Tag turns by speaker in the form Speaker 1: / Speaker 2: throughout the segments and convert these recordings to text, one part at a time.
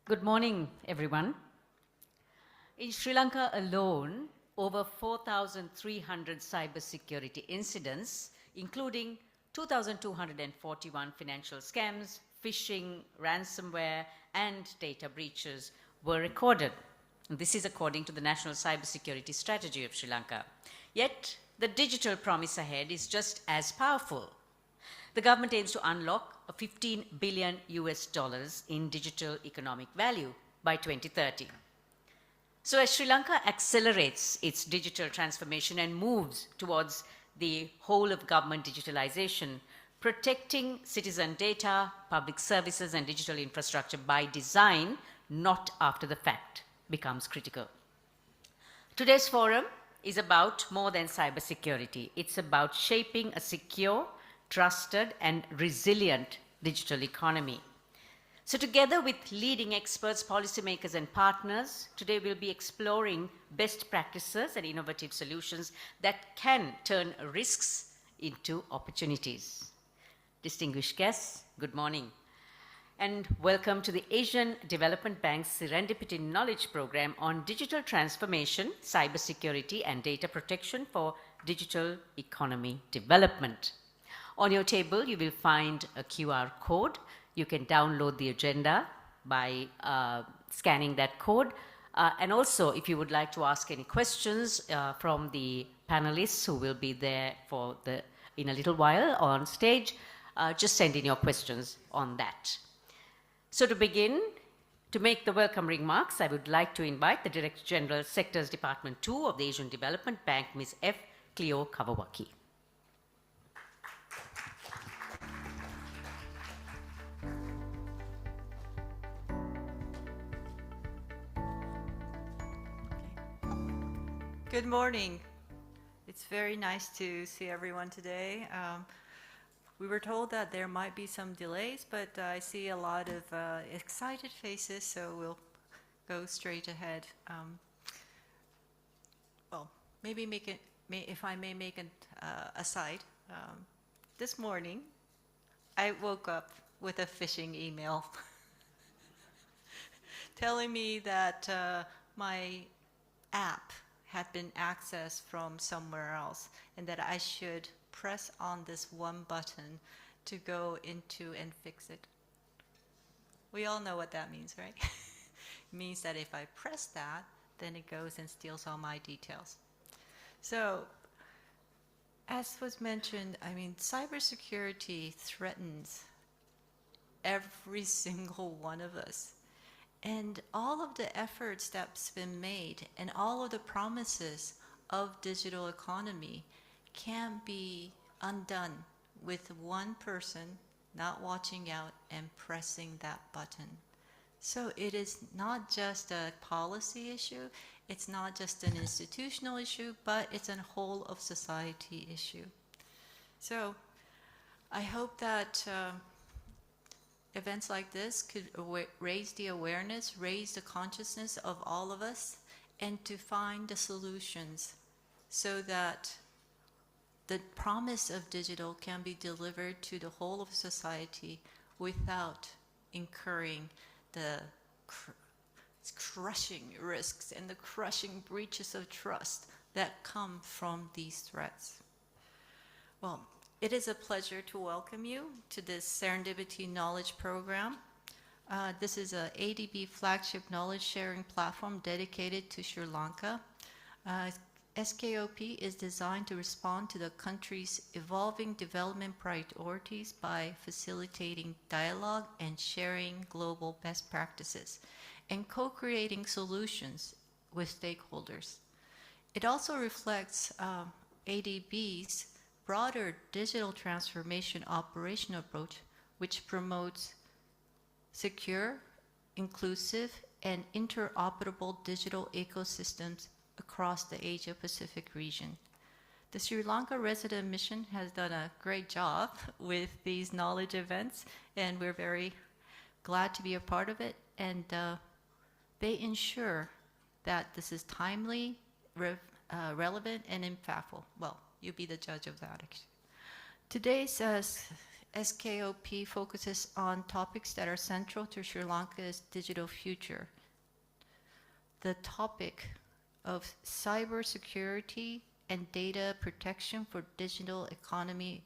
Speaker 1: Good morning, everyone. In Sri Lanka alone, over 4,300 cybersecurity incidents, including 2,241 financial scams, phishing, ransomware, and data breaches were recorded. This is according to the National Cybersecurity Strategy of Sri Lanka. Yet, the digital promise ahead is just as powerful. The government aims to unlock a 15 billion US dollars in digital economic value by 2030. So as Sri Lanka accelerates its digital transformation and moves towards the whole of government digitalization, protecting citizen data, public services, and digital infrastructure by design, not after the fact, becomes critical. Today's forum is about more than cybersecurity. It's about shaping a secure, trusted, and resilient digital economy. So together with leading experts, policymakers, and partners, today we'll be exploring best practices and innovative solutions that can turn risks into opportunities. Distinguished guests, good morning. And welcome to the Asian Development Bank's Serendipity Knowledge Program on Digital Transformation, Cybersecurity, and Data Protection for Digital Economy Development. On your table, you will find a QR code. You can download the agenda by scanning that code. And also, if you would like to ask any questions from the panelists who will be there in a little while on stage, just send in your questions on that. So to begin, to make the welcome remarks, I would like to invite the Director General, Sectors Department 2 of the Asian Development Bank, Ms. F. Cleo Kawawaki.
Speaker 2: Good morning. It's very nice to see everyone today. We were told that there might be some delays, but I see a lot of excited faces, so we'll go straight ahead. Well, maybe if I may make an aside. This morning, I woke up with a phishing email telling me that my app had been accessed from somewhere else and that I should press on this one button to go into and fix it. We all know what that means, right? It means that if I press that, then it goes and steals all my details. So, as was mentioned, I mean, cybersecurity threatens every single one of us. And all of the efforts that's been made and all of the promises of digital economy can be undone with one person not watching out and pressing that button. So it is not just a policy issue, it's not just an institutional issue, but it's a whole of society issue. So I hope that events like this could raise the awareness, raise the consciousness of all of us, and to find the solutions so that the promise of digital can be delivered to the whole of society without incurring the crushing risks and the crushing breaches of trust that come from these threats. Well, it is a pleasure to welcome you to this Serendipity Knowledge Program. This is an ADB flagship knowledge sharing platform dedicated to Sri Lanka. SKOP is designed to respond to the country's evolving development priorities by facilitating dialogue and sharing global best practices and co-creating solutions with stakeholders. It also reflects ADB's broader digital transformation operation approach, which promotes secure, inclusive, and interoperable digital ecosystems across the Asia-Pacific region. The Sri Lanka Resident Mission has done a great job with these knowledge events, and we're very glad to be a part of it. And they ensure that this is timely, relevant, and impactful. Well, you be the judge of that. Today's SKOP focuses on topics that are central to Sri Lanka's digital future. The topic of cybersecurity and data protection for digital economy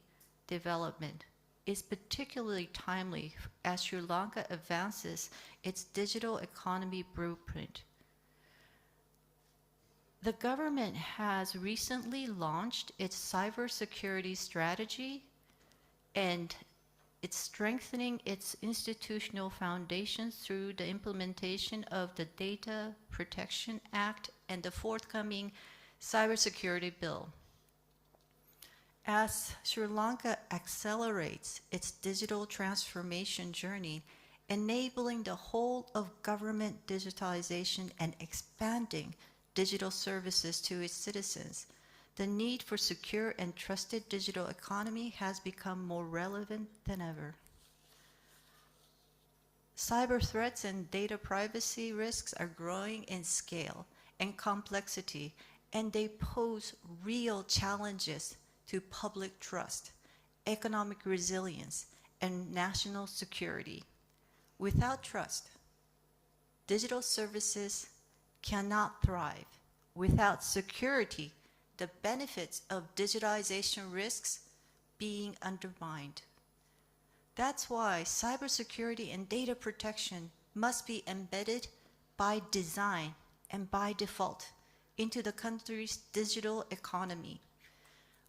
Speaker 2: development is particularly timely as Sri Lanka advances its digital economy blueprint. The government has recently launched its cybersecurity strategy, and it's strengthening its institutional foundations through the implementation of the Data Protection Act and the forthcoming Cybersecurity Bill. As Sri Lanka accelerates its digital transformation journey, enabling the whole of government digitalization and expanding digital services to its citizens, the need for secure and trusted digital economy has become more relevant than ever. Cyber threats and data privacy risks are growing in scale and complexity, and they pose real challenges to public trust, economic resilience, and national security. Without trust, digital services cannot thrive. Without security, the benefits of digitalization risks being undermined. That's why cybersecurity and data protection must be embedded by design and by default into the country's digital economy,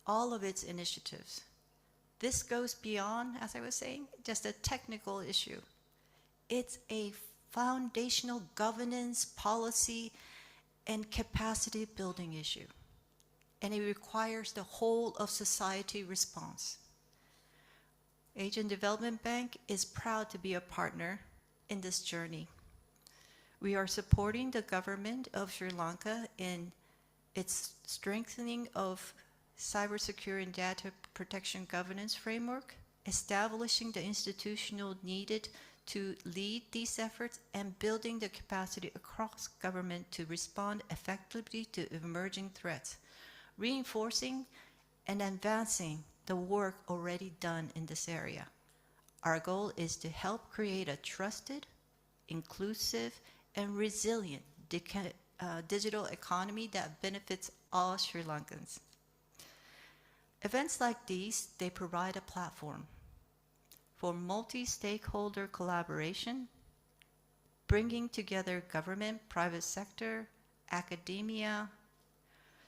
Speaker 2: all of its initiatives. This goes beyond, as I was saying, just a technical issue. It's a foundational governance, policy, and capacity building issue. And it requires the whole of society response. Asian Development Bank is proud to be a partner in this journey. We are supporting the government of Sri Lanka in its strengthening of cybersecurity and data protection governance framework, establishing the institutional needed to lead these efforts, and building the capacity across government to respond effectively to emerging threats, reinforcing and advancing the work already done in this area. Our goal is to help create a trusted, inclusive, and resilient digital economy that benefits all Sri Lankans. Events like these, they provide a platform for multi-stakeholder collaboration, bringing together government, private sector, academia,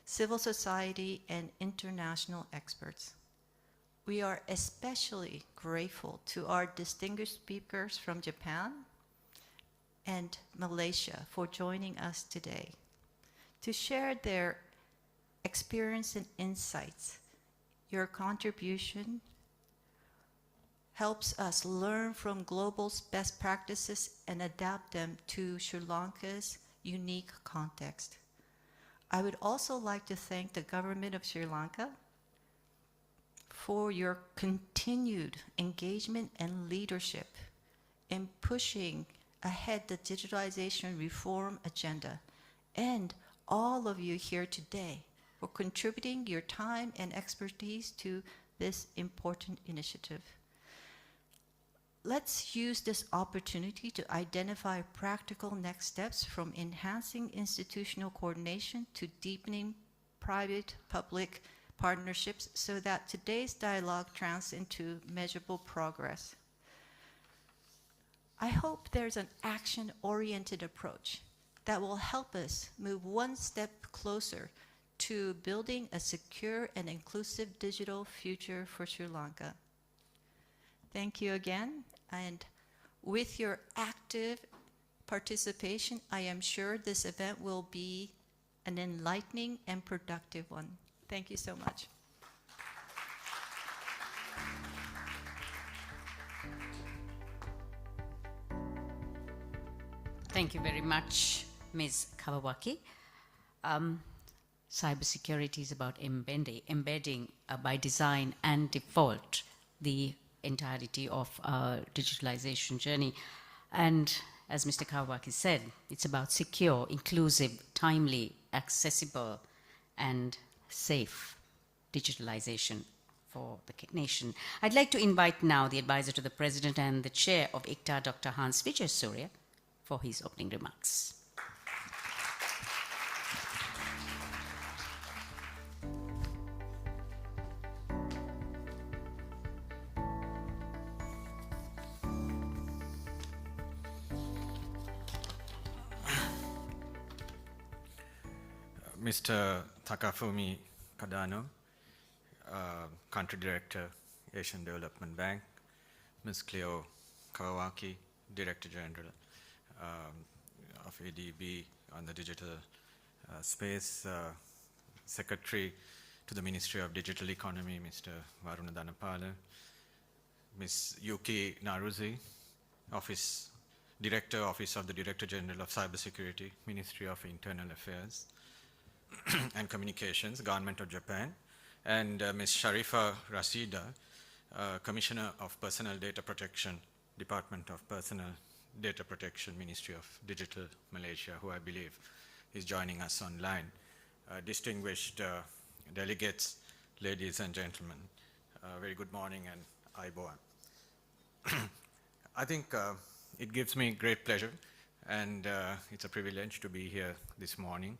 Speaker 2: civil society, and international experts. We are especially grateful to our distinguished speakers from Japan and Malaysia for joining us today to share their experience and insights. Your contribution helps us learn from global best practices and adapt them to Sri Lanka's unique context. I would also like to thank the government of Sri Lanka for your continued engagement and leadership in pushing ahead the digitalization reform agenda, and all of you here today for contributing your time and expertise to this important initiative. Let's use this opportunity to identify practical next steps from enhancing institutional coordination to deepening private-public partnerships so that today's dialogue translates into measurable progress. I hope there's an action-oriented approach that will help us move one step closer to building a secure and inclusive digital future for Sri Lanka. Thank you again, and with your active participation, I am sure this event will be an enlightening and productive one. Thank you so much.
Speaker 1: Thank you very much, Ms. Kawawaki. Cybersecurity is about embedding by design and default the entirety of our digitalization journey. And as Mr. Kawawaki said, it's about secure, inclusive, timely, accessible, and safe digitalization for the nation. I'd like to invite now the advisor to the President and the Chair of ICTA, Dr. Hans Vijay Surya, for his opening remarks.
Speaker 3: Mr. Takafumi Kadano, Country Director, Asian Development Bank, Ms. Cleo Kawawaki, Director General of ADB on the digital space, Secretary to the Ministry of Digital Economy, Mr. Varuna Dhanapala, Ms. Yuki Naruzi, Director, Office of the Director General of Cybersecurity, Ministry of Internal Affairs and Communications, Government of Japan, and Ms. Sharifa Rasida, Commissioner of Personal Data Protection, Department of Personal Data Protection, Ministry of Digital Malaysia, who I believe is joining us online. Distinguished delegates, ladies and gentlemen, very good morning and Aiboan. I think it gives me great pleasure and it's a privilege to be here this morning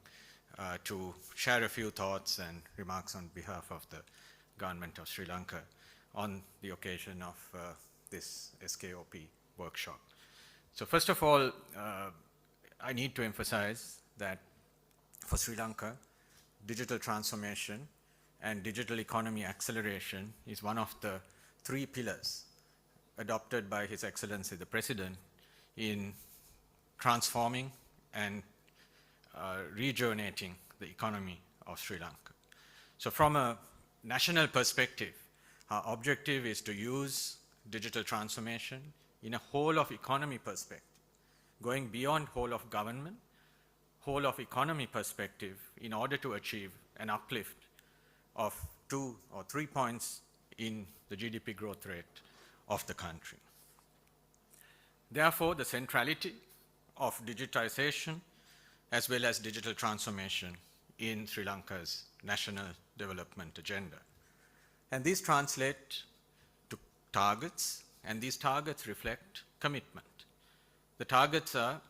Speaker 3: to share a few thoughts and remarks on behalf of the government of Sri Lanka on the occasion of this SKOP workshop. So first of all, I need to emphasize that for Sri Lanka, digital transformation and digital economy acceleration is one of the three pillars adopted by His Excellency the President in transforming and rejuvenating the economy of Sri Lanka. So from a national perspective, our objective is to use digital transformation in a whole of economy perspective, going beyond whole of government, whole of economy perspective in order to achieve an uplift of 2 or 3 points in the GDP growth rate of the country. Therefore, the centrality of digitization as well as digital transformation in Sri Lanka's national development agenda. And these translate to targets, and these targets reflect commitment. The targets are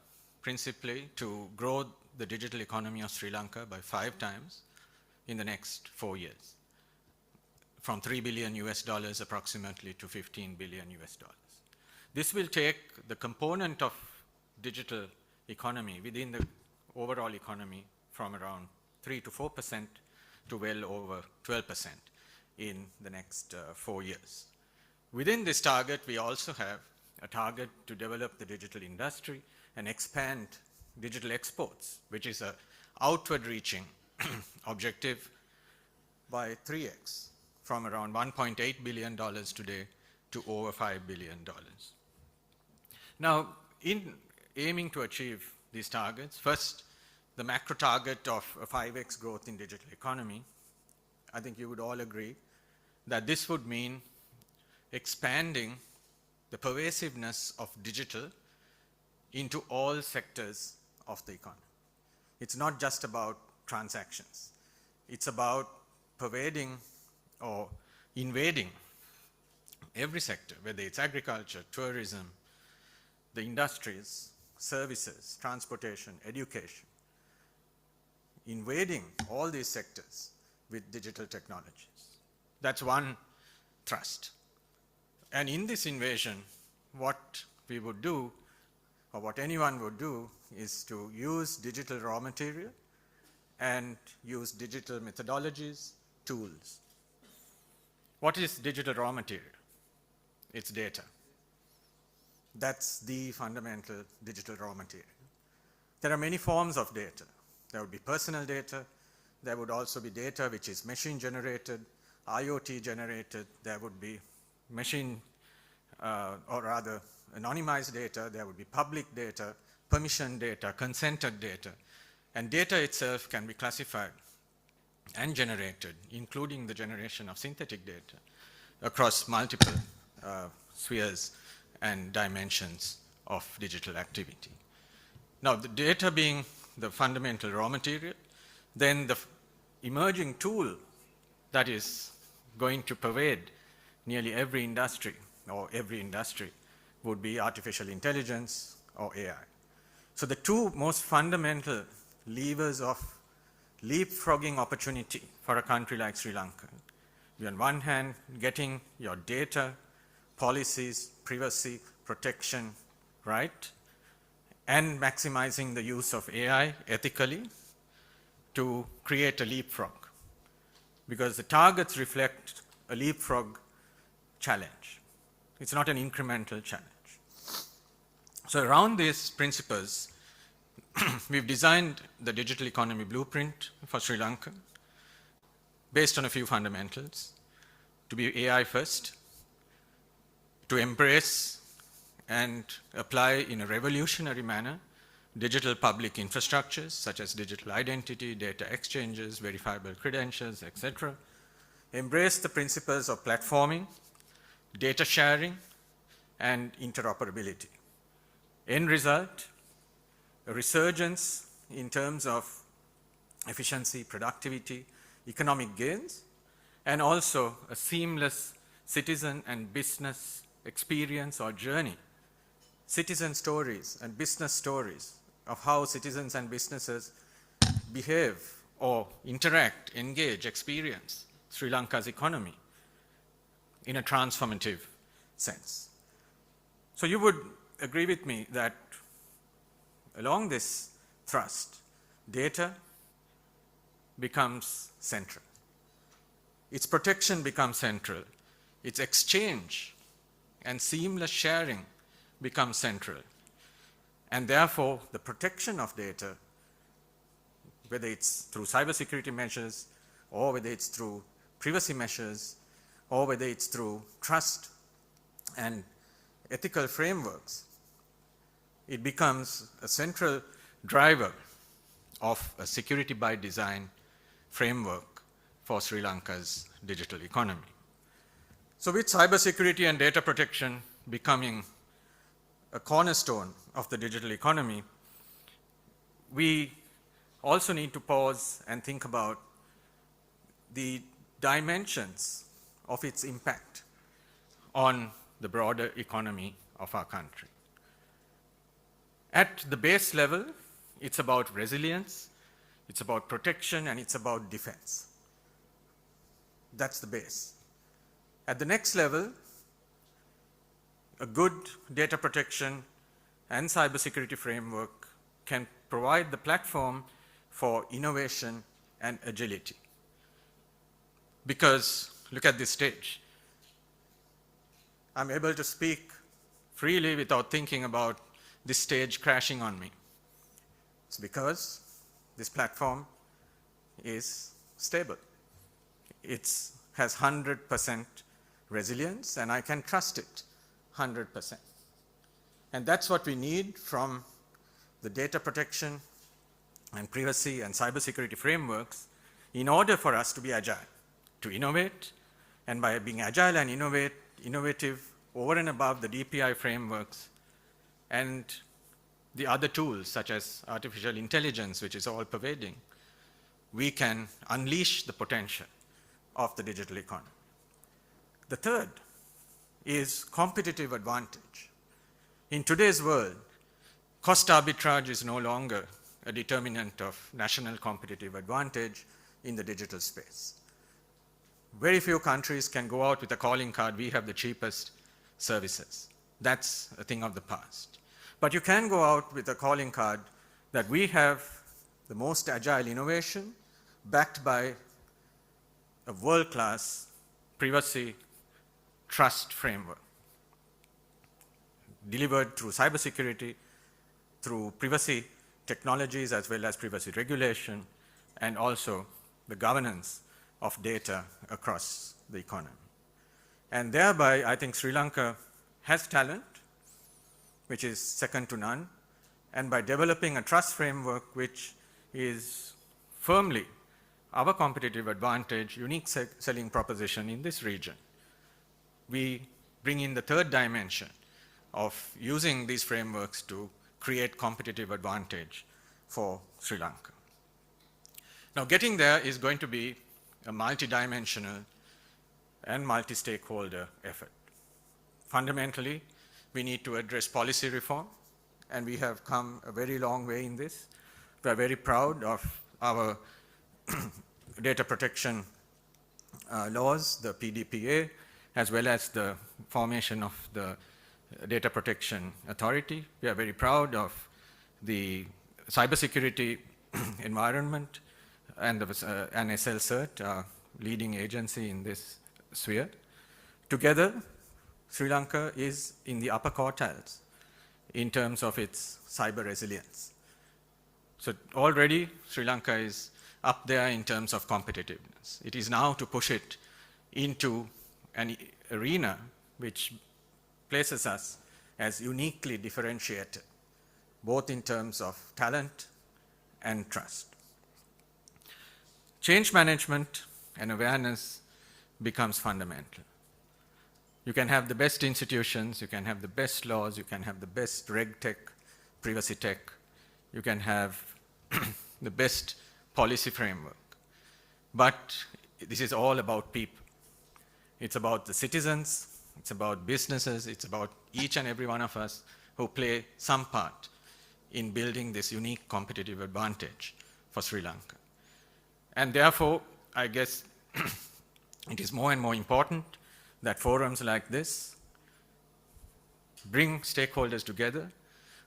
Speaker 3: principally to grow the digital economy of Sri Lanka by 5 times in the next 4 years, from $3 billion approximately to $15 billion. This will take the component of digital economy within the overall economy from around 3 to 4% to well over 12% in the next 4 years. Within this target, we also have a target to develop the digital industry and expand digital exports, which is an outward-reaching objective by 3x, from around $1.8 billion today to over $5 billion. Now, in aiming to achieve these targets, first, the macro target of a 5x growth in digital economy, I think you would all agree that this would mean expanding the pervasiveness of digital into all sectors of the economy. It's not just about transactions. It's about pervading or invading every sector, whether it's agriculture, tourism, the industries, services, transportation, education, invading all these sectors with digital technologies. That's one thrust. And in this invasion, what we would do, or what anyone would do, is to use digital raw material and use digital methodologies, tools. What is digital raw material? It's data. That's the fundamental digital raw material. There are many forms of data. There would be personal data. There would also be data which is machine generated, IoT generated. There would be machine, or rather anonymized data. There would be public data, permission data, consented data. And data itself can be classified and generated, including the generation of synthetic data, across multiple spheres and dimensions of digital activity. Now, the data being the fundamental raw material, then the emerging tool that is going to pervade nearly every industry, or every industry, would be artificial intelligence or AI. So the two most fundamental levers of leapfrogging opportunity for a country like Sri Lanka, on one hand, getting your data, policies, privacy, protection right, and maximizing the use of AI ethically to create a leapfrog. Because the targets reflect a leapfrog challenge. It's not an incremental challenge. So around these principles, we've designed the digital economy blueprint for Sri Lanka based on a few fundamentals: to be AI first, to embrace and apply in a revolutionary manner digital public infrastructures such as digital identity, data exchanges, verifiable credentials, etc. Embrace the principles of platforming, data sharing, and interoperability. End result, a resurgence in terms of efficiency, productivity, economic gains, and also a seamless citizen and business experience or journey. Citizen stories and business stories of how citizens and businesses behave or interact, engage, experience Sri Lanka's economy in a transformative sense. So you would agree with me that along this thrust, data becomes central. Its protection becomes central. Its exchange and seamless sharing becomes central. And therefore, the protection of data, whether it's through cybersecurity measures, or whether it's through privacy measures, or whether it's through trust and ethical frameworks, it becomes a central driver of a security by design framework for Sri Lanka's digital economy. So with cybersecurity and data protection becoming a cornerstone of the digital economy, we also need to pause and think about the dimensions of its impact on the broader economy of our country. At the base level, it's about resilience, it's about protection, and it's about defense. That's the base. At the next level, a good data protection and cybersecurity framework can provide the platform for innovation and agility. Because look at this stage. I'm able to speak freely without thinking about this stage crashing on me. It's because this platform is stable. It has 100% resilience, and I can trust it 100%. And that's what we need from the data protection and privacy and cybersecurity frameworks in order for us to be agile, to innovate, and by being agile and innovative over and above the DPI frameworks and the other tools such as artificial intelligence, which is all pervading, we can unleash the potential of the digital economy. The third is competitive advantage. In today's world, cost arbitrage is no longer a determinant of national competitive advantage in the digital space. Very few countries can go out with a calling card, we have the cheapest services. That's a thing of the past. But you can go out with a calling card that we have the most agile innovation backed by a world-class privacy trust framework delivered through cybersecurity, through privacy technologies as well as privacy regulation, and also the governance of data across the economy. And thereby, I think Sri Lanka has talent, which is second to none, and by developing a trust framework which is firmly our competitive advantage, unique selling proposition in this region, we bring in the third dimension of using these frameworks to create competitive advantage for Sri Lanka. Now, getting there is going to be a multidimensional and multi-stakeholder effort. Fundamentally, we need to address policy reform, and we have come a very long way in this. We are very proud of our data protection laws, the PDPA, as well as the formation of the Data Protection Authority. We are very proud of the cybersecurity environment and the SL CERT, leading agency in this sphere. Together, Sri Lanka is in the upper quartiles in terms of its cyber resilience. So already Sri Lanka is up there in terms of competitiveness. It is now to push it into an arena which places us as uniquely differentiated, both in terms of talent and trust. Change management and awareness becomes fundamental. You can have the best institutions, you can have the best laws, you can have the best reg tech, privacy tech, you can have the best policy framework. But this is all about people. It's about the citizens, it's about businesses, it's about each and every one of us who play some part in building this unique competitive advantage for Sri Lanka. And therefore, I guess it is more and more important that forums like this bring stakeholders together.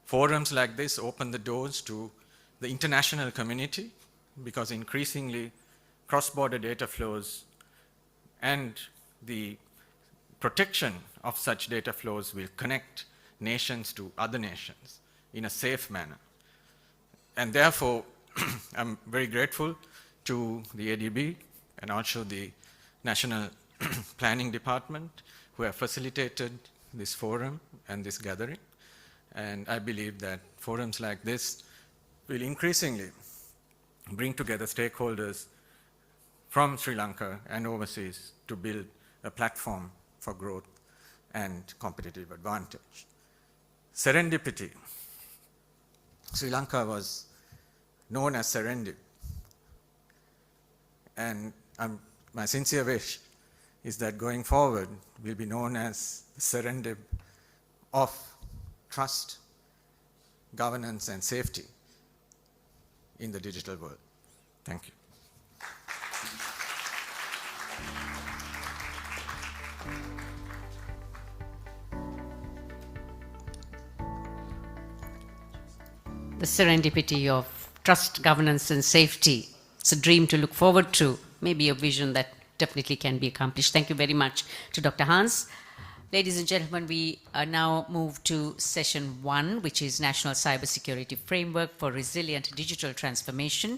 Speaker 3: Forums like this open the doors to the international community, because increasingly cross-border data flows and the protection of such data flows will connect nations to other nations in a safe manner. And therefore, I'm very grateful to the ADB and also the National Planning Department who have facilitated this forum and this gathering. And I believe that forums like this will increasingly bring together stakeholders from Sri Lanka and overseas to build a platform for growth and competitive advantage. Serendipity. Sri Lanka was known as Serendip. And my sincere wish is that going forward, we'll be known as the Serendip of trust, governance, and safety in the digital world. Thank you.
Speaker 1: The serendipity of trust, governance, and safety. It's a dream to look forward to, maybe a vision that definitely can be accomplished. Thank you very much to Dr. Hans. Ladies and gentlemen, we now move to session 1, which is National Cybersecurity Framework for Resilient Digital Transformation.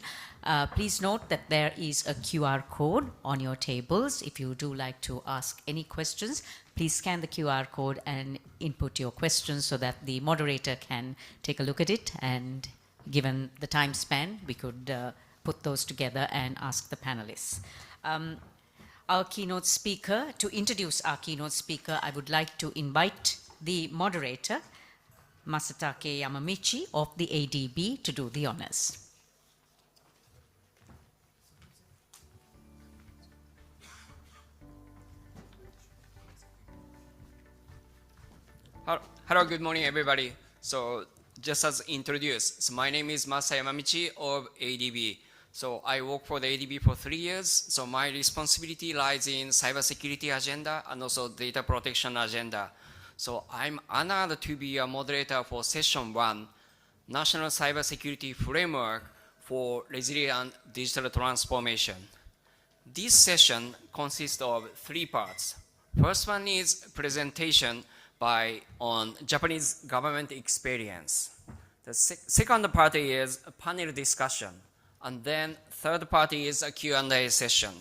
Speaker 1: Please note that there is a QR code on your tables. If you do like to ask any questions, please scan the QR code and input your questions so that the moderator can take a look at it, and given the time span, we could put those together and ask the panelists. Our keynote speaker, to introduce our keynote speaker, I would like to invite the moderator, Masatake Yamamichi of the ADB, to do the honors.
Speaker 4: Hello, good morning, everybody. So, just as introduced, so my name is Masa Yamamichi of ADB. So I work for the ADB for 3 years. So my responsibility lies in cybersecurity agenda and also data protection agenda. So I'm honored to be a moderator for session 1, National Cybersecurity Framework for Resilient Digital Transformation. This session consists of 3 parts. First one is presentation on Japanese government experience. The second part is a panel discussion. And then third part is a Q&A session.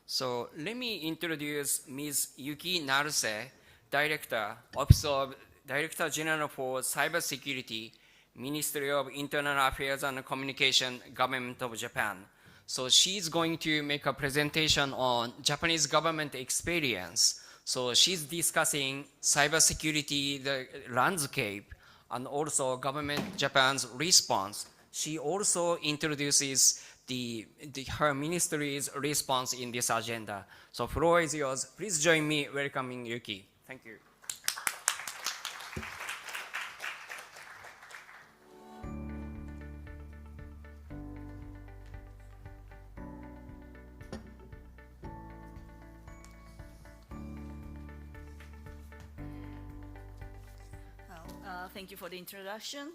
Speaker 4: So let me introduce Ms. Yuki Naruse, Director, Office of Director General for Cybersecurity, Ministry of Internal Affairs and Communication, Government of Japan. So she's going to make a presentation on Japanese government experience. So she's discussing cybersecurity, the landscape, and also government Japan's response. She also introduces her ministry's response in this agenda. So floor is yours. Please join me welcoming Yuki. Thank you.
Speaker 5: Thank you for the introduction.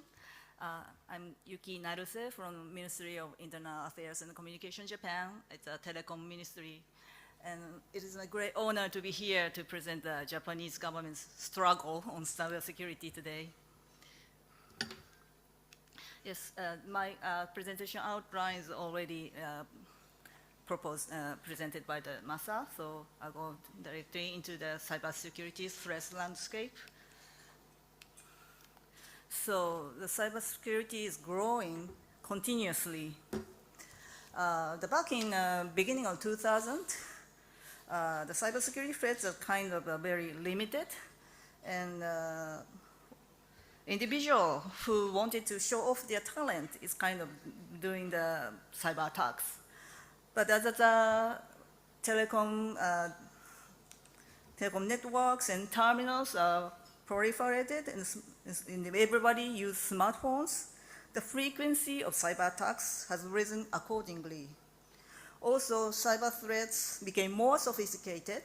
Speaker 5: I'm Yuki Naruse from Ministry of Internal Affairs and Communication, Japan. It's a telecom ministry. And it is a great honor to be here to present the Japanese government's struggle on cybersecurity today. Yes, my presentation outline is already presented by the Masa, so I'll go directly into the cybersecurity threat landscape. So the cybersecurity is growing continuously. Back in beginning of 2000, the cybersecurity threats are kind of very limited, and individual who wanted to show off their talent is kind of doing the cyber attacks. But as the telecom networks and terminals are proliferated and everybody use smartphones, the frequency of cyber attacks has risen accordingly. Also, cyber threats became more sophisticated,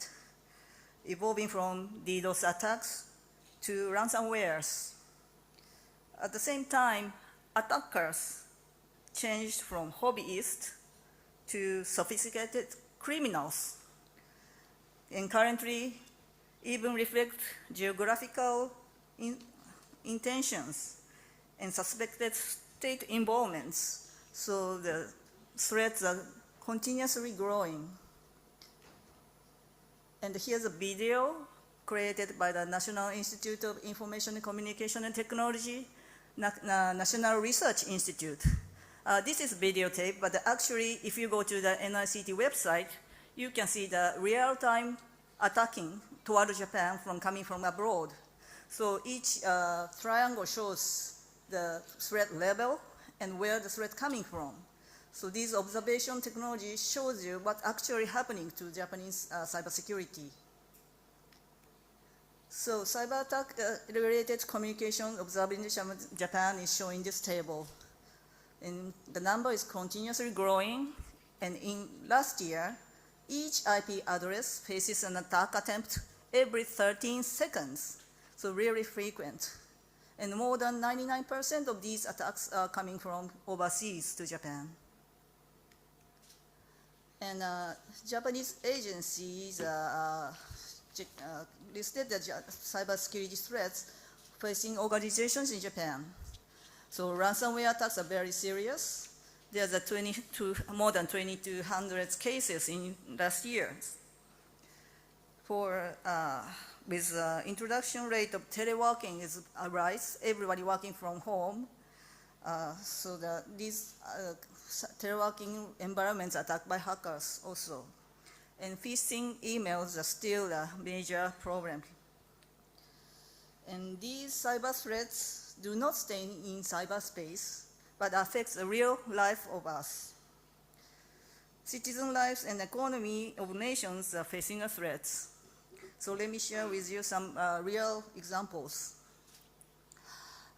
Speaker 5: evolving from DDoS attacks to ransomwares. At the same time, attackers changed from hobbyists to sophisticated criminals, and currently even reflect geographical intentions and suspected state involvements. So the threats are continuously growing. And here's a video created by the National Institute of Information and Communication and Technology, National Research Institute. This is videotape, but actually, if you go to the NICT website, you can see the real-time attacking toward Japan coming from abroad. So each triangle shows the threat level and where the threat coming from. So this observation technology shows you what's actually happening to Japanese cybersecurity. So cyber attack related communication observed in Japan is shown in this table. And the number is continuously growing. And in last year, each IP address faces an attack attempt every 13 seconds, so really frequent. And more than 99% of these attacks are coming from overseas to Japan. And Japanese agencies listed the cybersecurity threats facing organizations in Japan. So ransomware attacks are very serious. There's more than 2,200 cases in last year. With introduction rate of teleworking is a rise, everybody working from home. So these teleworking environments are attacked by hackers also. And phishing emails are still a major problem. And these cyber threats do not stay in cyberspace, but affect the real life of us. Citizen lives and economy of nations are facing a threat. So let me share with you some real examples.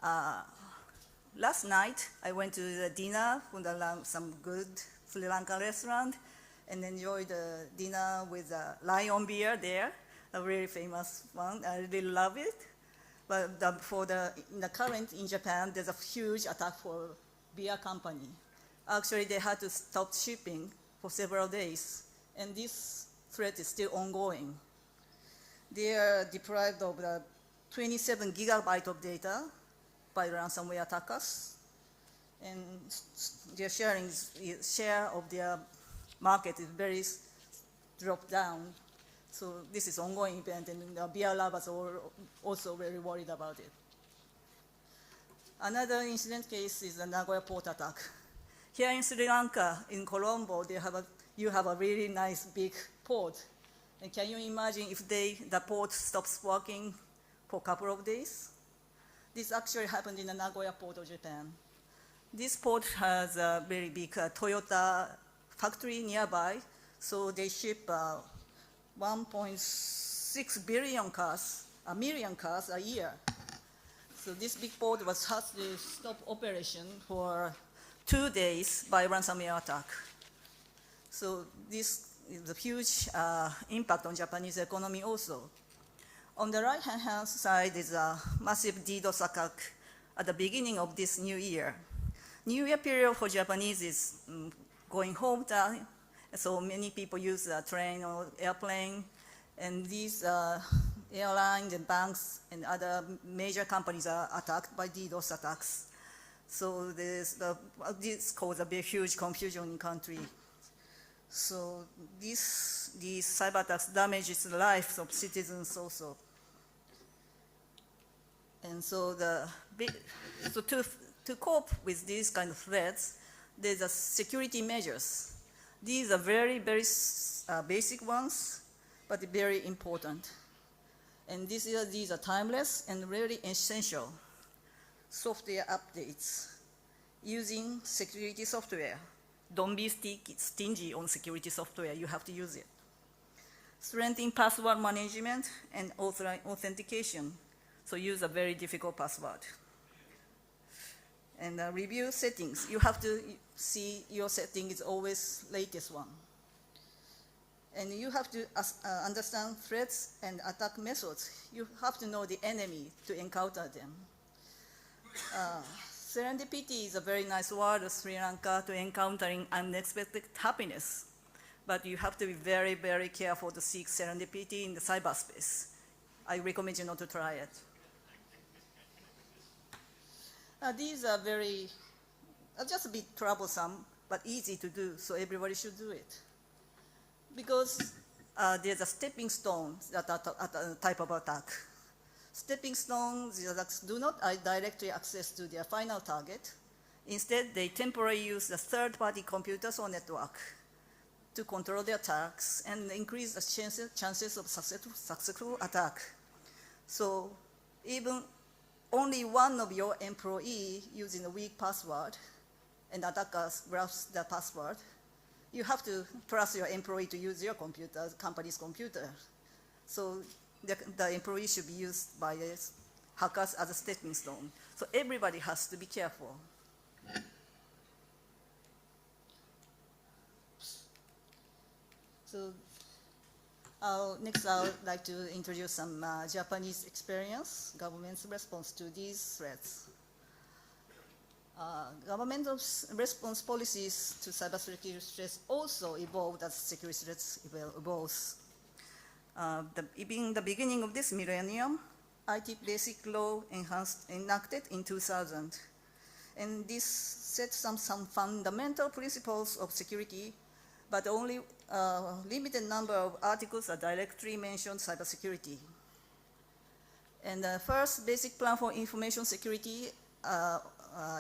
Speaker 5: Last night, I went to the dinner from some good Sri Lanka restaurant and enjoyed the dinner with Lion beer there, a very famous one. I really love it. But in the current in Japan, there's a huge attack for beer company. Actually, they had to stop shipping for several days, and this threat is still ongoing. They are deprived of the 27 gigabytes of data by ransomware attackers, and their share of their market is very dropped down. So this is ongoing event, and the beer lovers are also very worried about it. Another incident case is the Nagoya port attack. Here in Sri Lanka, in Colombo, you have a really nice big port. And can you imagine if the port stops working for a couple of days? This actually happened in the Nagoya port of Japan. This port has a very big Toyota factory nearby, so they ship 1.6 billion cars, a million cars a year. So this big port was had to stop operation for 2 days by ransomware attack. So this is a huge impact on Japanese economy also. On the right-hand side is a massive DDoS attack at the beginning of this new year. New Year period for Japanese is going home time, so many people use a train or airplane, and these airlines and banks and other major companies are attacked by DDoS attacks. So this caused a big, huge confusion in the country. So these cyber attacks damages the lives of citizens also. And so to cope with these kind of threats, there's a security measures. These are very, very basic ones, but very important. And these are timeless and really essential. Software updates using security software. Don't be stingy on security software, you have to use it. Strengthening password management and authentication. So use a very difficult password. And review settings. You have to see your setting is always latest one. And you have to understand threats and attack methods. You have to know the enemy to encounter them. Serendipity is a very nice word of Sri Lanka to encountering unexpected happiness. But you have to be very, very careful to seek serendipity in the cyberspace. I recommend you not to try it. These are just a bit troublesome, but easy to do, so everybody should do it. Because there's a stepping stone type of attack. Stepping stones do not directly access to their final target. Instead, they temporarily use the third-party computers or network to control the attacks and increase the chances of successful attack. So even only one of your employees using a weak password and attackers grasps the password, you have to trust your employee to use your computer, company's computer. So the employee should be used by hackers as a stepping stone. So everybody has to be careful. So next, I would like to introduce some Japanese experience, government's response to these threats. Government's response policies to cybersecurity threats also evolved as security threats evolves. In the beginning of this millennium, IT Basic Law enacted in 2000. And this set some fundamental principles of security, but only a limited number of articles that directly mention cybersecurity. And the first basic plan for information security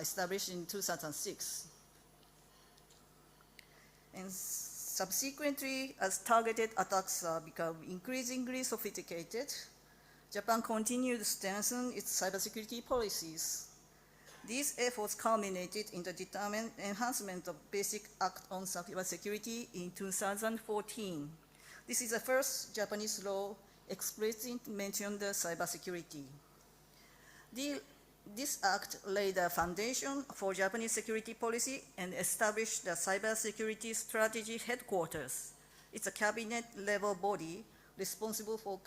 Speaker 5: established in 2006. And subsequently, as targeted attacks become increasingly sophisticated, Japan continued to strengthen its cybersecurity policies. These efforts culminated in the determined enhancement of Basic Act on Cybersecurity in 2014. This is the first Japanese law explicitly mentioned cybersecurity. This act laid a foundation for Japanese security policy and established the Cybersecurity Strategy Headquarters. It's a cabinet-level body responsible for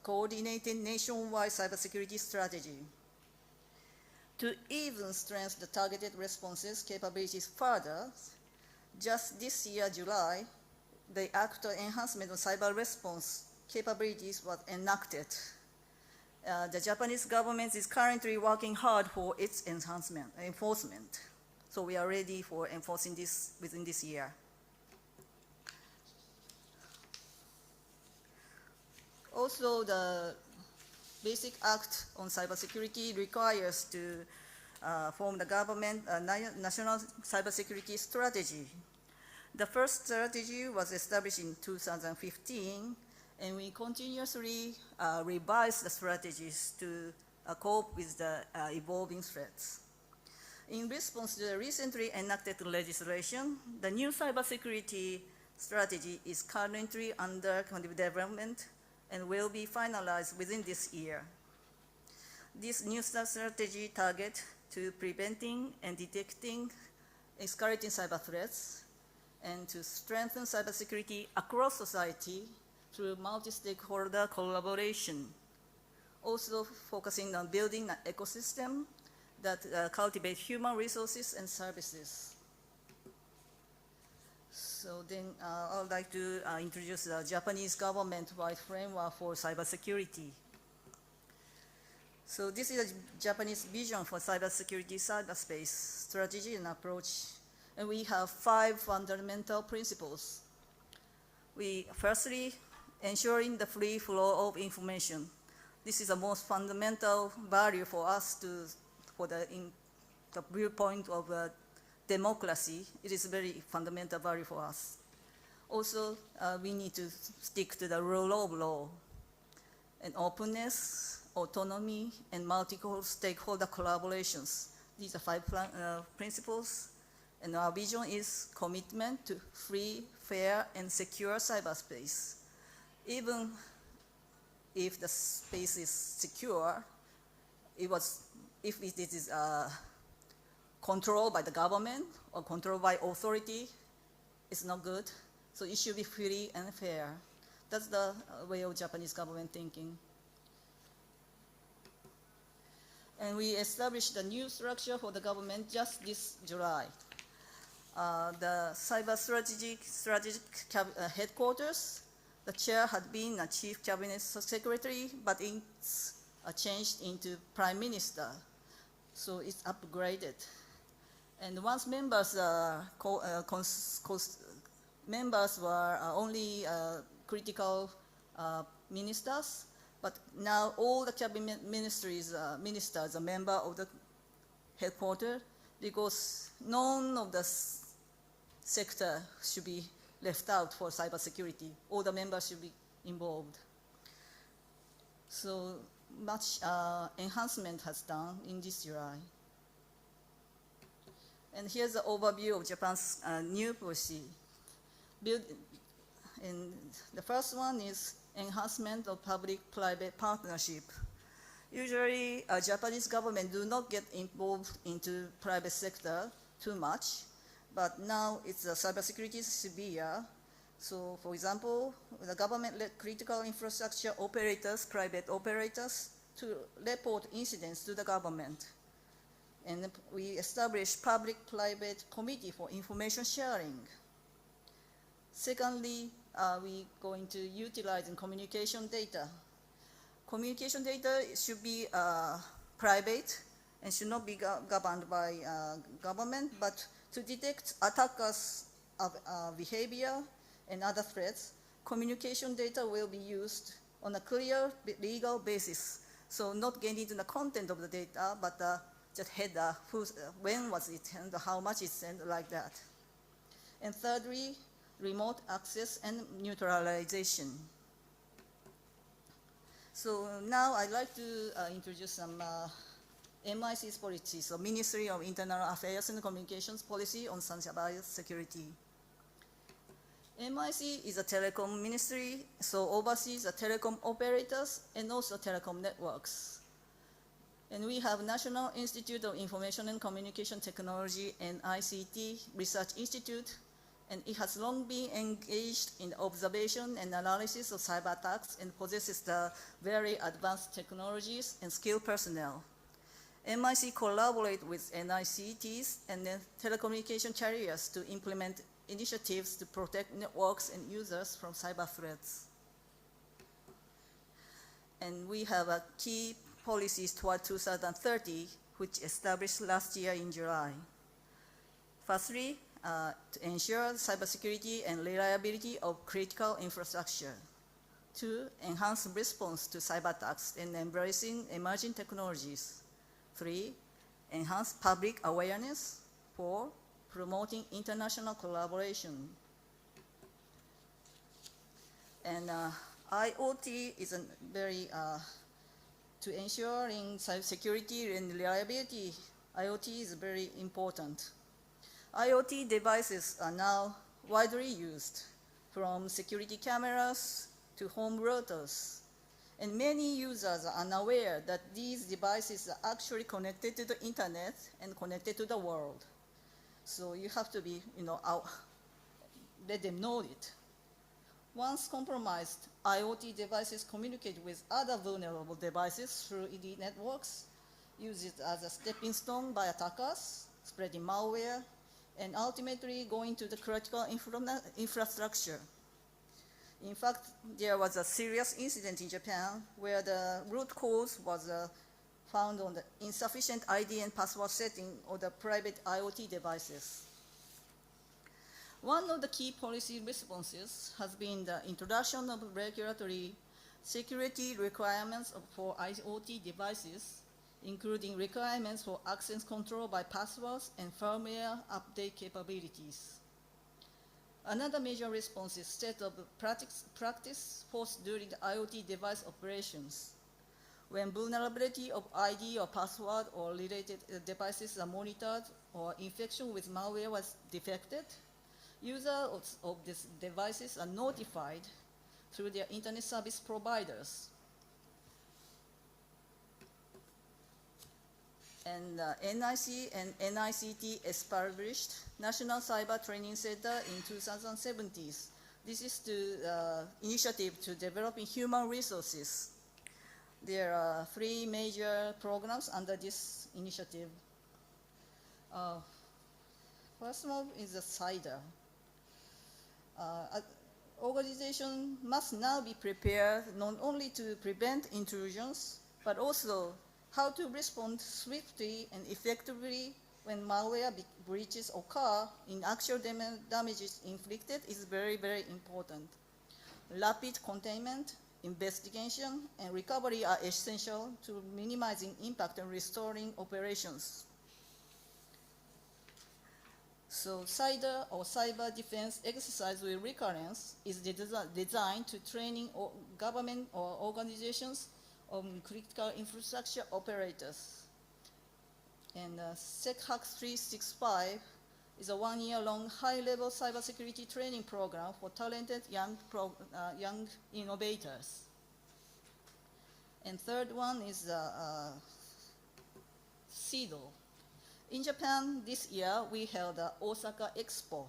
Speaker 5: coordinating nationwide cybersecurity strategy. To even strengthen the targeted responses capabilities further, just this year, July, the Act of Enhancement of Cyber Response Capabilities was enacted. The Japanese government is currently working hard for its enforcement. So we are ready for enforcing this within this year. Also, the Basic Act on Cybersecurity requires to form the government national cybersecurity strategy. The first strategy was established in 2015, and we continuously revise the strategies to cope with the evolving threats. In response to the recently enacted legislation, the new cybersecurity strategy is currently under development and will be finalized within this year. This new strategy targets to preventing and detecting escalating cyber threats and to strengthen cybersecurity across society through multi-stakeholder collaboration, also focusing on building an ecosystem that cultivates human resources and services. So then I would like to introduce the Japanese government-wide framework for cybersecurity. So this is a Japanese vision for cybersecurity cyberspace strategy and approach. And we have 5 fundamental principles. Firstly, ensuring the free flow of information. This is the most fundamental value for us for the viewpoint of democracy. It is a very fundamental value for us. Also, we need to stick to the rule of law and openness, autonomy, and multi-stakeholder collaborations. These are 5 principles. And our vision is commitment to free, fair, and secure cyberspace. Even if the space is secure, if it is controlled by the government or controlled by authority, it's not good. So it should be free and fair. That's the way of Japanese government thinking. And we established a new structure for the government just this July. The Cyber Strategic Headquarters, the chair had been a chief cabinet secretary, but it's changed into prime minister. So it's upgraded. And once members were only critical ministers, but now all the cabinet ministers are member of the headquarters, because none of the sector should be left out for cybersecurity. All the members should be involved. So much enhancement has done in this July. And here's the overview of Japan's new policy. And the first one is enhancement of public-private partnership. Usually, Japanese government do not get involved into private sector too much, but now it's cybersecurity is severe. So, for example, the government let critical infrastructure operators, private operators, to report incidents to the government. And we established public-private committee for information sharing. Secondly, we're going to utilize communication data. Communication data should be private and should not be governed by government, but to detect attackers' behavior and other threats, communication data will be used on a clear legal basis. So not getting into the content of the data, but just header, when was it sent, how much it's sent, like that. And thirdly, remote access and neutralization. So now I'd like to introduce some MIC's policy, so Ministry of Internal Affairs and Communications policy on cybersecurity. MIC is a telecom ministry, so oversees the telecom operators and also telecom networks. And we have National Institute of Information and Communication Technology and ICT Research Institute, and it has long been engaged in observation and analysis of cyber attacks and possesses the very advanced technologies and skilled personnel. MIC collaborates with NICTs and telecommunication carriers to implement initiatives to protect networks and users from cyber threats. And we have a key policies toward 2030, which established last year in July. Firstly, to ensure cybersecurity and reliability of critical infrastructure. 2, enhance response to cyber attacks and embracing emerging technologies. 3, enhance public awareness. 4, promoting international collaboration. And IoT is a very, to ensuring cybersecurity and reliability IoT is very important. IoT devices are now widely used, from security cameras to home routers. And many users are unaware that these devices are actually connected to the internet and connected to the world. So you have to be, let them know it. Once compromised, IoT devices communicate with other vulnerable devices through ED networks, use it as a stepping stone by attackers, spreading malware, and ultimately going to the critical infrastructure. In fact, there was a serious incident in Japan where the root cause was found on the insufficient ID and password setting of the private IoT devices. One of the key policy responses has been the introduction of regulatory security requirements for IoT devices, including requirements for access control by passwords and firmware update capabilities. Another major response is state of practice forced during the IoT device operations. When vulnerability of ID or password or related devices are monitored or infection with malware was detected, users of these devices are notified through their internet service providers. And NIC and NICT established National Cyber Training Center in 2017. This is the initiative to developing human resources. There are 3 major programs under this initiative. First one is the CIDR. Organization must now be prepared not only to prevent intrusions, but also how to respond swiftly and effectively when malware breaches occur in actual damages inflicted is very, very important. Rapid containment, investigation, and recovery are essential to minimizing impact and restoring operations. So CIDR, or Cyber Defense Exercise with Recurrence, is designed to training government or organizations on critical infrastructure operators. And SecHack 365 is a 1-year-long high-level cybersecurity training program for talented young innovators. And third one is CEDO. In Japan this year, we held the Osaka Expo,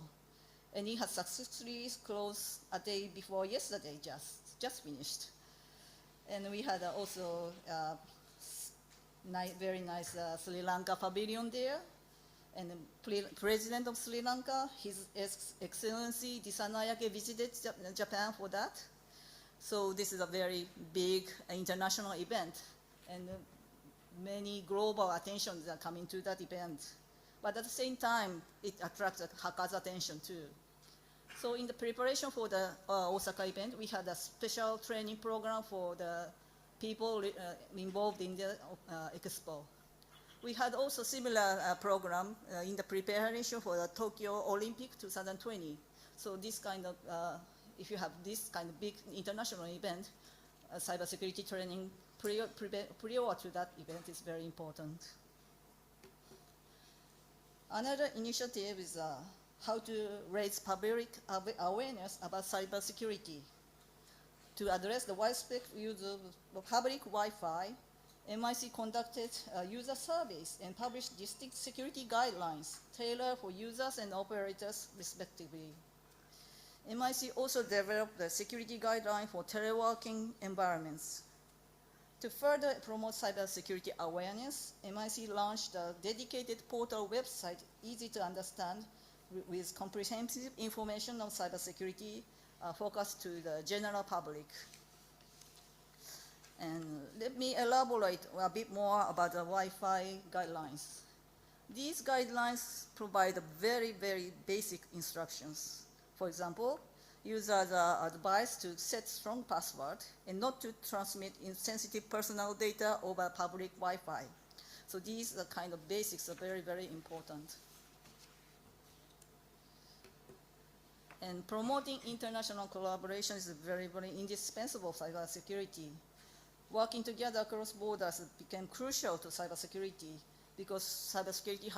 Speaker 5: and it has successfully closed a day before yesterday, just finished. And we had also very nice Sri Lanka pavilion there. And the President of Sri Lanka, His Excellency Dissanayake, visited Japan for that. So this is a very big international event. And many global attentions are coming to that event. But at the same time, it attracts hackers' attention too. So in the preparation for the Osaka event, we had a special training program for the people involved in the expo. We had also similar program in the preparation for the Tokyo Olympic 2020. So this kind of, if you have this kind of big international event, cybersecurity training prior to that event is very important. Another initiative is how to raise public awareness about cybersecurity. To address the widespread use of public Wi-Fi, MIC conducted user surveys and published distinct security guidelines tailored for users and operators respectively. MIC also developed the security guideline for teleworking environments. To further promote cybersecurity awareness, MIC launched a dedicated portal website easy to understand with comprehensive information on cybersecurity focused to the general public. And let me elaborate a bit more about the Wi-Fi guidelines. These guidelines provide very, very basic instructions. For example, users are advised to set strong password and not to transmit sensitive personal data over public Wi-Fi. So these kind of basics are very, very important. And promoting international collaboration is very, very indispensable for cybersecurity. Working together across borders became crucial to cybersecurity. because security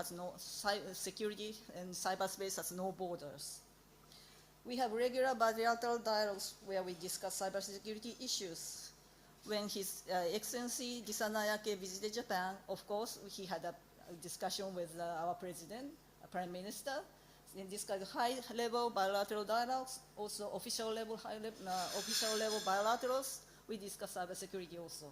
Speaker 5: and cyberspace has no borders. We have regular bilateral dialogues where we discuss cybersecurity issues. When His Excellency Dissanayake visited Japan, of course, he had a discussion with our President, Prime Minister, and discussed high-level bilateral dialogues, also official level bilaterals. We discuss cybersecurity also.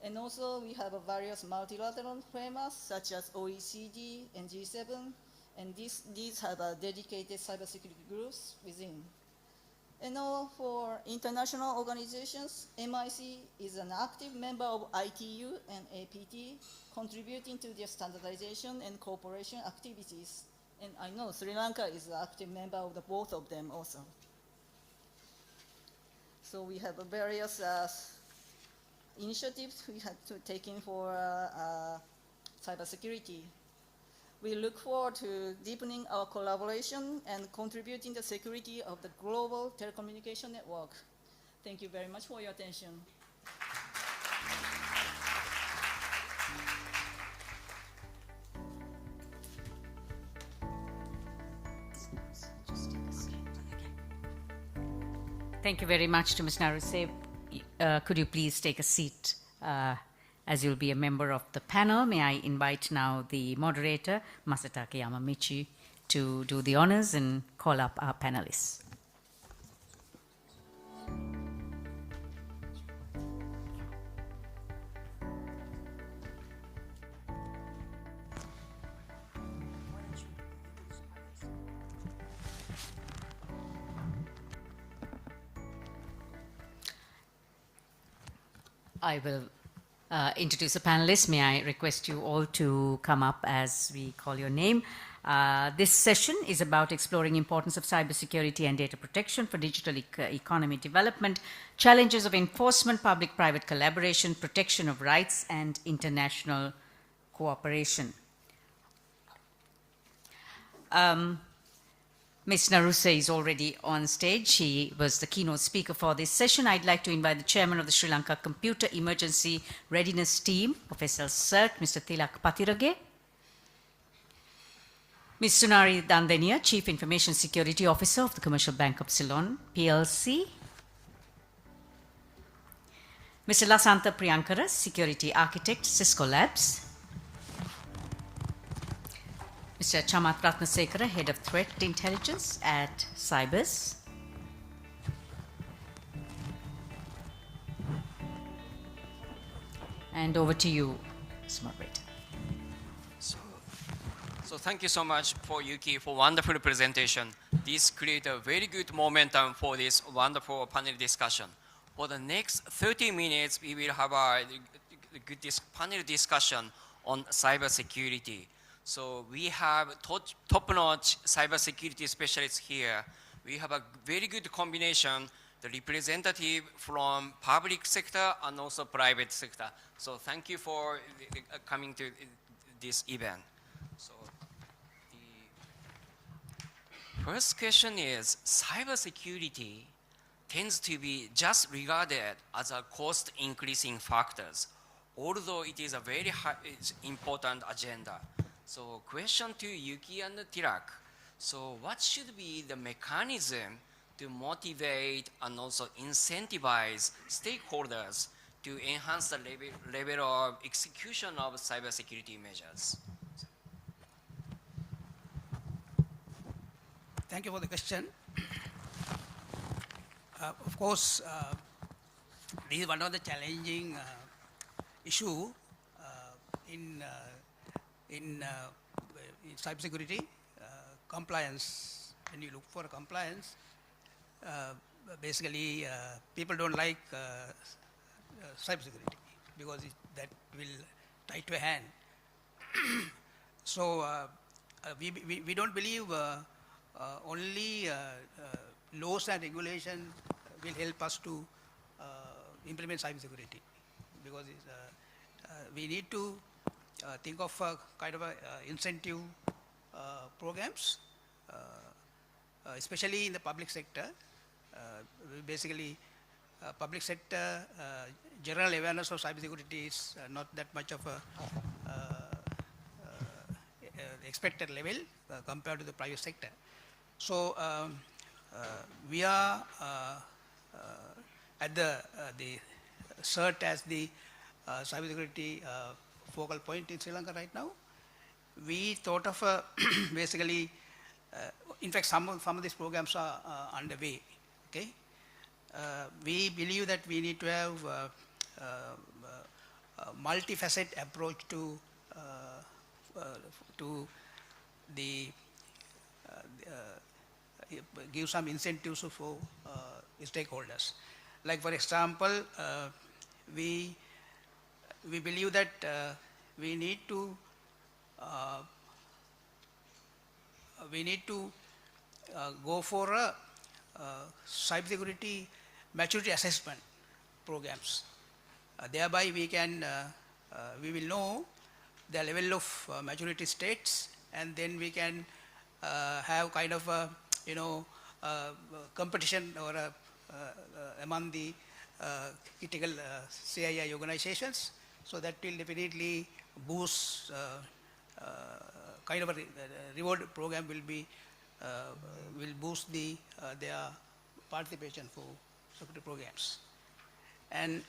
Speaker 5: And also, we have various multilateral frameworks, such as OECD and G7, and these have dedicated cybersecurity groups within. And now for international organizations, MIC is an active member of ITU and APT, contributing to their standardization and cooperation activities. And I know Sri Lanka is an active member of both of them also. So we have various initiatives we had to take in for cybersecurity. We look forward to deepening our collaboration and contributing the security of the global telecommunication network. Thank you very much for your attention.
Speaker 1: Thank you very much to Ms. Naruse. Could you please take a seat as you'll be a member of the panel? May I invite now the moderator, Masatake Yamamichi, to do the honors and call up our panelists. I will introduce the panelists. May I request you all to come up as we call your name. This session is about exploring importance of cybersecurity and data protection for digital economy development, challenges of enforcement, public-private collaboration, protection of rights, and international cooperation. Ms. Naruse is already on stage. She was the keynote speaker for this session. I'd like to invite the chairman of the Sri Lanka Computer Emergency Readiness Team, Professor CERT, Mr. Tilak Patirage. Ms. Sunari Dandenia, Chief Information Security Officer of the Commercial Bank of Ceylon, PLC. Mr. Lasantha Priyankara, Security Architect, Cisco Labs. Mr. Chamat Ratnasekara, Head of Threat Intelligence at Cybers. And over to you, Mr. Moderator.
Speaker 4: So thank you so much for Yuki for wonderful presentation. This creates a very good momentum for this wonderful panel discussion. For the next 30 minutes, we will have a good panel discussion on cybersecurity. So we have top-notch cybersecurity specialists here. We have a very good combination, the representative from public sector and also private sector. So thank you for coming to this event. So the first question is, cybersecurity tends to be just regarded as a cost increasing factors, although it is a very important agenda. So question to Yuki and Tilak. So what should be the mechanism to motivate and also incentivize stakeholders to enhance the level of execution of cybersecurity measures?
Speaker 6: Thank you for the question. Of course, this is one of the challenging issue in cybersecurity, compliance. When you look for compliance, basically people don't like cybersecurity because that will tie to a hand. So we don't believe only laws and regulation will help us to implement cybersecurity, because we need to think of kind of incentive programs, especially in the public sector. Basically, public sector general awareness of cybersecurity is not that much of a expected level compared to the private sector. So we are at the CERT as the cybersecurity focal point in Sri Lanka right now. We thought of basically, in fact, some of these programs are underway. Okay, we believe that we need to have a multifaceted approach to the give some incentives for stakeholders. Like for example, we believe that we need to go for a cybersecurity maturity assessment programs. Thereby we can we will know the level of maturity states, and then we can have kind of a competition or among the critical CII organizations. So that will definitely boost kind of a reward program will boost their participation for security programs. And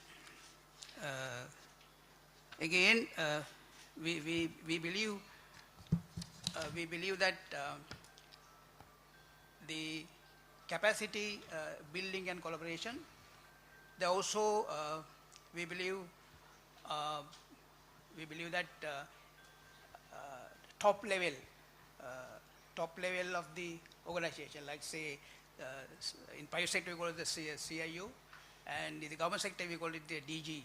Speaker 6: again, we believe that the capacity building and collaboration. They also we believe that top level of the organization, like say in private sector we call it the CIU, and in the government sector we call it the DG.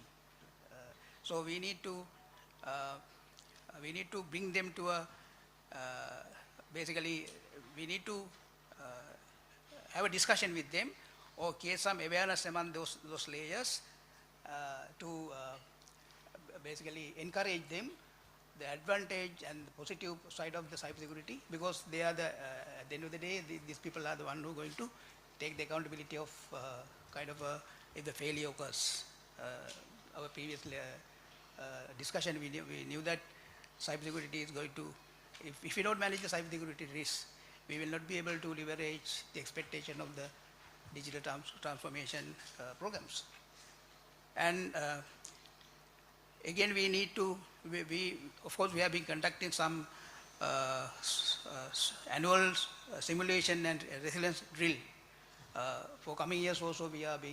Speaker 6: So we need to bring them to a basically we need to have a discussion with them or create some awareness among those layers to basically encourage them the advantage and the positive side of the cybersecurity, because they are the at the end of the day these people are the one who are going to take the accountability of kind of if the failure occurs. Our previous discussion we knew that cybersecurity is going to, if we don't manage the cybersecurity risk, we will not be able to leverage the expectation of the digital transformation programs. And again, we need to, of course, we have been conducting some annual simulation and resilience drill. For coming years also, we have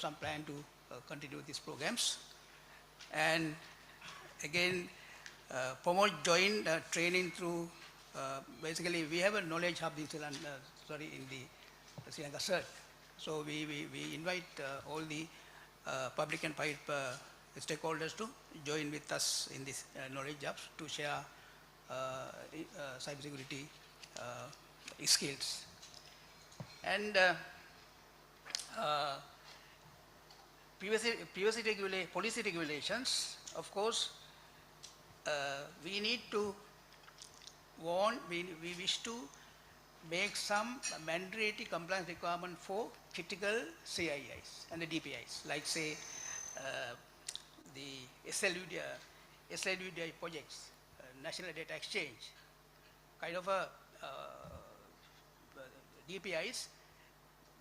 Speaker 6: some plan to continue these programs. And again, promote joint training through, basically we have a knowledge hub in in the Sri Lanka CERT. So we invite all the public and private stakeholders to join with us in this knowledge hubs to share cybersecurity skills. And policy regulations, of course, we need to we wish to make some mandatory compliance requirement for critical CIIs and the DPIs, like say the SLUDI projects, National Data Exchange, kind of a DPIs,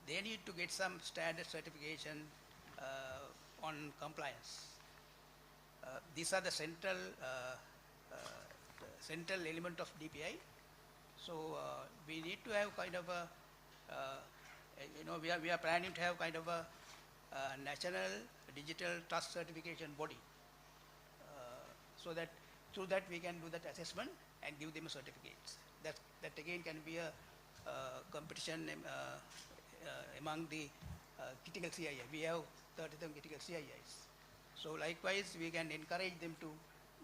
Speaker 6: they need to get some standard certification on compliance. These are the central element of DPI. So we need to have kind of a, we are planning to have kind of a national digital trust certification body, so that through that we can do that assessment and give them a certificate. That again can be a competition among the critical CII. We have 37 critical CIIs. So likewise, we can encourage them to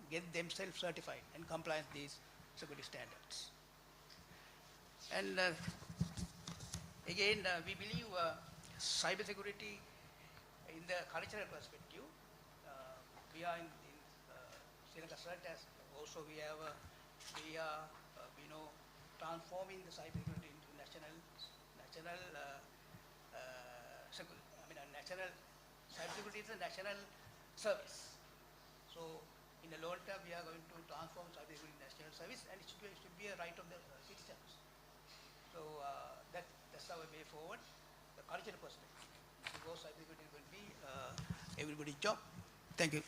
Speaker 6: get themselves certified and comply with these security standards. And again, we believe cybersecurity in the cultural perspective. We are in Sri Lanka CERT as also we are transforming the cybersecurity into national cybersecurity is a national service. So in the long term, we are going to transform cybersecurity into national and it should be a right of the citizens. So that's our way forward, the cultural perspective. Because cybersecurity will be everybody's job. Thank you.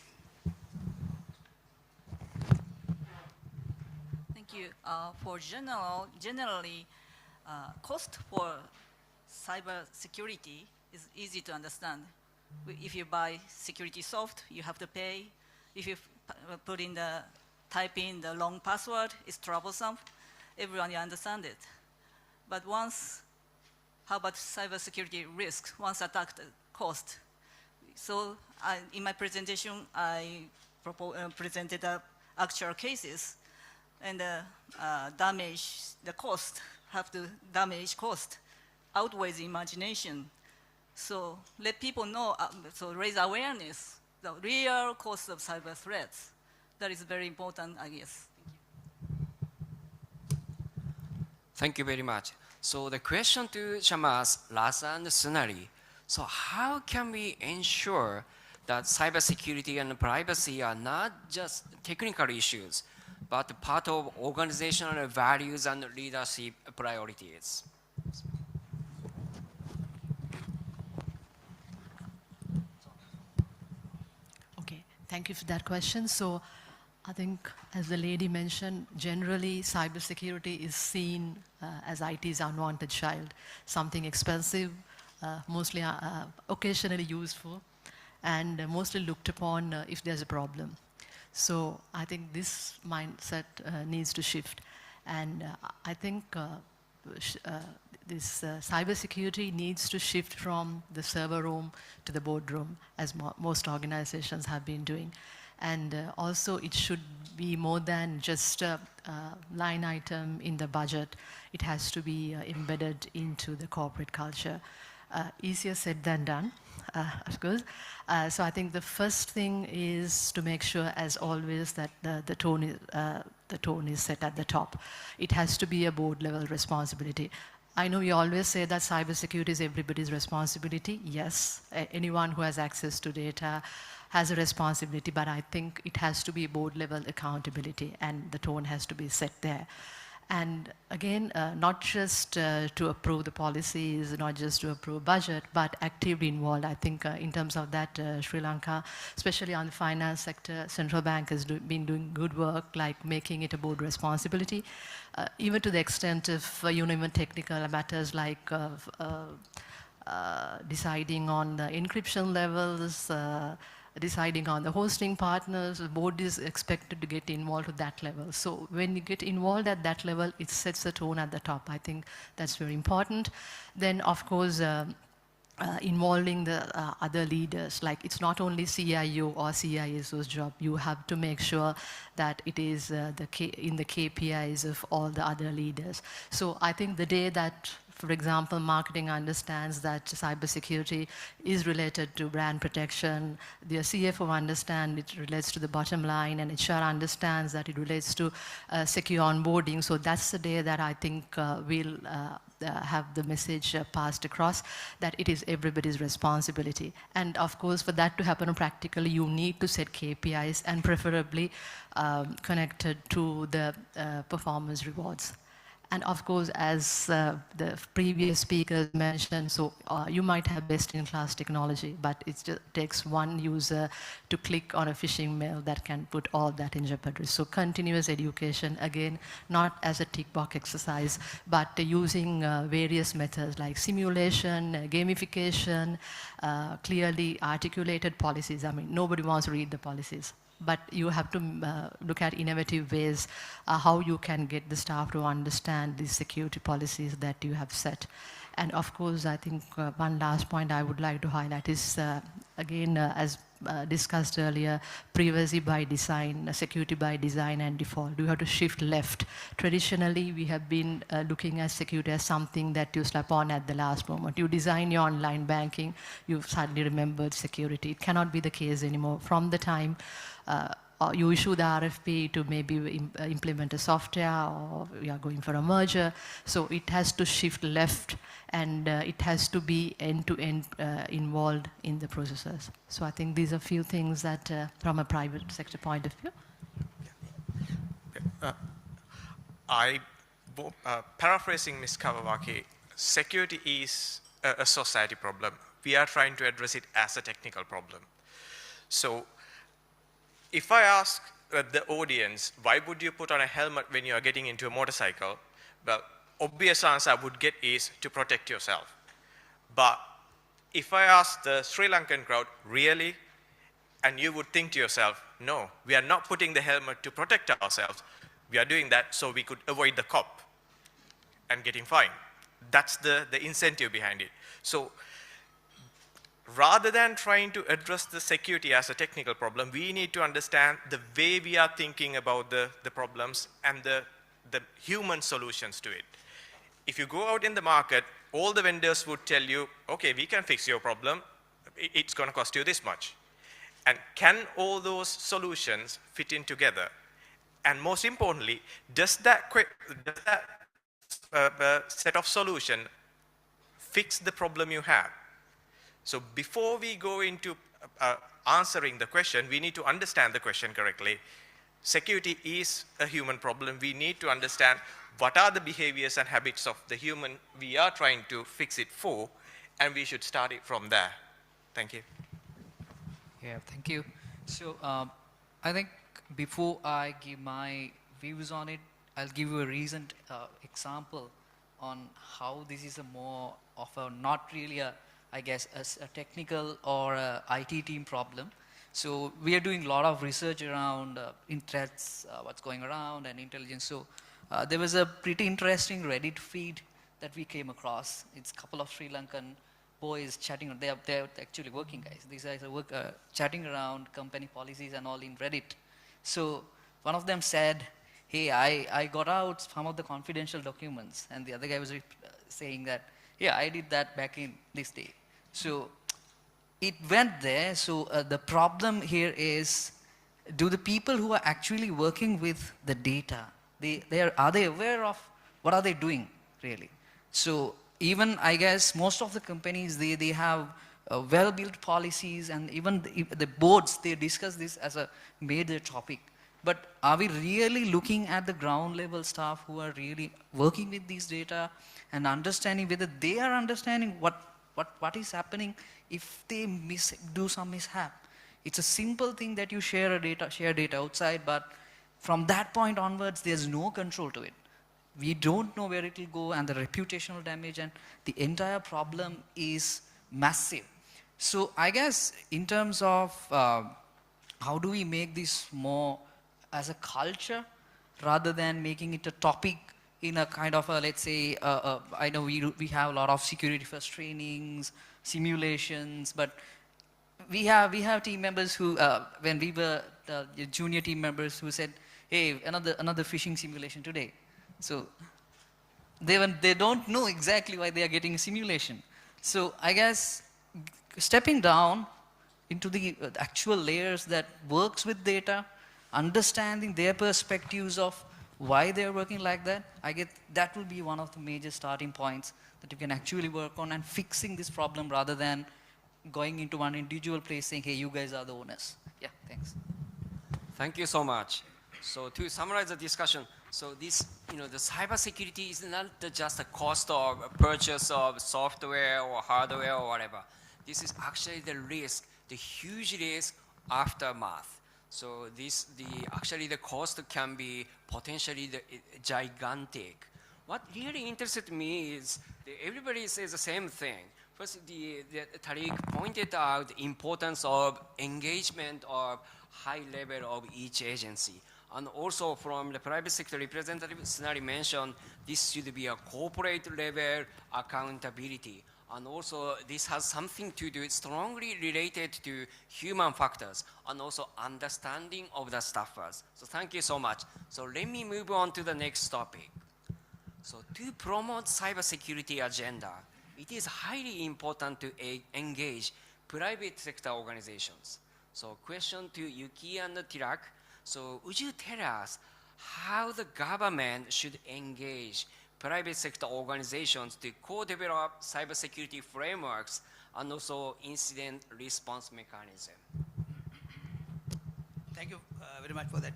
Speaker 5: Thank you. Generally, cost for cyber security is easy to understand. If you buy security soft, you have to pay. If you type in the long password, it's troublesome. Everyone understands it. But how about cyber security risk? Once attacked, cost. So in my presentation, I presented actual cases, and the cost outweighs imagination. So let people know, so raise awareness, the real cost of cyber threats. That is very important, I guess.
Speaker 4: Thank you very much. So the question to Shamas, Lasa, and Sunari. So how can we ensure that cybersecurity and privacy are not just technical issues, but part of organizational values and leadership priorities?
Speaker 7: Okay, thank you for that question. So I think, as the lady mentioned, generally cybersecurity is seen as IT's unwanted child, something expensive, mostly occasionally useful, and mostly looked upon if there's a problem. So I think this mindset needs to shift. And I think this cybersecurity needs to shift from the server room to the boardroom, as most organizations have been doing. And also it should be more than just a line item in the budget. It has to be embedded into the corporate culture. Easier said than done, of course. So I think the first thing is to make sure, as always, that the tone is set at the top. It has to be a board-level responsibility. I know you always say that cybersecurity is everybody's responsibility. Yes, anyone who has access to data has a responsibility, but I think it has to be board-level accountability, and the tone has to be set there. And again, not just to approve the policies, not just to approve budget, but actively involved. I think in terms of that, Sri Lanka, especially on the finance sector, central bank has been doing good work, like making it a board responsibility, even to the extent of even technical matters like deciding on the encryption levels, deciding on the hosting partners. The board is expected to get involved at that level. So when you get involved at that level, it sets the tone at the top. I think that's very important. Then, of course, involving the other leaders. Like, it's not only CIO or CISO's job. You have to make sure that it is in the KPIs of all the other leaders. So I think the day that, for example, marketing understands that cybersecurity is related to brand protection, the CFO understands it relates to the bottom line, and HR understands that it relates to secure onboarding. So that's the day that I think we'll have the message passed across that it is everybody's responsibility. And of course, for that to happen practically, you need to set KPIs, and preferably connected to the performance rewards. And of course, as the previous speakers mentioned, so you might have best-in-class technology, but it just takes one user to click on a phishing mail that can put all that in jeopardy. So continuous education, again, not as a tick box exercise, but using various methods like simulation, gamification, clearly articulated policies. I mean, nobody wants to read the policies, but you have to look at innovative ways how you can get the staff to understand these security policies that you have set. And of course, I think one last point I would like to highlight is, again, as discussed earlier, privacy by design, security by design and default. You have to shift left. Traditionally, we have been looking at security as something that you slap on at the last moment. You design your online banking, you've suddenly remembered security. It cannot be the case anymore. From the time you issue the RFP to maybe implement a software, or you are going for a merger. So it has to shift left, and it has to be end-to-end involved in the processes. So I think these are a few things that from a private sector point of view.
Speaker 8: paraphrasing Ms. Kawawaki, security is a society problem. We are trying to address it as a technical problem. So if I ask the audience, why would you put on a helmet when you are getting into a motorcycle? Well, obvious answer I would get is to protect yourself. But if I ask the Sri Lankan crowd, really? And you would think to yourself, no, we are not putting the helmet to protect ourselves. We are doing that so we could avoid the cop and getting fined. That's the incentive behind it. So rather than trying to address the security as a technical problem, we need to understand the way we are thinking about the problems and the human solutions to it. If you go out in the market, all the vendors would tell you, okay, we can fix your problem. It's going to cost you this much. And can all those solutions fit in together? And most importantly, does that set of solution fix the problem you have? So before we go into answering the question, we need to understand the question correctly. Security is a human problem. We need to understand what are the behaviors and habits of the human we are trying to fix it for, and we should start it from there. Thank you.
Speaker 9: Yeah, thank you. So I think before I give my views on it, I'll give you a recent example on how this is a more of a, not really a, I guess, a technical or a IT team problem. So we are doing a lot of research around in threats, what's going around and intelligence. So there was a pretty interesting Reddit feed that we came across. It's a couple of Sri Lankan boys chatting. They're actually working guys. These guys are chatting around company policies and all in Reddit. So one of them said, hey, I got out some of the confidential documents. And the other guy was saying that, yeah, I did that back in this day. So it went there. So the problem here is, do the people who are actually working with the data, are they aware of what are they doing really? So even I guess most of the companies, they have well-built policies, and even the boards, they discuss this as a major topic. But are we really looking at the ground level staff who are really working with these data and understanding whether they are understanding what is happening if they do some mishap? It's a simple thing that you share data outside, but from that point onwards, there's no control to it. We don't know where it will go, and the reputational damage and the entire problem is massive. So I guess in terms of how do we make this more as a culture rather than making it a topic in a kind of a, let's say, I know we have a lot of security first trainings, simulations, but we have team members who, when we were the junior team members who said, hey, another phishing simulation today. So they don't know exactly why they are getting a simulation. So I guess stepping down into the actual layers that works with data, understanding their perspectives of why they're working like that, I get that will be one of the major starting points that you can actually work on and fixing this problem rather than going into one individual place saying, hey, you guys are the owners. Yeah, thanks.
Speaker 4: Thank you so much. So to summarize the discussion, so this, the cybersecurity is not just a cost of purchase of software or hardware or whatever. This is actually the risk, the huge risk aftermath. So actually the cost can be potentially gigantic. What really interested me is that everybody says the same thing. First, Tariq pointed out the importance of engagement of high level of each agency. And also from the private sector representative, Sunari mentioned this should be a corporate level accountability. And also this has something to do, strongly related to human factors and also understanding of the staffers. So thank you so much. So let me move on to the next topic. So to promote cybersecurity agenda, it is highly important to engage private sector organizations. So question to Yuki and Tirak. So would you tell us how the government should engage private sector organizations to co-develop cybersecurity frameworks and also incident response mechanism?
Speaker 6: Thank you very much for that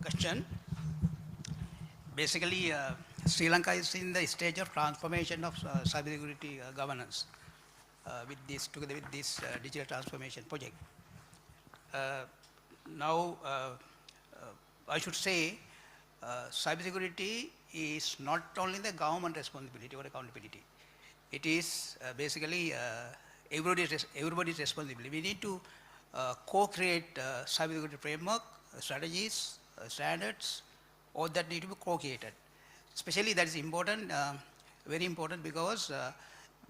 Speaker 6: question. basically, Sri Lanka is in the stage of transformation of cybersecurity governance together with this digital transformation project. Now, I should say, cybersecurity is not only the government responsibility or accountability. It is basically everybody's responsibility. We need to co-create cybersecurity framework, strategies, standards, all that need to be co-created. Especially that is important, very important, because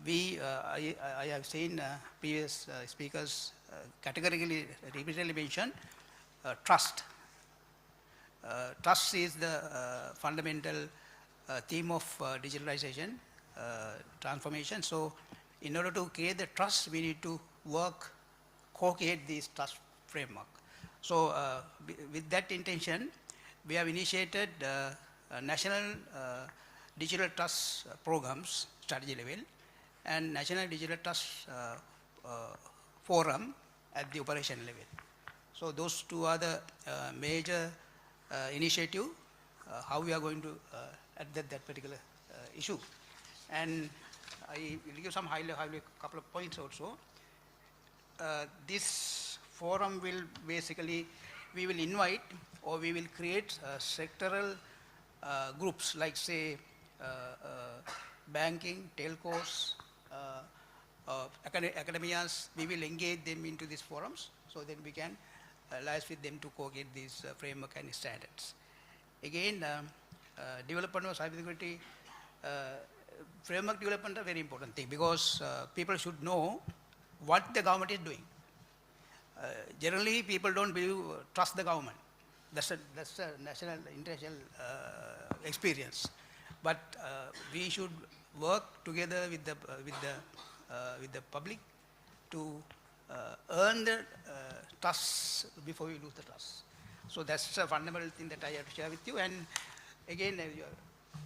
Speaker 6: I have seen previous speakers categorically, repeatedly mention trust. Trust is the fundamental theme of digitalization transformation. So, in order to create the trust, we need to work, co-create this trust framework. So, with that intention, we have initiated national digital trust programs, strategy level, and national digital trust forum at the operation level. So, those two are the major initiative how we are going to address that particular issue. And I will give some couple of points also. This forum will basically, we will invite or we will create sectoral groups like say banking, telcos, academias. We will engage them into these forums so that we can liaise with them to co-create these framework and standards. Again, development of cybersecurity framework development is a very important thing, because people should know what the government is doing. Generally, people don't trust the government. That's a national, international experience. But we should work together with the public to earn the trust before we lose the trust. So that's a fundamental thing that I have to share with you. And again,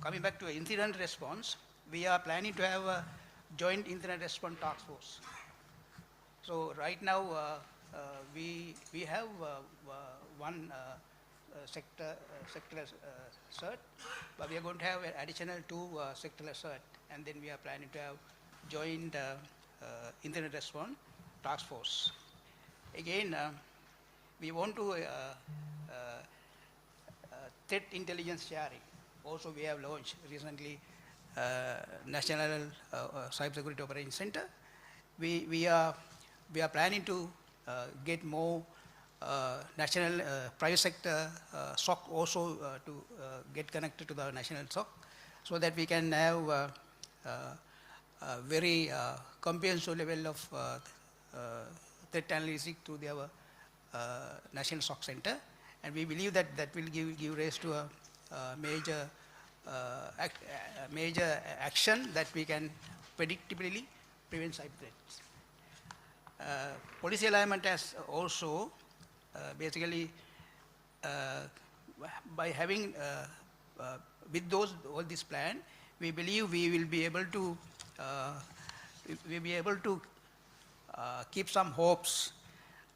Speaker 6: coming back to incident response, we are planning to have a joint incident response task force. So right now, we have one sector cert, but we are going to have an additional 2 sectoral cert, and then we are planning to have joint incident response task force. Again, we want to threat intelligence sharing. Also, we have launched recently National Cybersecurity Operations Center. We are planning to get more national private sector SOC also to get connected to the national SOC, so that we can have a very comprehensive level of threat analysis through our national SOC center. And we believe that that will give rise to a major action that we can predictably prevent cyber threats. Policy alignment has also basically by having with all this plan, we believe we will be able to keep some hopes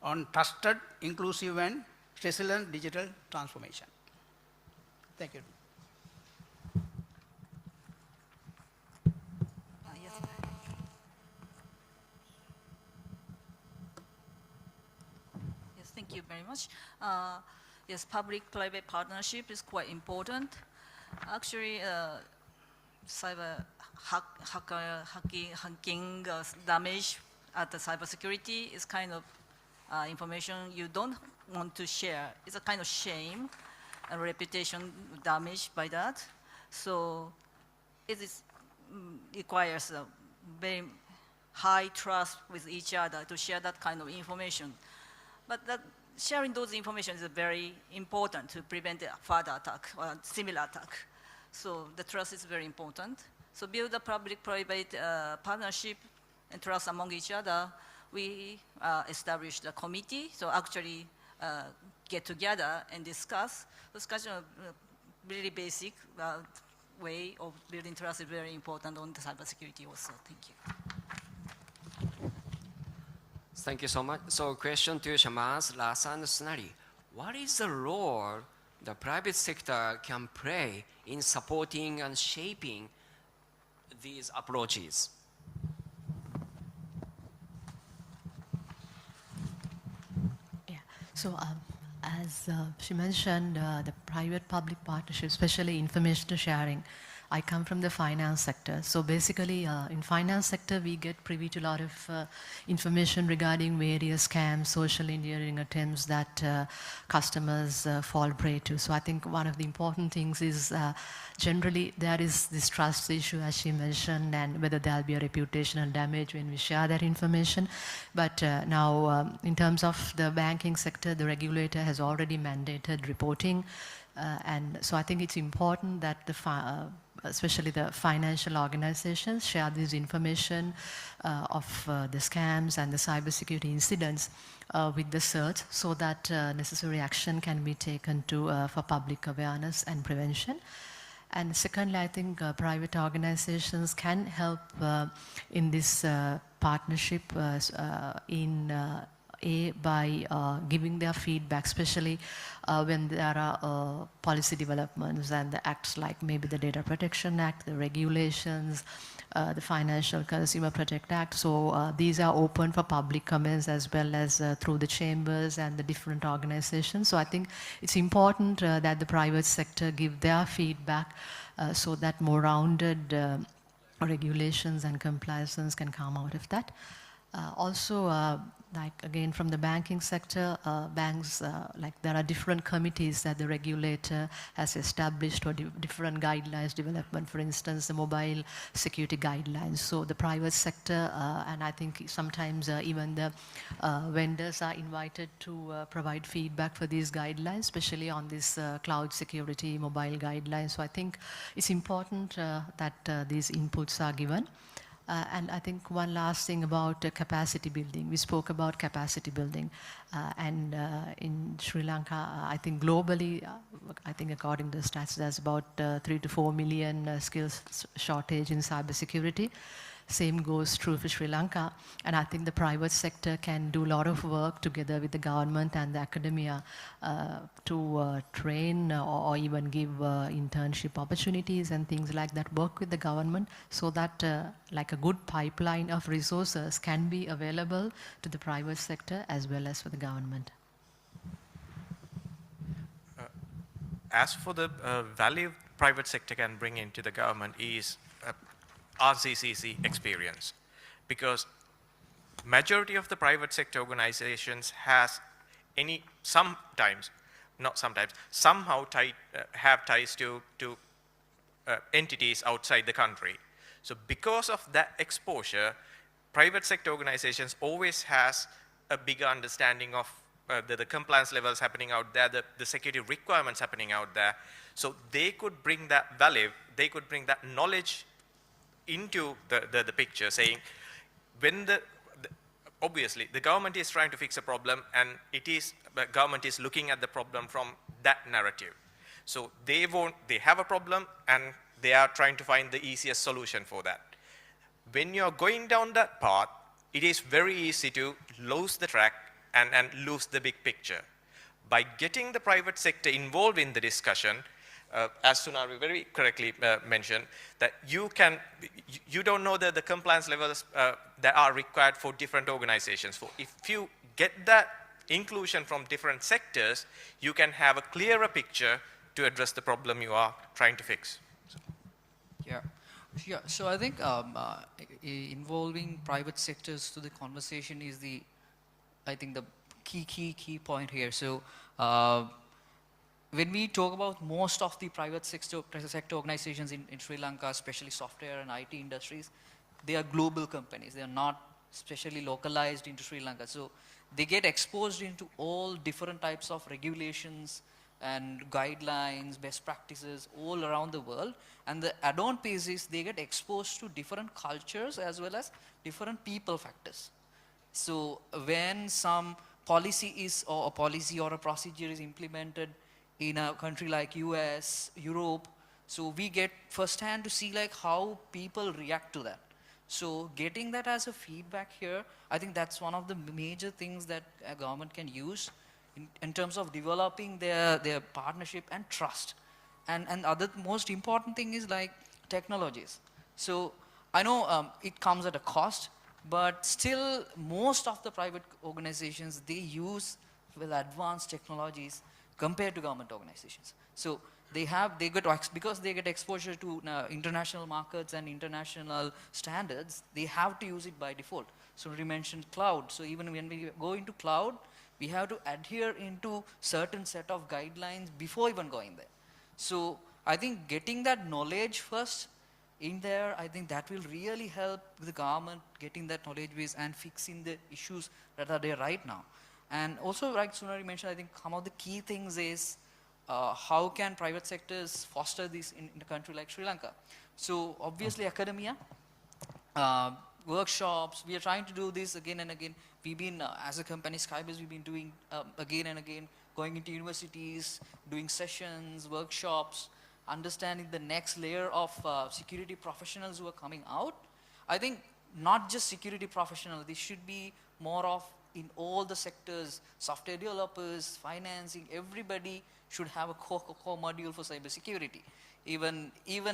Speaker 6: on trusted, inclusive, and resilient digital transformation. Thank you.
Speaker 5: Yes. Yes, thank you very much. Yes, public-private partnership is quite important. Actually, cyber hacking damage at the cybersecurity is kind of information you don't want to share. It's a kind of shame and reputation damage by that. So it requires a very high trust with each other to share that kind of information. But sharing those information is very important to prevent a further attack or similar attack. So the trust is very important. So build a public-private partnership and trust among each other. We established a committee, so actually get together and discuss. Discussion of really basic way of building trust is very important on the cybersecurity also. Thank you.
Speaker 4: Thank you so much. So question to Shamas, Lhasa, and Sunari. What is the role
Speaker 10: the private sector can play in supporting and shaping these approaches?
Speaker 7: Yeah. So as she mentioned, the private-public partnership, especially information sharing, I come from the finance sector. So basically, in finance sector, we get privy to a lot of information regarding various scams, social engineering attempts that customers fall prey to. So I think one of the important things is generally there is this trust issue, as she mentioned, and whether there'll be a reputational damage when we share that information. But now, in terms of the banking sector, the regulator has already mandated reporting. And so I think it's important that especially the financial organizations share this information of the scams and the cybersecurity incidents with the CERT so that necessary action can be taken for public awareness and prevention. And secondly, I think private organizations can help in this partnership by giving their feedback, especially when there are policy developments and the acts like maybe the Data Protection Act, the regulations, the Financial Consumer Protection Act. So these are open for public comments as well as through the chambers and the different organizations. So I think it's important that the private sector give their feedback so that more rounded regulations and compliances can come out of that. Also, like again from the banking sector, banks, like there are different committees that the regulator has established or different guidelines development, for instance, the mobile security guidelines. So the private sector, and I think sometimes even the vendors are invited to provide feedback for these guidelines, especially on this cloud security mobile guidelines. So I think it's important that these inputs are given. And I think one last thing about capacity building. We spoke about capacity building. And in Sri Lanka, I think globally, I think according to the stats, there's about 3 to 4 million skills shortage in cybersecurity. Same goes true for Sri Lanka. And I think the private sector can do a lot of work together with the government and the academia to train or even give internship opportunities and things like that, work with the government so that like a good pipeline of resources can be available to the private sector as well as for the government.
Speaker 8: As for the value private sector can bring into the government is RCCC experience, because majority of the private sector organizations somehow have ties to entities outside the country. So because of that exposure, private sector organizations always has a bigger understanding of the compliance levels happening out there, the security requirements happening out there. So they could bring that value, they could bring that knowledge into the picture, saying when obviously the government is trying to fix a problem and the government is looking at the problem from that narrative. So they have a problem and they are trying to find the easiest solution for that. When you're going down that path, it is very easy to lose the track and lose the big picture. By getting the private sector involved in the discussion, as Sunari very correctly mentioned, that you don't know the compliance levels that are required for different organizations. If you get that inclusion from different sectors, you can have a clearer picture to address the problem you are trying to fix.
Speaker 9: Yeah. So I think involving private sectors to the conversation is the key point here. So when we talk about most of the private sector organizations in Sri Lanka, especially software and IT industries, they are global companies. They are not specially localized into Sri Lanka. So they get exposed into all different types of regulations and guidelines, best practices all around the world. And the add-on piece is they get exposed to different cultures as well as different people factors. So when some policy or a procedure is implemented in a country like US, Europe, so we get firsthand to see like how people react to that. So getting that as a feedback here, I think that's one of the major things that a government can use in terms of developing their partnership and trust. And other most important thing is like technologies. So I know it comes at a cost, but still most of the private organizations, they use well advanced technologies compared to government organizations. So because they get exposure to international markets and international standards, they have to use it by default. So we mentioned cloud. So even when we go into cloud, we have to adhere into certain set of guidelines before even going there. So I think getting that knowledge first in there, I think that will really help the government getting that knowledge base and fixing the issues that are there right now. And also, like Sunari mentioned, I think some of the key things is how can private sectors foster this in a country like Sri Lanka. So obviously academia, workshops, we are trying to do this again and again. We've been, as a company, Skybase, we've been doing again and again, going into universities, doing sessions, workshops, understanding the next layer of security professionals who are coming out. I think not just security professionals, this should be more of in all the sectors, software developers, financing, everybody should have a core module for cybersecurity. Even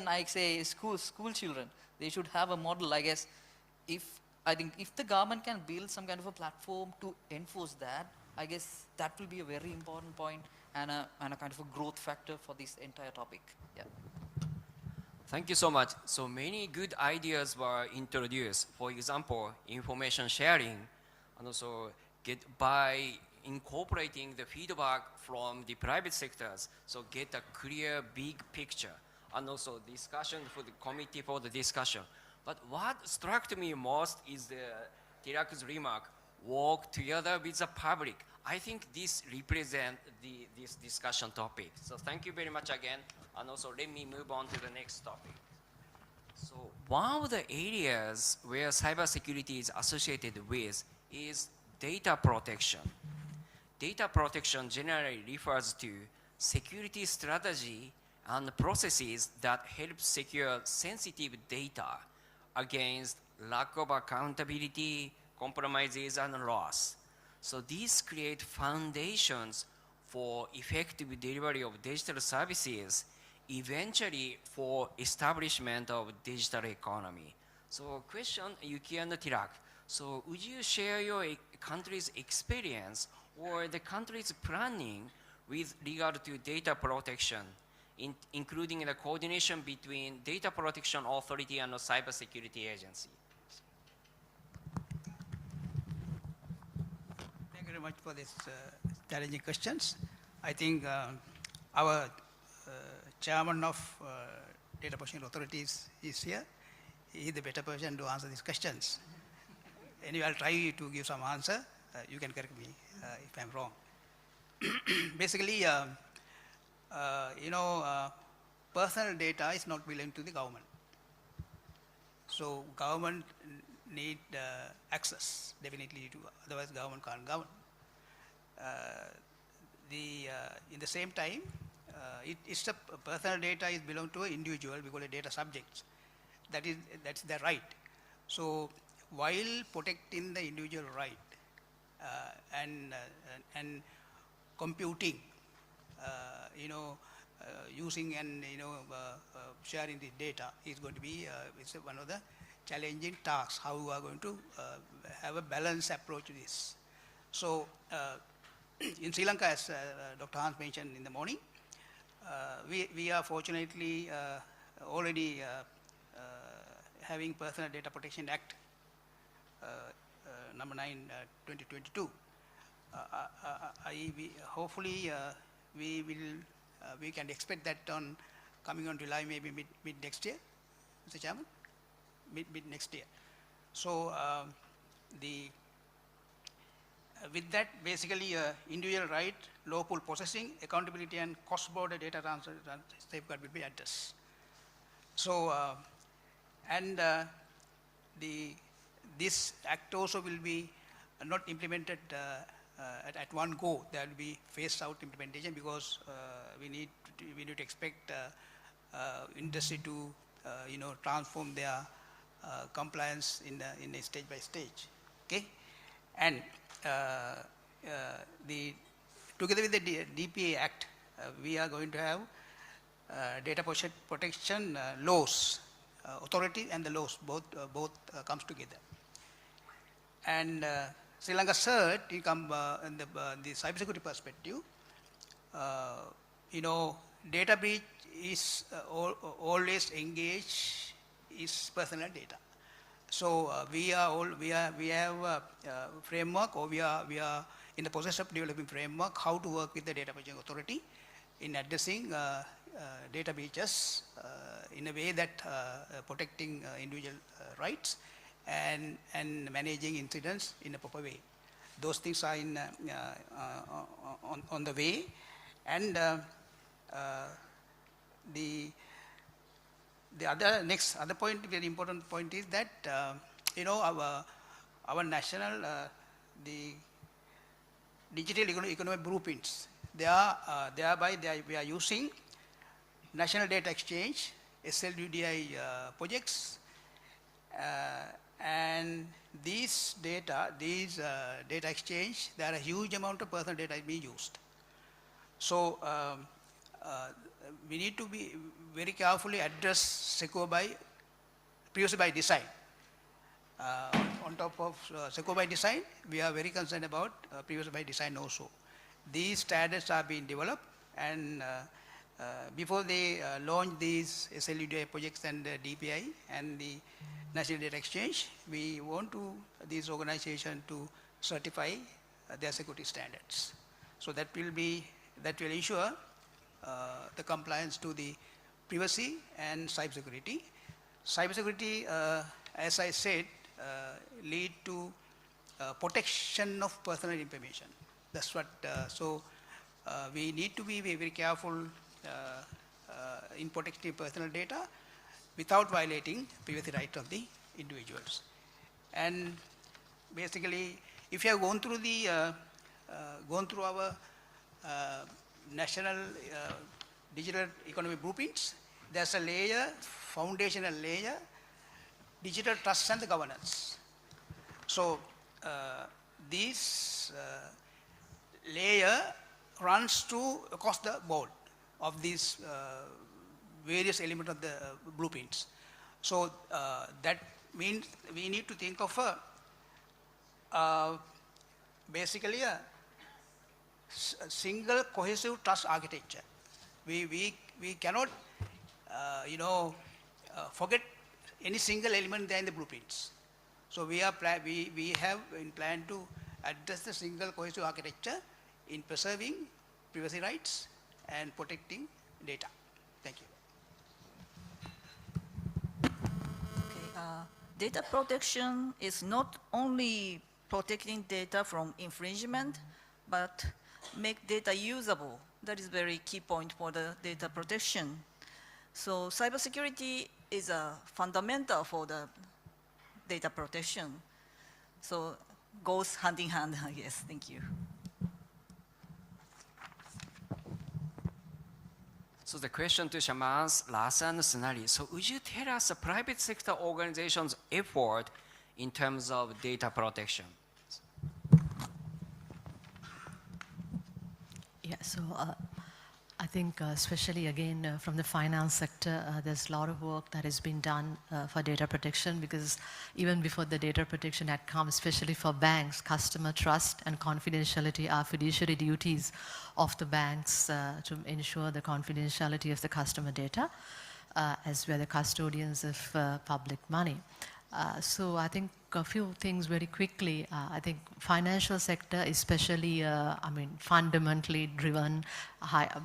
Speaker 9: I say school children, they should have a model, I guess. I think if the government can build some kind of a platform to enforce that, I guess that will be a very important point and a kind of a growth factor for this entire topic. Yeah.
Speaker 10: Thank you so much. So many good ideas were introduced. For example, information sharing, and also by incorporating the feedback from the private sectors, so get a clear big picture, and also discussion for the committee for the discussion. But what struck me most is Tirak's remark, work together with the public. I think this represents this discussion topic. So thank you very much again. And also let me move on to the next topic. So one of the areas where cybersecurity is associated with is data protection. Data protection generally refers to security strategy and processes that help secure sensitive data against lack of accountability, compromises, and loss. So these create foundations for effective delivery of digital services, eventually for establishment of digital economy. So question, Yuki and Tirak. So would you share your country's experience or the country's planning with regard to data protection, including the coordination between Data Protection Authority and the Cybersecurity Agency?
Speaker 6: Thank you very much for these challenging questions. I think our chairman of Data Protection Authorities is here. He is the better person to answer these questions. Anyway, I'll try to give some answer. You can correct me if I'm wrong. Basically, personal data is not belong to the government. So government need access definitely to, otherwise government can't govern. In the same time, it's a personal data is belong to an individual, we call it data subjects. That's their right. So while protecting the individual right and computing, using and sharing the data is going to be it's one of the challenging tasks. How we are going to have a balanced approach to this. So in Sri Lanka, as Dr. Hans mentioned in the morning, we are fortunately already having Personal Data Protection Act number 9, 2022. Hopefully we can expect that on coming on July, maybe mid next year, Mr. Chairman, mid next year. So with that, basically individual right, lawful processing, accountability, and cross-border data transfer safeguard will be addressed. So this act also will be not implemented at one go. There will be phased out implementation because we need to expect industry to transform their compliance in a stage by stage. Okay, and the together with the DPA Act, we are going to have data protection laws, authority and the laws, both comes together. And Sri Lanka CERT, in the cybersecurity perspective, data breach is always engaged is personal data. So we have a framework, or we are in the process of developing framework how to work with the data protection authority in addressing data breaches in a way that protecting individual rights and managing incidents in a proper way. Those things are on the way, and the other point, very important point, is that our national the digital economic blueprints, we are using National Data Exchange, SLUDI projects, and these data exchange, there are a huge amount of personal data being used. So we need to be very carefully address secure by privacy by design. On top of secure by design, we are very concerned about privacy by design also. These standards are being developed, and before they launch these SLUDI projects and DPI and the National Data Exchange, we want these organizations to certify their security standards. So that will ensure the compliance to the privacy and cybersecurity. Cybersecurity, as I said, lead to protection of personal information. That's what. So we need to be very careful in protecting personal data without violating privacy rights of the individuals. And basically, if you have gone through our national digital economic blueprints, there's a layer, foundational layer, digital trust and the governance. So this layer runs across the board of these various elements of the blueprints. So that means we need to think of basically a single cohesive trust architecture. We cannot forget any single element there in the blueprints. So we have in plan to address the single cohesive architecture in preserving privacy rights and protecting data. Thank you.
Speaker 5: Okay, data protection is not only protecting data from infringement, but make data usable. That is very key point for the data protection. So cybersecurity is a fundamental for the data protection. So goes hand in hand, I guess. Thank you.
Speaker 10: So the question to Shamans, Lhasa and Sunari. So would you tell us the private sector organization's effort in terms of data protection?
Speaker 7: Yeah, so I think especially again from the finance sector, there's a lot of work that has been done for data protection, because even before the Data Protection Act comes, especially for banks, customer trust and confidentiality are fiduciary duties of the banks to ensure the confidentiality of the customer data, as we are the custodians of public money. So I think a few things very quickly. I think financial sector, especially, fundamentally driven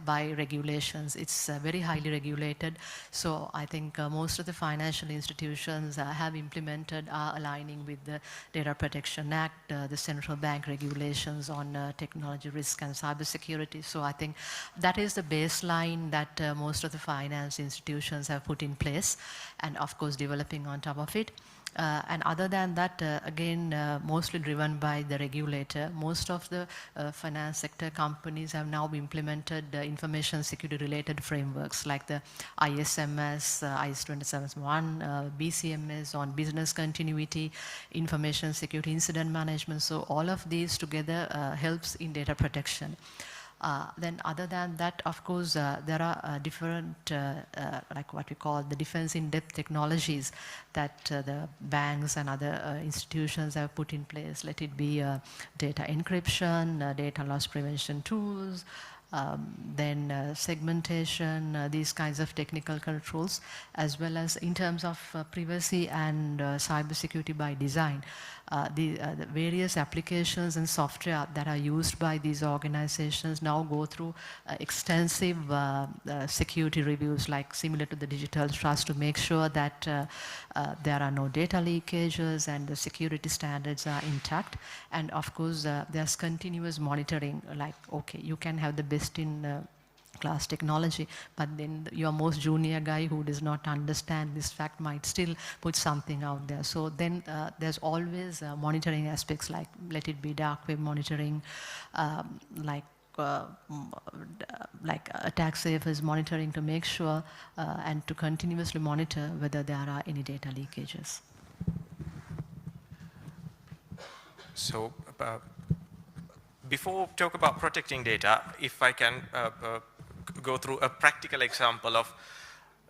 Speaker 7: by regulations. It's very highly regulated. So I think most of the financial institutions have implemented, are aligning with the Data Protection Act, the central bank regulations on technology risk and cybersecurity. So I think that is the baseline that most of the finance institutions have put in place, and of course developing on top of it. And other than that, again, mostly driven by the regulator. Most of the finance sector companies have now implemented information security related frameworks like the ISMS, IS 27001, BCMS on business continuity, information security incident management. So all of these together helps in data protection. Then other than that, of course, there are different, like what we call the defense-in-depth technologies that the banks and other institutions have put in place. Let it be data encryption, data loss prevention tools, then segmentation, these kinds of technical controls, as well as in terms of privacy and cybersecurity by design. The various applications and software that are used by these organizations now go through extensive security reviews, like similar to the digital trust, to make sure that there are no data leakages and the security standards are intact. And of course, there's continuous monitoring, like, okay, you can have the best in class technology, but then your most junior guy who does not understand this fact might still put something out there. So then there's always monitoring aspects, like let it be dark web monitoring, like attack safe is monitoring to make sure and to continuously monitor whether there are any data leakages.
Speaker 8: So before we talk about protecting data, if I can go through a practical example of,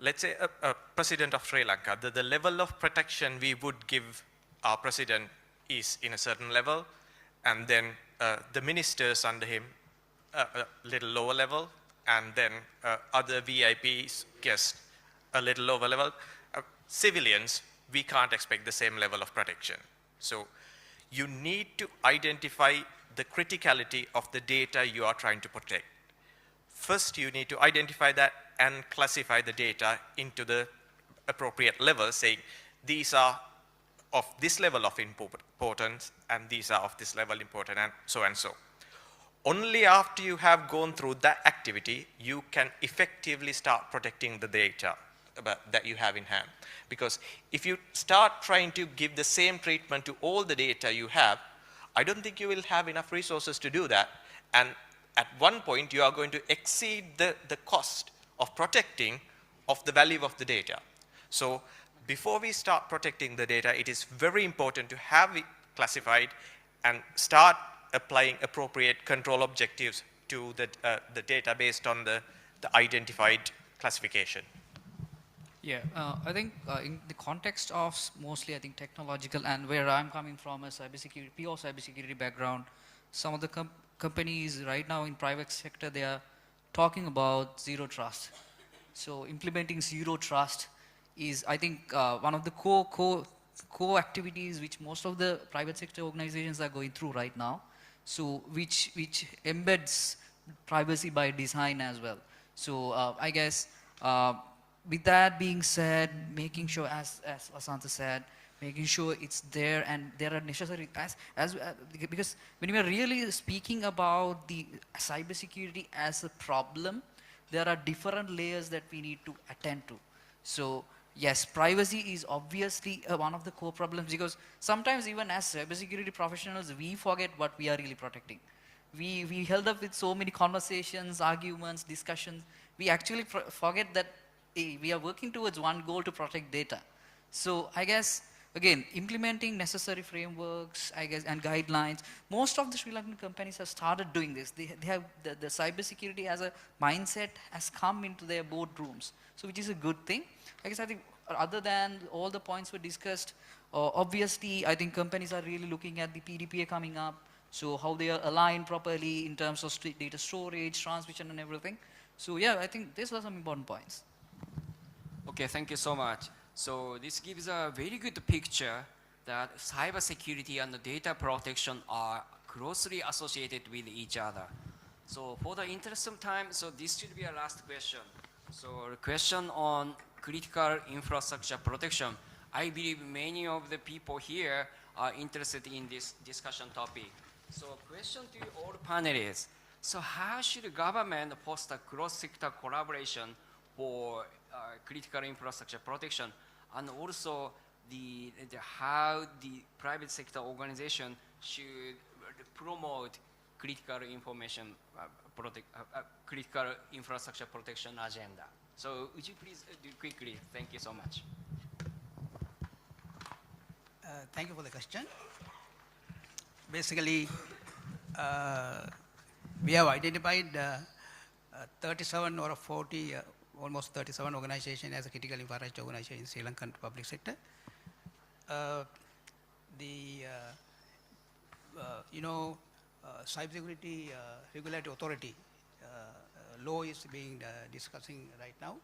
Speaker 8: let's say, a president of Sri Lanka, the level of protection we would give our president is in a certain level, and then the ministers under him a little lower level, and then other VIPs, guests, a little lower level. Civilians, we can't expect the same level of protection. So you need to identify the criticality of the data you are trying to protect. First, you need to identify that and classify the data into the appropriate level, saying these are of this level of importance and these are of this level important, and so and so. Only after you have gone through that activity, you can effectively start protecting the data that you have in hand. Because if you start trying to give the same treatment to all the data you have, I don't think you will have enough resources to do that. And at one point, you are going to exceed the cost of protecting of the value of the data. So before we start protecting the data, it is very important to have it classified and start applying appropriate control objectives to the data based on the identified classification.
Speaker 9: Yeah, I think in the context of mostly, I think, technological, and where I'm coming from, a cybersecurity, pure cybersecurity background, some of the companies right now in private sector, they are talking about zero trust. So implementing zero trust is, I think, one of the core activities which most of the private sector organizations are going through right now. So which embeds privacy by design as well. So I guess with that being said, making sure, as Asantha said, making sure it's there and there are necessary, because when we are really speaking about the cybersecurity as a problem, there are different layers that we need to attend to. So yes, privacy is obviously one of the core problems, because sometimes even as cybersecurity professionals, we forget what we are really protecting. We held up with so many conversations, arguments, discussions. We actually forget that we are working towards one goal, to protect data. So I guess, again, implementing necessary frameworks, I guess, and guidelines. Most of the Sri Lankan companies have started doing this. They have the cybersecurity as a mindset has come into their boardrooms, so which is a good thing. I guess, I think, other than all the points were discussed, obviously, I think companies are really looking at the PDPA coming up, so how they are aligned properly in terms of data storage, transmission, and everything. So yeah, I think these were some important points.
Speaker 10: Okay, thank you so much. So this gives a very good picture that cybersecurity and data protection are closely associated with each other. So for the interest of time, so this should be our last question. So a question on critical infrastructure protection. I believe many of the people here are interested in this discussion topic. So question to all panelists. So how should government foster cross-sector collaboration for critical infrastructure protection, and also how the private sector organization should promote critical information critical infrastructure protection agenda? So would you please do quickly? Thank you so much.
Speaker 6: Thank you for the question. Basically, we have identified 37 or 40, almost 37 organizations as a critical infrastructure organization in Sri Lankan public sector. Cybersecurity Regulatory Authority law is being discussing right now,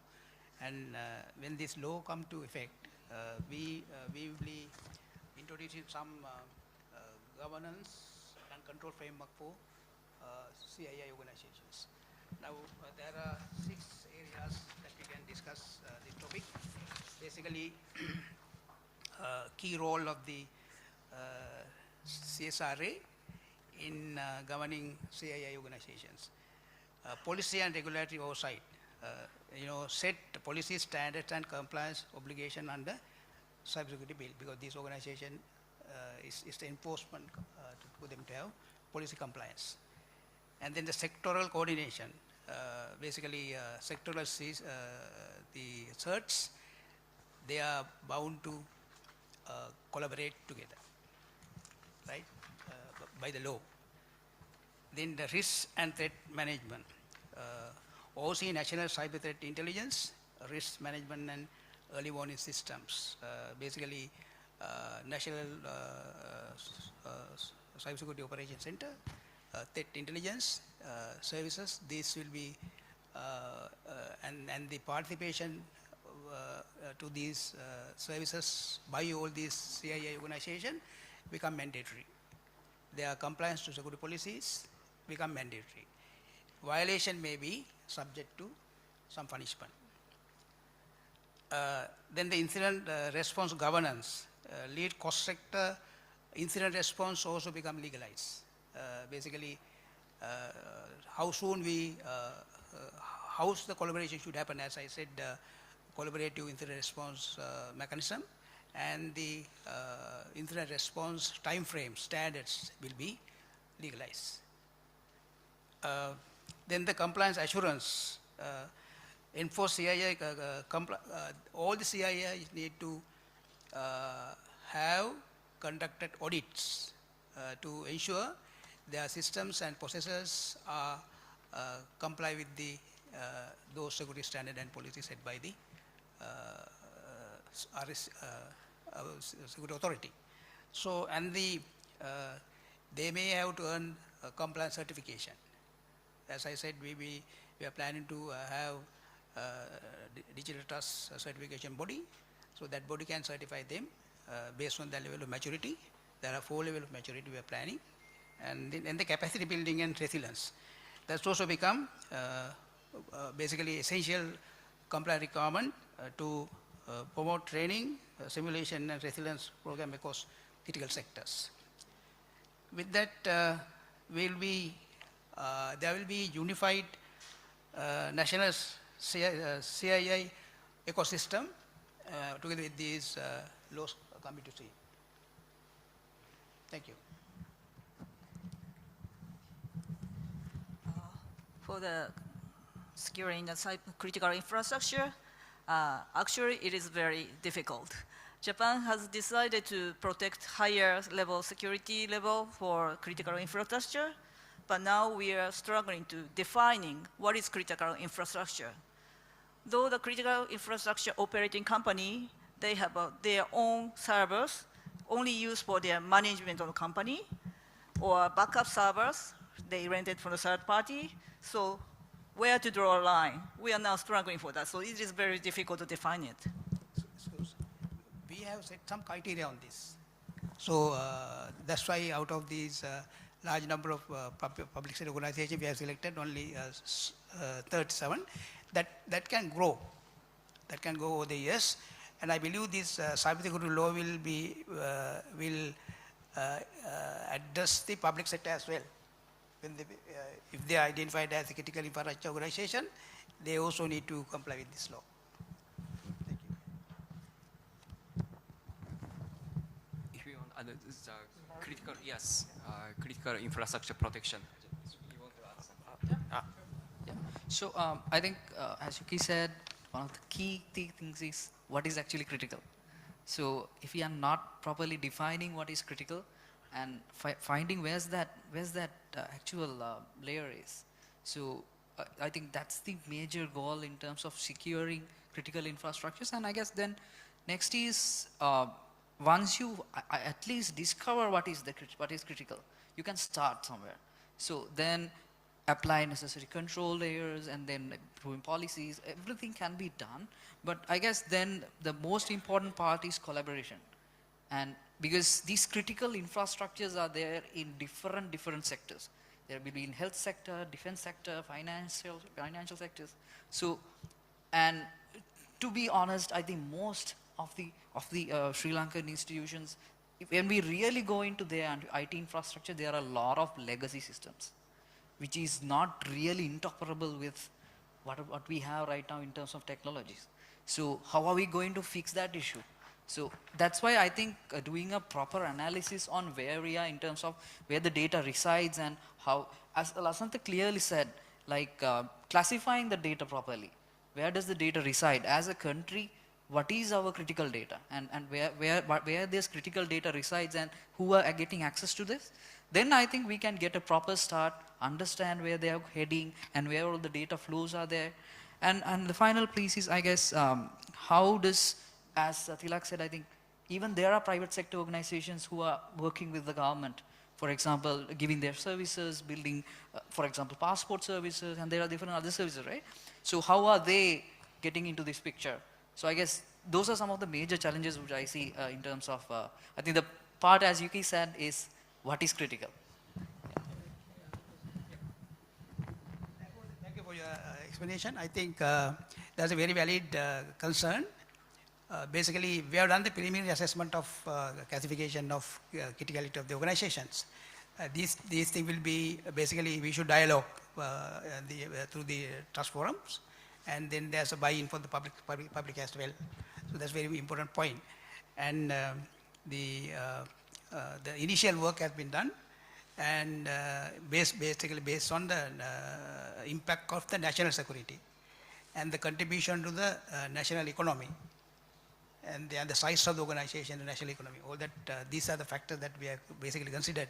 Speaker 6: and when this law come to effect, we will be introducing some governance and control framework for CII organizations. Now, there are 6 areas that we can discuss this topic. Basically, key role of the CSRA in governing CII organizations. Policy and regulatory oversight. Set policy standards and compliance obligation under cybersecurity bill, because this organization is the enforcement to them to have policy compliance. And then the sectoral coordination. Basically, sectoral the certs, they are bound to collaborate together, right, by the law. Then the risk and threat management. OC National Cyber Threat Intelligence, risk management and early warning systems. Basically, National Cybersecurity Operations Center, threat intelligence services. This will be, and the participation to these services by all these CII organizations become mandatory. Their compliance to security policies become mandatory. Violation may be subject to some punishment. Then the incident response governance, lead cost sector, incident response also become legalized. Basically, how soon how the collaboration should happen, as I said, collaborative incident response mechanism, and the incident response time frame standards will be legalized. Then the compliance assurance. Enforce CII, all the CII need to have conducted audits to ensure their systems and processes are comply with the those security standard and policies set by the security authority. So, and they may have to earn a compliance certification. As I said, we are planning to have digital trust certification body, so that body can certify them based on the level of maturity. There are 4 levels of maturity we are planning, and then the capacity building and resilience. That's also become basically essential compliance requirement to promote training, simulation and resilience program across critical sectors. With that, there will be unified national CII ecosystem together with these laws coming to see. Thank you.
Speaker 5: For the securing the critical infrastructure, actually it is very difficult. Japan has decided to protect higher level security level for critical infrastructure, but now we are struggling to defining what is critical infrastructure. Though the critical infrastructure operating company, they have their own servers only used for their management of the company, or backup servers they rented from the third party. So where to draw a line? We are now struggling for that. So it is very difficult to define it.
Speaker 6: We have set some criteria on this. So that's why out of these large number of public sector organizations, we have selected only 37. That can grow. That can go over the years. And I believe this cybersecurity law will address the public sector as well. When if they are identified as a critical infrastructure organization, they also need to comply with this law. Thank you.
Speaker 10: If you want, critical, yes, critical infrastructure protection. You want to add something?
Speaker 9: Yeah. So I think, as Yuki said, one of the key things is what is actually critical. So if we are not properly defining what is critical and finding where's that actual layer is. So I think that's the major goal in terms of securing critical infrastructures. And I guess then next is once you at least discover what is critical, you can start somewhere. So then apply necessary control layers and then improving policies. Everything can be done, but I guess then the most important part is collaboration. And because these critical infrastructures are there in different sectors. There will be in health sector, defense sector, financial sectors. So, and to be honest, I think most of the Sri Lankan institutions, when we really go into their IT infrastructure, there are a lot of legacy systems, which is not really interoperable with what we have right now in terms of technologies. So how are we going to fix that issue? So that's why I think doing a proper analysis on where we are in terms of where the data resides and how, as Lasantha clearly said, like classifying the data properly. Where does the data reside? As a country, what is our critical data? And where this critical data resides and who are getting access to this? Then I think we can get a proper start, understand where they are heading and where all the data flows are there. And the final piece is, I guess, how does, as Tilak said, I think even there are private sector organizations who are working with the government, for example, giving their services, building, for example, passport services, and there are different other services, right? So how are they getting into this picture? So I guess those are some of the major challenges which I see in terms of, I think the part, as Yuki said, is what is critical.
Speaker 6: Thank you for your explanation. I think that's a very valid concern. Basically, we have done the preliminary assessment of classification of criticality of the organizations. These things will be basically we should dialogue through the trust forums, and then there's a buy-in for the public as well. So that's a very important point. And the initial work has been done, and basically based on the impact of the national security and the contribution to the national economy. And the size of the organization, the national economy, all that, these are the factors that we have basically considered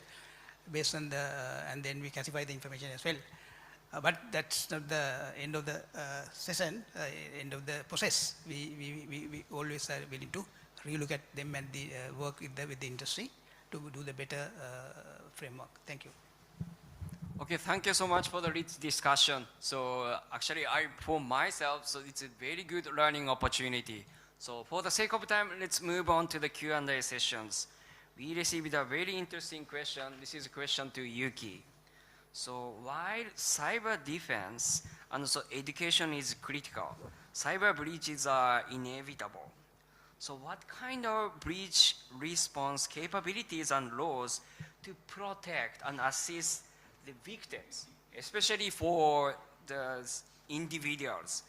Speaker 6: based on the, and then we classify the information as well. But that's not the end of the session, end of the process. We always are willing to relook at them and the work with the industry to do the better framework. Thank you.
Speaker 10: Okay, thank you so much for the rich discussion. So actually, for myself, so it's a very good learning opportunity. So for the sake of time, let's move on to the Q&A sessions. We received a very interesting question. This is a question to Yuki. So while cyber defense and also education is critical, cyber breaches are inevitable. So what kind of breach response capabilities and laws to protect and assist the victims, especially for the individuals?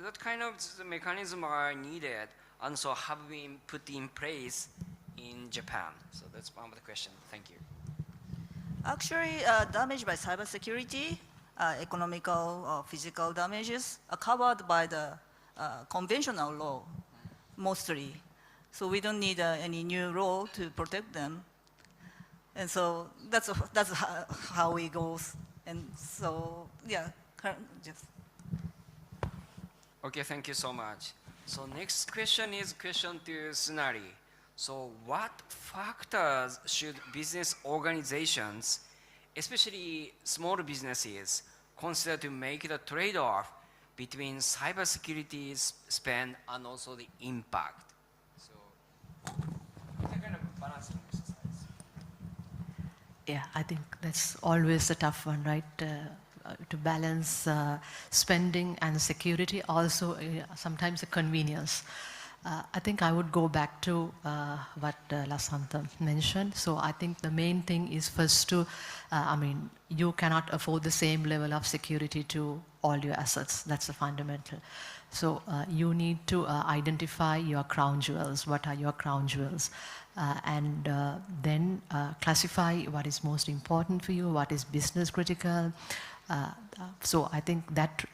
Speaker 10: That kind of mechanism are needed and so have been put in place in Japan. So that's one of the questions. Thank you.
Speaker 5: Actually, damage by cybersecurity, economical or physical damages are covered by the conventional law, mostly. So we don't need any new law to protect them. And so that's how it goes. And so, yeah, just.
Speaker 10: Okay, thank you so much. So next question is question to Sunari. So what factors should business organizations, especially small businesses, consider to make the trade-off between cybersecurity spend and also the impact? So it's a kind of balancing exercise.
Speaker 7: Yeah, I think that's always a tough one, right? To balance spending and security, also sometimes a convenience. I think I would go back to what Lasantha mentioned. So I think the main thing is first to, you cannot afford the same level of security to all your assets. That's a fundamental. So you need to identify your crown jewels. What are your crown jewels? And then classify what is most important for you, what is business critical. So I think that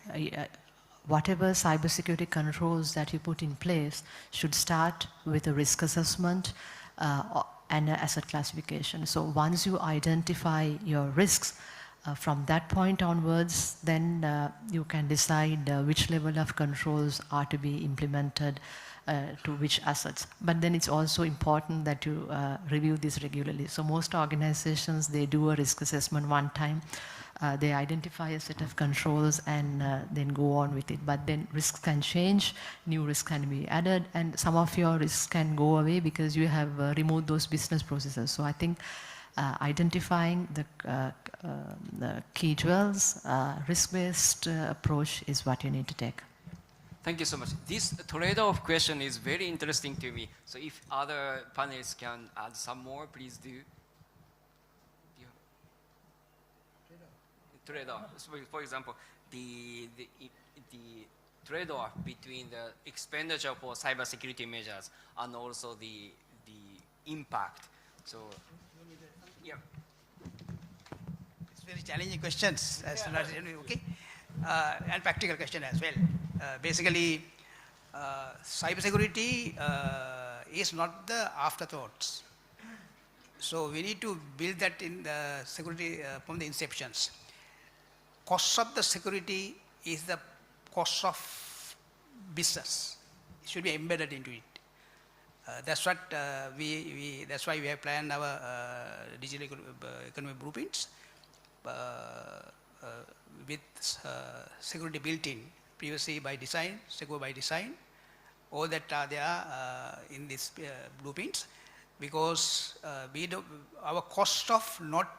Speaker 7: whatever cybersecurity controls that you put in place should start with a risk assessment and asset classification. So once you identify your risks, from that point onwards, then you can decide which level of controls are to be implemented to which assets. But then it's also important that you review this regularly. So most organizations, they do a risk assessment one time. They identify a set of controls and then go on with it. But then risks can change, new risks can be added, and some of your risks can go away because you have removed those business processes. So I think identifying the key jewels, risk-based approach is what you need to take.
Speaker 10: Thank you so much. This trade-off question is very interesting to me. So if other panelists can add some more, please do. Trade-off. So for example, the trade-off between the expenditure for cybersecurity measures and also the impact. So, yeah.
Speaker 6: It's very challenging questions, okay, and practical question as well. Basically, cybersecurity is not the afterthoughts. So we need to build that in the security from the inceptions. Cost of the security is the cost of business. It should be embedded into it. That's what that's why we have planned our digital economy blueprints with security built in, privacy by design, secure by design. All that are there in these blueprints, because our cost of not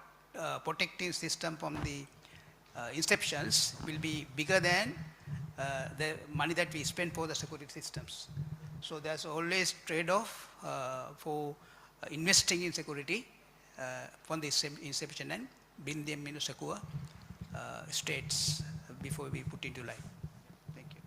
Speaker 6: protecting system from the inceptions will be bigger than the money that we spend for the security systems. So there's always trade-off for investing in security from the inception and bring them into secure states before we put into life. Thank you.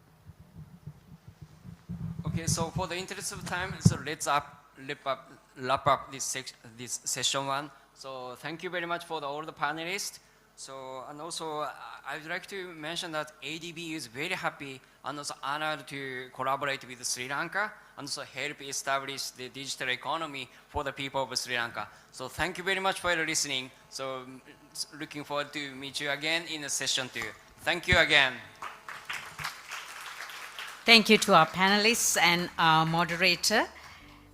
Speaker 10: Okay, so for the interest of time, so let's wrap up this session one. So thank you very much for all the panelists. So, and also I would like to mention that ADB is very happy and also honored to collaborate with Sri Lanka and also help establish the digital economy for the people of Sri Lanka. So thank you very much for listening. So looking forward to meet you again in session 2. Thank you again.
Speaker 1: Thank you to our panelists and our moderator.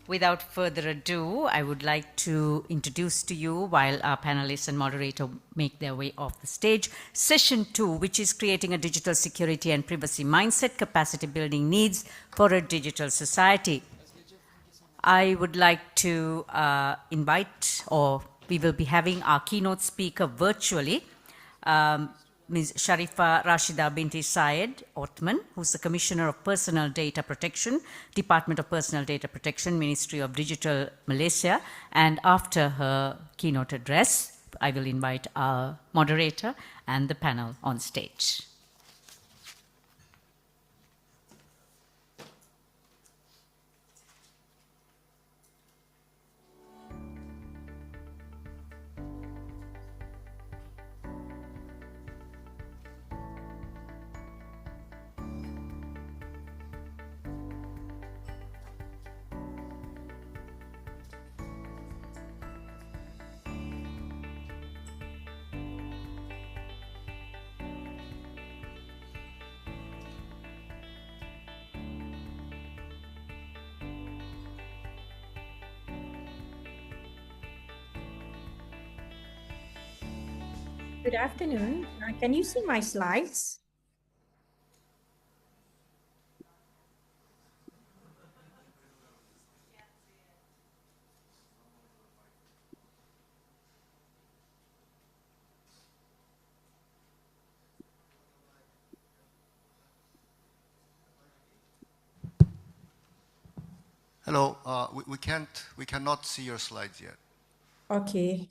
Speaker 1: Without further ado, I would like to introduce to you, while our panelists and moderator make their way off the stage, session 2, which is creating a digital security and privacy mindset, capacity building needs for a digital society. I would like to invite, or we will be having our keynote speaker virtually, Ms. Sharifa Rashida Binti Syed Othman, who's the Commissioner of Personal Data Protection, Department of Personal Data Protection, Ministry of Digital Malaysia. And after her keynote address, I will invite our moderator and the panel on stage.
Speaker 11: Good afternoon. Can you see my slides?
Speaker 12: Hello, we cannot see your slides yet.
Speaker 11: Okay.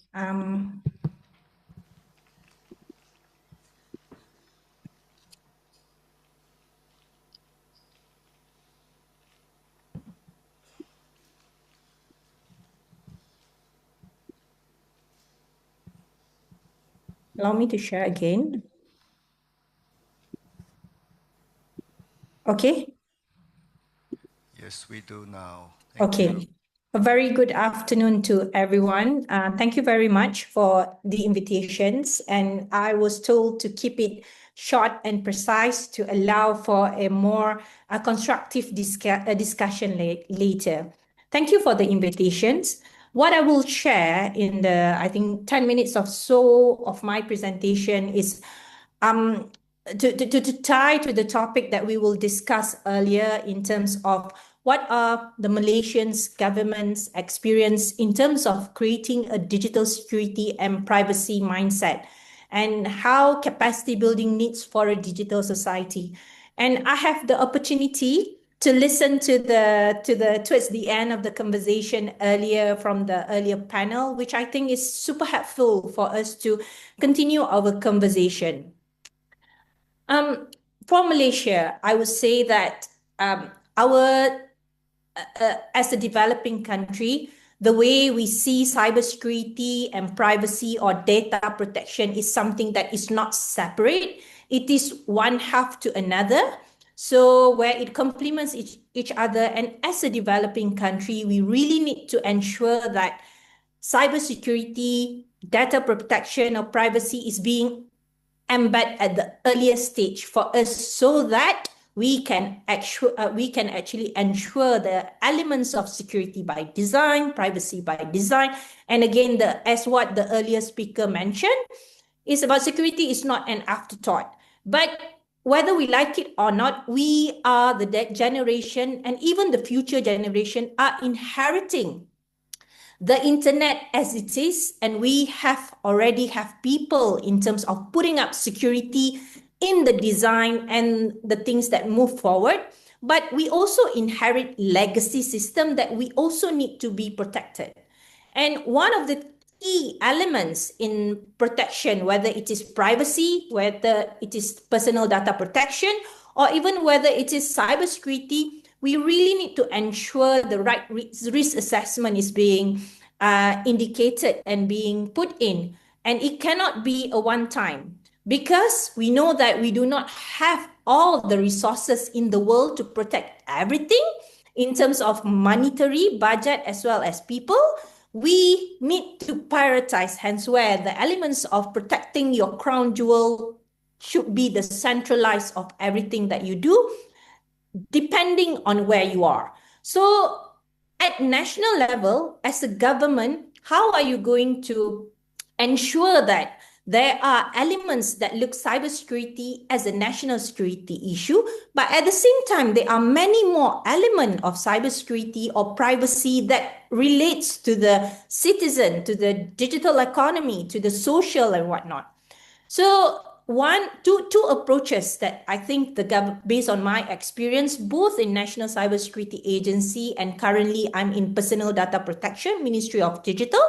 Speaker 11: Allow me to share again. Okay.
Speaker 12: Yes, we do now.
Speaker 11: Okay. A very good afternoon to everyone. Thank you very much for the invitations. And I was told to keep it short and precise to allow for a more constructive discussion later. Thank you for the invitations. What I will share in the, I think, 10 minutes or so of my presentation is to tie to the topic that we will discuss earlier in terms of what are the Malaysian's government's experience in terms of creating a digital security and privacy mindset, and how capacity building needs for a digital society. And I have the opportunity to listen to towards the end of the conversation earlier from the earlier panel, which I think is super helpful for us to continue our conversation. For Malaysia, I would say that our as a developing country, the way we see cybersecurity and privacy or data protection is something that is not separate. It is one half to another. So where it complements each other. And as a developing country, we really need to ensure that cybersecurity, data protection, or privacy is being embedded at the earliest stage for us, so that we can actually ensure the elements of security by design, privacy by design. And again, as what the earlier speaker mentioned, is about security is not an afterthought. But whether we like it or not, we are the generation, and even the future generation are inheriting the internet as it is, and we already have people in terms of putting up security in the design and the things that move forward. But we also inherit legacy system that we also need to be protected. And one of the key elements in protection, whether it is privacy, whether it is personal data protection, or even whether it is cybersecurity, we really need to ensure the right risk assessment is being indicated and being put in. And it cannot be a one-time, because we know that we do not have all the resources in the world to protect everything in terms of monetary budget as well as people. We need to prioritize, hence where the elements of protecting your crown jewel should be the centralized of everything that you do, depending on where you are. So at national level, as a government, how are you going to ensure that there are elements that look cybersecurity as a national security issue, but at the same time, there are many more elements of cybersecurity or privacy that relates to the citizen, to the digital economy, to the social and whatnot. So two approaches that I think based on my experience, both in National Cybersecurity Agency and currently I'm in Personal Data Protection, Ministry of Digital.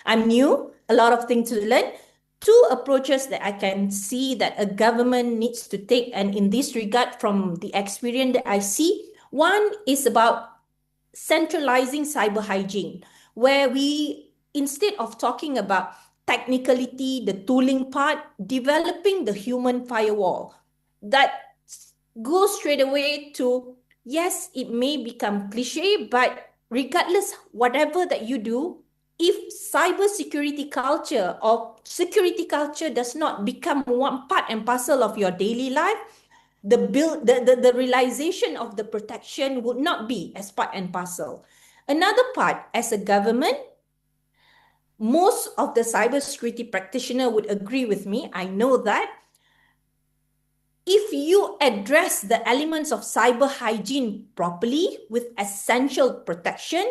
Speaker 11: I'm new, a lot of things to learn. Two approaches that I can see that a government needs to take, and in this regard, from the experience that I see, one is about centralizing cyber hygiene, where we, instead of talking about technicality, the tooling part, developing the human firewall that goes straight away to, yes, it may become cliche, but regardless, whatever that you do, if cybersecurity culture or security culture does not become one part and parcel of your daily life, the realization of the protection would not be as part and parcel. Another part, as a government, most of the cybersecurity practitioner would agree with me. I know that if you address the elements of cyber hygiene properly with essential protection,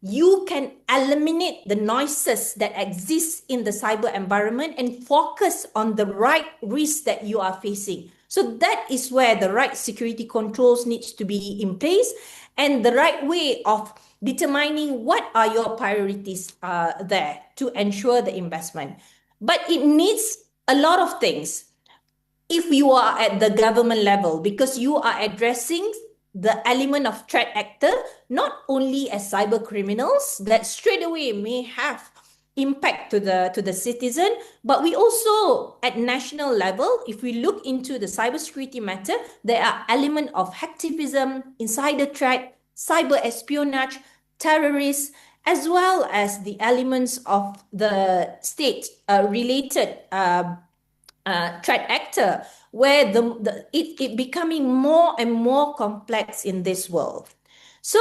Speaker 11: you can eliminate the noises that exist in the cyber environment and focus on the right risks that you are facing. So that is where the right security controls needs to be in place, and the right way of determining what are your priorities there to ensure the investment. But it needs a lot of things if you are at the government level, because you are addressing the element of threat actor, not only as cyber criminals that straight away may have impact to the citizen, but we also at national level, if we look into the cybersecurity matter, there are elements of hacktivism, insider threat, cyber espionage, terrorists, as well as the elements of the state-related threat actor, where it becoming more and more complex in this world. So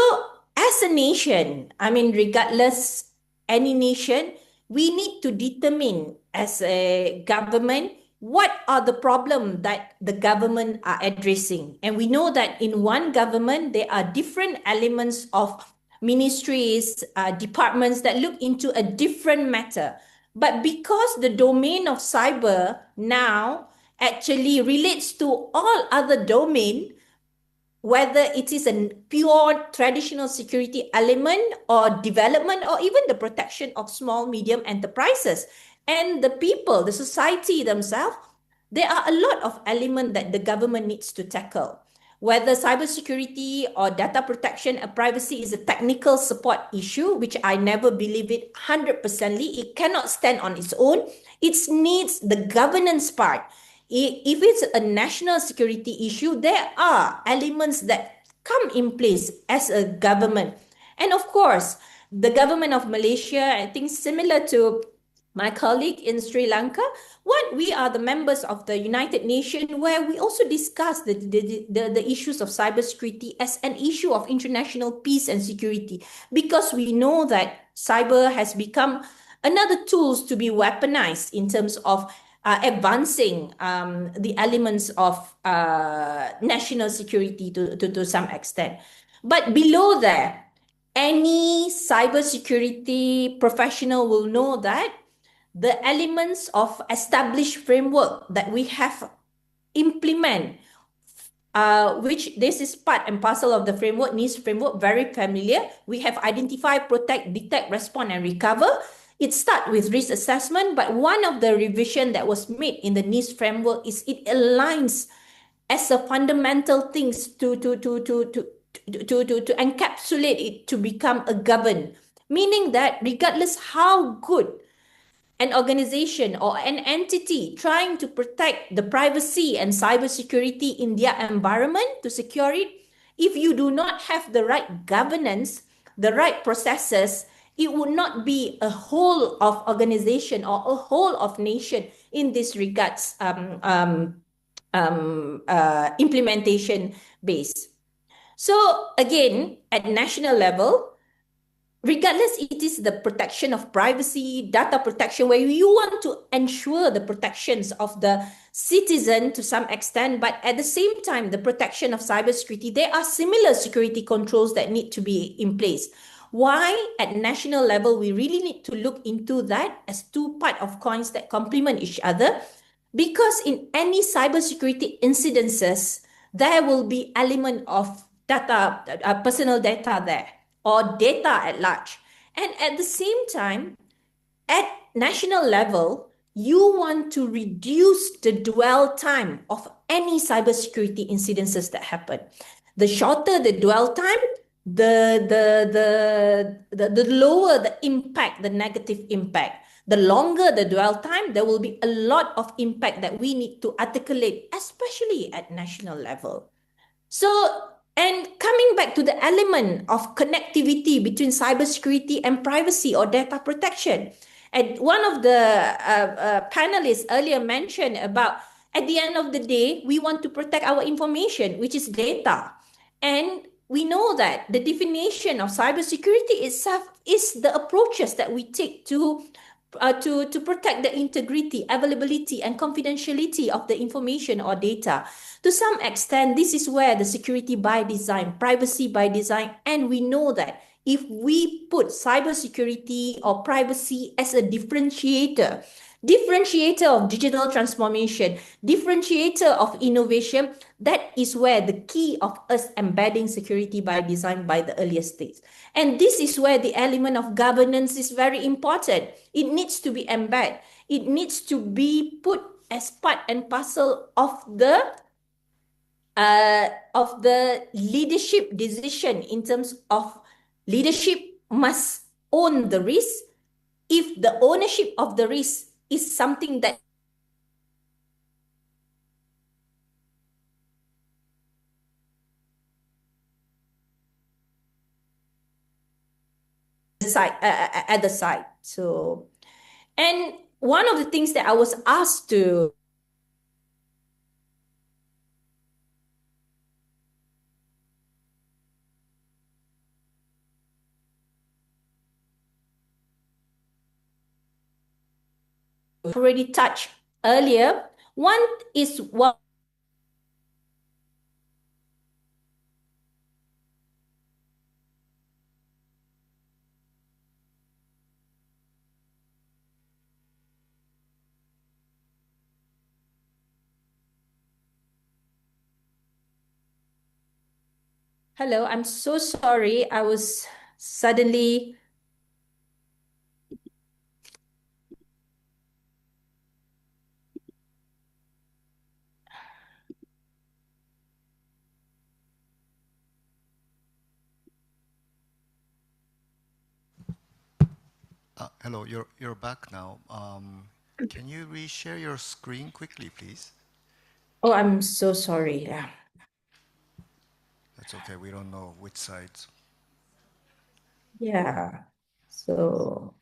Speaker 11: as a nation, I mean, regardless any nation, we need to determine as a government what are the problems that the government are addressing. And we know that in one government, there are different elements of ministries, departments that look into a different matter. But because the domain of cyber now actually relates to all other domain, whether it is a pure traditional security element or development or even the protection of small, medium enterprises and the people, the society themselves, there are a lot of elements that the government needs to tackle. Whether cybersecurity or data protection and privacy is a technical support issue, which I never believe it 100%. It cannot stand on its own. It needs the governance part. If it's a national security issue, there are elements that come in place as a government. And of course, the government of Malaysia, I think similar to my colleague in Sri Lanka, we are the members of the United Nations, where we also discuss the issues of cybersecurity as an issue of international peace and security, because we know that cyber has become another tools to be weaponized in terms of advancing the elements of national security to some extent. But below that, any cybersecurity professional will know that the elements of established framework that we have implement, which this is part and parcel of the framework, NIST framework, very familiar. We have identified, protect, detect, respond, and recover. It starts with risk assessment, but one of the revision that was made in the NIST framework is it aligns as a fundamental things to encapsulate it to become a govern, meaning that regardless how good an organization or an entity trying to protect the privacy and cybersecurity in their environment to secure it, if you do not have the right governance, the right processes, it would not be a whole of organization or a whole of nation in this regards implementation base. So again, at national level, regardless, it is the protection of privacy, data protection, where you want to ensure the protections of the citizen to some extent, but at the same time, the protection of cybersecurity, there are similar security controls that need to be in place. Why at national level, we really need to look into that as two parts of coins that complement each other, because in any cybersecurity incidences, there will be element of data, personal data there, or data at large. And at the same time, at national level, you want to reduce the dwell time of any cybersecurity incidences that happen. The shorter the dwell time, the lower the impact, the negative impact. The longer the dwell time, there will be a lot of impact that we need to articulate, especially at national level. So, and coming back to the element of connectivity between cybersecurity and privacy or data protection. And one of the panelists earlier mentioned about, at the end of the day, we want to protect our information, which is data. And we know that the definition of cybersecurity itself is the approaches that we take to protect the integrity, availability, and confidentiality of the information or data. To some extent, this is where the security by design, privacy by design, and we know that if we put cybersecurity or privacy as a differentiator of digital transformation, differentiator of innovation, that is where the key of us embedding security by design by the earliest stage. And this is where the element of governance is very important. It needs to be embedded. It needs to be put as part and parcel of the leadership decision, in terms of leadership must own the risk. If the ownership of the risk is something that site at the site. So, and one of the things that I was asked to already touched earlier. One is what Hello, I'm so sorry. I was suddenly
Speaker 12: Hello, you're back now. Can you reshare your screen quickly, please?
Speaker 11: Oh, I'm so sorry. Yeah.
Speaker 12: That's okay. We don't know which sides.
Speaker 11: Yeah. So,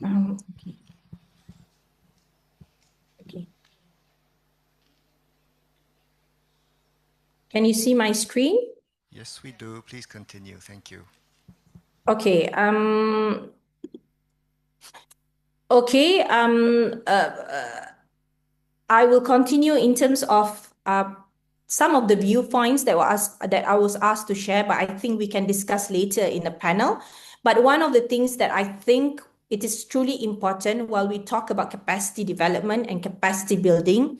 Speaker 11: okay. Okay. Can you see my screen?
Speaker 12: Yes, we do. Please continue. Thank you.
Speaker 11: Okay. Okay. I will continue in terms of some of the viewpoints that I was asked to share, but I think we can discuss later in the panel. But one of the things that I think it is truly important while we talk about capacity development and capacity building,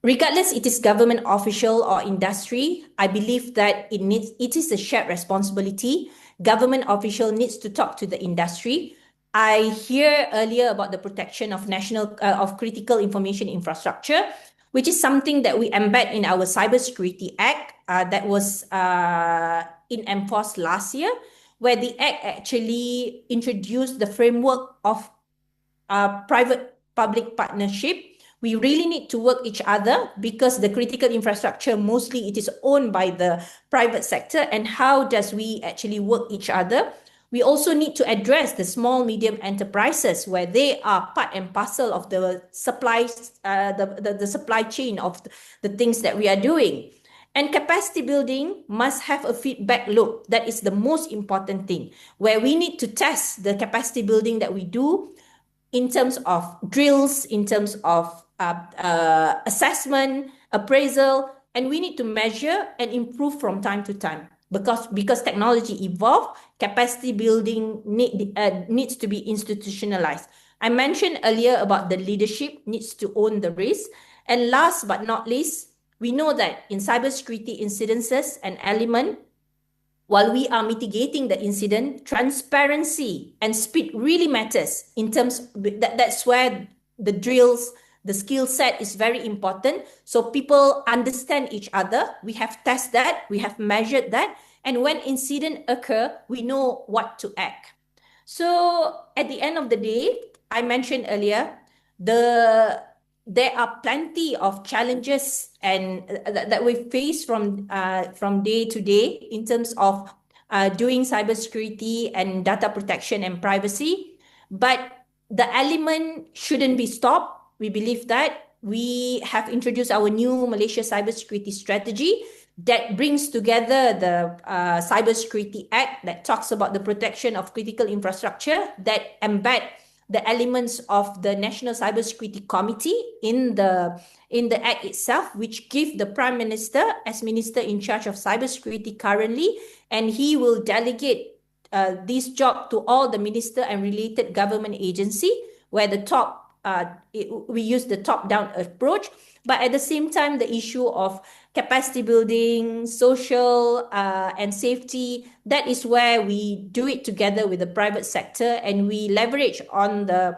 Speaker 11: regardless it is government official or industry, I believe that it is a shared responsibility. Government official needs to talk to the industry. I hear earlier about the protection of of critical information infrastructure, which is something that we embed in our Cybersecurity Act that was in enforced last year, where the act actually introduced the framework of private-public partnership. We really need to work each other because the critical infrastructure, mostly it is owned by the private sector. And how does we actually work each other? We also need to address the small, medium enterprises where they are part and parcel of the the supply chain of the things that we are doing. And capacity building must have a feedback loop. That is the most important thing, where we need to test the capacity building that we do in terms of drills, in terms of assessment, appraisal, and we need to measure and improve from time to time. Because technology evolve, capacity building needs to be institutionalized. I mentioned earlier about the leadership needs to own the risk. And last but not least, we know that in cybersecurity incidences, an element while we are mitigating the incident, transparency and speed really matters in terms that's where the drills, the skill set is very important. So people understand each other. We have tested that, we have measured that. And when incident occur, we know what to act. So at the end of the day, I mentioned earlier, there are plenty of challenges and that we face from day to day in terms of doing cybersecurity and data protection and privacy. But the element shouldn't be stopped. We believe that we have introduced our new Malaysia cybersecurity strategy that brings together the Cybersecurity Act that talks about the protection of critical infrastructure, that embed the elements of the National Cybersecurity Committee in the act itself, which give the Prime Minister as Minister in charge of cybersecurity currently, and he will delegate this job to all the minister and related government agency, where the we use the top-down approach. But at the same time, the issue of capacity building, social and safety, that is where we do it together with the private sector, and we leverage on the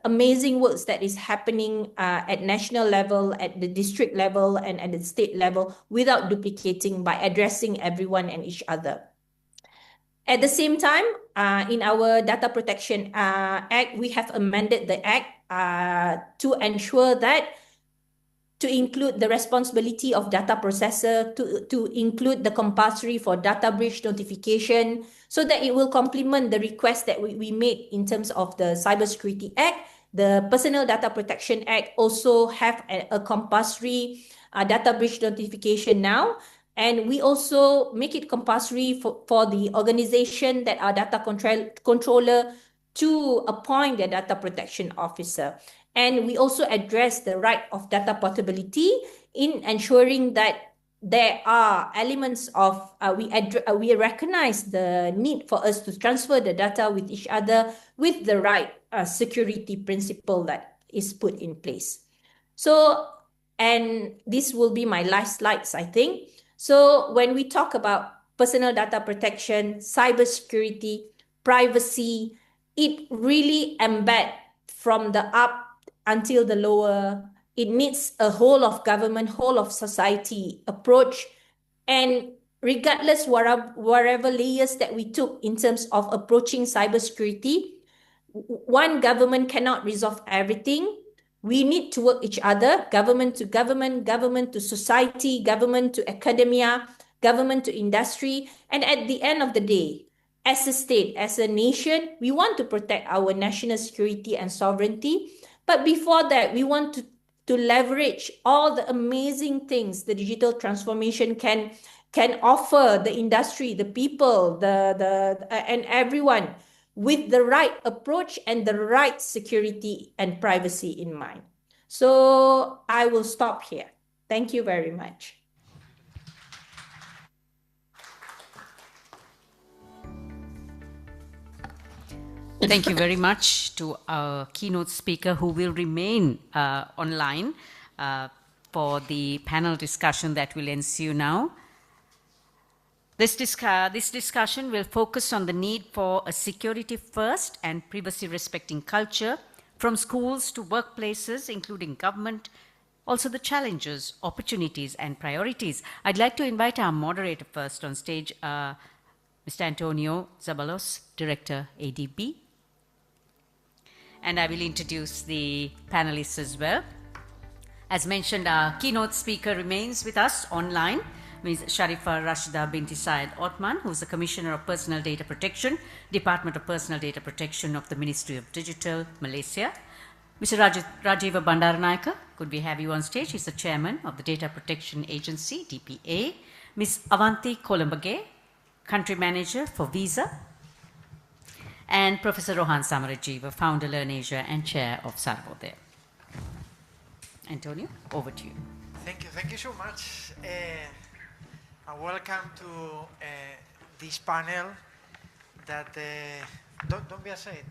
Speaker 11: amazing works that is happening at national level, at the district level, and at the state level without duplicating, by addressing everyone and each other. At the same time, in our Data Protection Act, we have amended the Act to ensure that to include the responsibility of data processor, to include the compulsory for data breach notification, so that it will complement the request that we made in terms of the Cybersecurity Act. The Personal Data Protection Act also have a compulsory data breach notification now. And we also make it compulsory for the organization that are data controller to appoint their data protection officer. And we also address the right of data portability in ensuring that there are elements of, we recognize the need for us to transfer the data with each other with the right security principle that is put in place. So, and this will be my last slides, I think. So when we talk about personal data protection, cybersecurity, privacy, it really embed from the up until the lower. It needs a whole of government, whole of society approach. And regardless whatever layers that we took in terms of approaching cybersecurity, one government cannot resolve everything. We need to work each other, government to government, government to society, government to academia, government to industry. And at the end of the day, as a state, as a nation, we want to protect our national security and sovereignty. But before that, we want to leverage all the amazing things the digital transformation can offer the industry, the people, and everyone, with the right approach and the right security and privacy in mind. So I will stop here. Thank you very much.
Speaker 1: Thank you very much to our keynote speaker, who will remain online for the panel discussion that will ensue now. This discussion will focus on the need for a security-first and privacy-respecting culture from schools to workplaces, including government, also the challenges, opportunities, and priorities. I'd like to invite our moderator first on stage, Mr. Antonio Zabalos, Director, ADB. And I will introduce the panelists as well. As mentioned, our keynote speaker remains with us online, Ms. Sharifa Rashida binti Syed Othman, who is the Commissioner of Personal Data Protection, Department of Personal Data Protection of the Ministry of Digital, Malaysia. Mr. Rajiva Bandaranayake, could we have you on stage? He's the Chairman of the Data Protection Agency, DPA. Ms. Avanti Kolambage, Country Manager for Visa. And Professor Rohan Samarajiva, Founder Learn Asia and Chair of Sarvodaya. Antonio, over to you.
Speaker 13: Thank you so much. Welcome to this panel that, don't be afraid,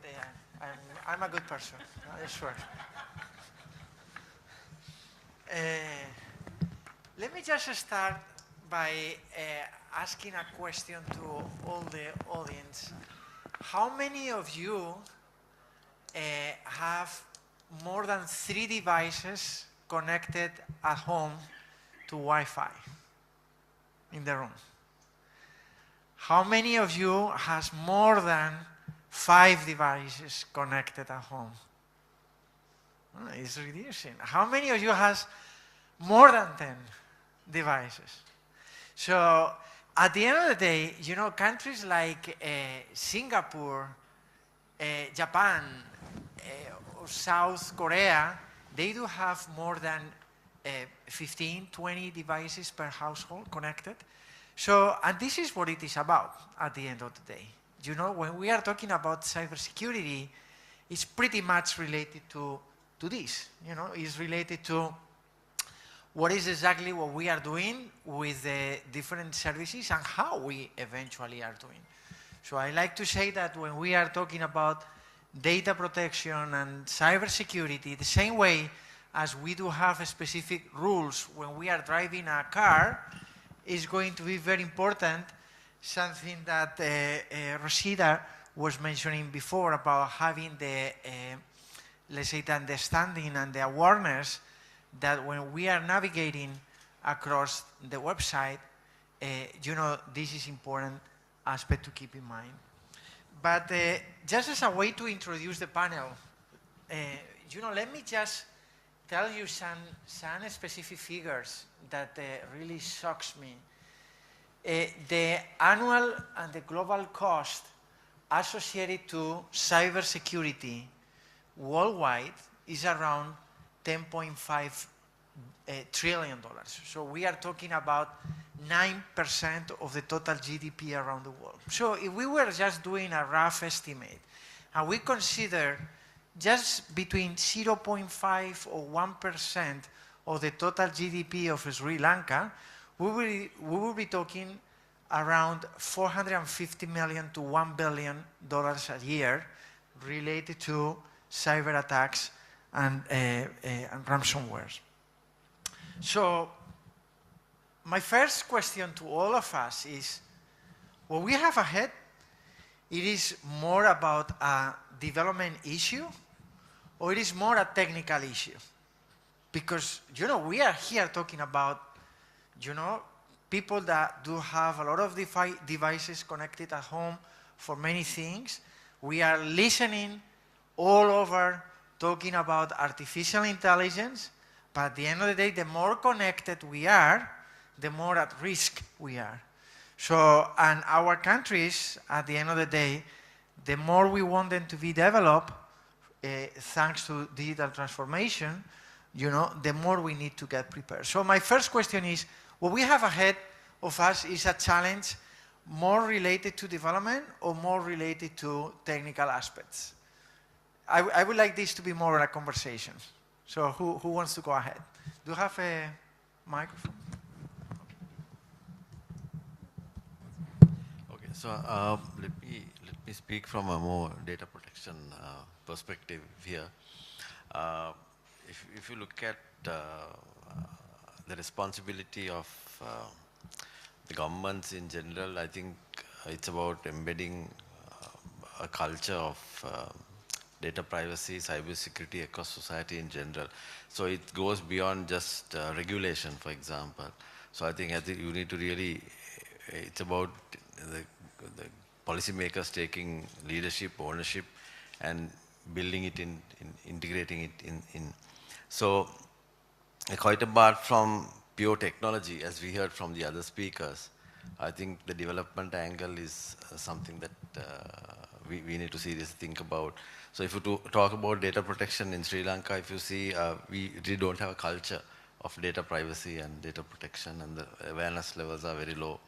Speaker 13: I'm a good person, I swear. Let me just start by asking a question to all the audience. How many of you have more than 3 devices connected at home to Wi-Fi in the room? How many of you has more than 5 devices connected at home? It's reducing. How many of you has more than 10 devices? So at the end of the day, you know, countries like Singapore, Japan, or South Korea, they do have more than 15, 20 devices per household connected. So, and this is what it is about at the end of the day. You know, when we are talking about cybersecurity, it's pretty much related to this. You know, it's related to what is exactly what we are doing with the different services and how we eventually are doing. So I like to say that when we are talking about data protection and cybersecurity, the same way as we do have specific rules when we are driving a car, is going to be very important, something that Rashida was mentioning before about having the, let's say, the understanding and the awareness that when we are navigating across the website, you know, this is important aspect to keep in mind. But just as a way to introduce the panel, you know, let me just tell you some specific figures that really shocks me. The annual and the global cost associated to cybersecurity worldwide is around $10.5 trillion. So we are talking about 9% of the total GDP around the world. So if we were just doing a rough estimate, and we consider just between 0.5 or 1% of the total GDP of Sri Lanka, we will be talking around $450 million to $1 billion a year related to cyber attacks and ransomware. So my first question to all of us is, what we have ahead, it is more about a development issue, or it is more a technical issue? Because, you know, we are here talking about, you know, people that do have a lot of devices connected at home for many things. We are listening all over talking about artificial intelligence, but at the end of the day, the more connected we are, the more at risk we are. So, and our countries, at the end of the day, the more we want them to be developed, thanks to digital transformation, you know, the more we need to get prepared. So my first question is, what we have ahead of us is a challenge more related to development or more related to technical aspects? I would like this to be more a conversation. So who wants to go ahead? Do you have a microphone?
Speaker 14: Okay, so let me speak from a more data protection perspective here. If you look at the responsibility of the governments in general, I think it's about embedding a culture of data privacy, cybersecurity across society in general. So it goes beyond just regulation, for example. So I think you need to really, it's about the policymakers taking leadership, ownership, and building it in integrating it in. So quite apart from pure technology, as we heard from the other speakers, I think the development angle is something that we need to seriously think about. So if you talk about data protection in Sri Lanka, if you see, we really don't have a culture of data privacy and data protection, and the awareness levels are very low.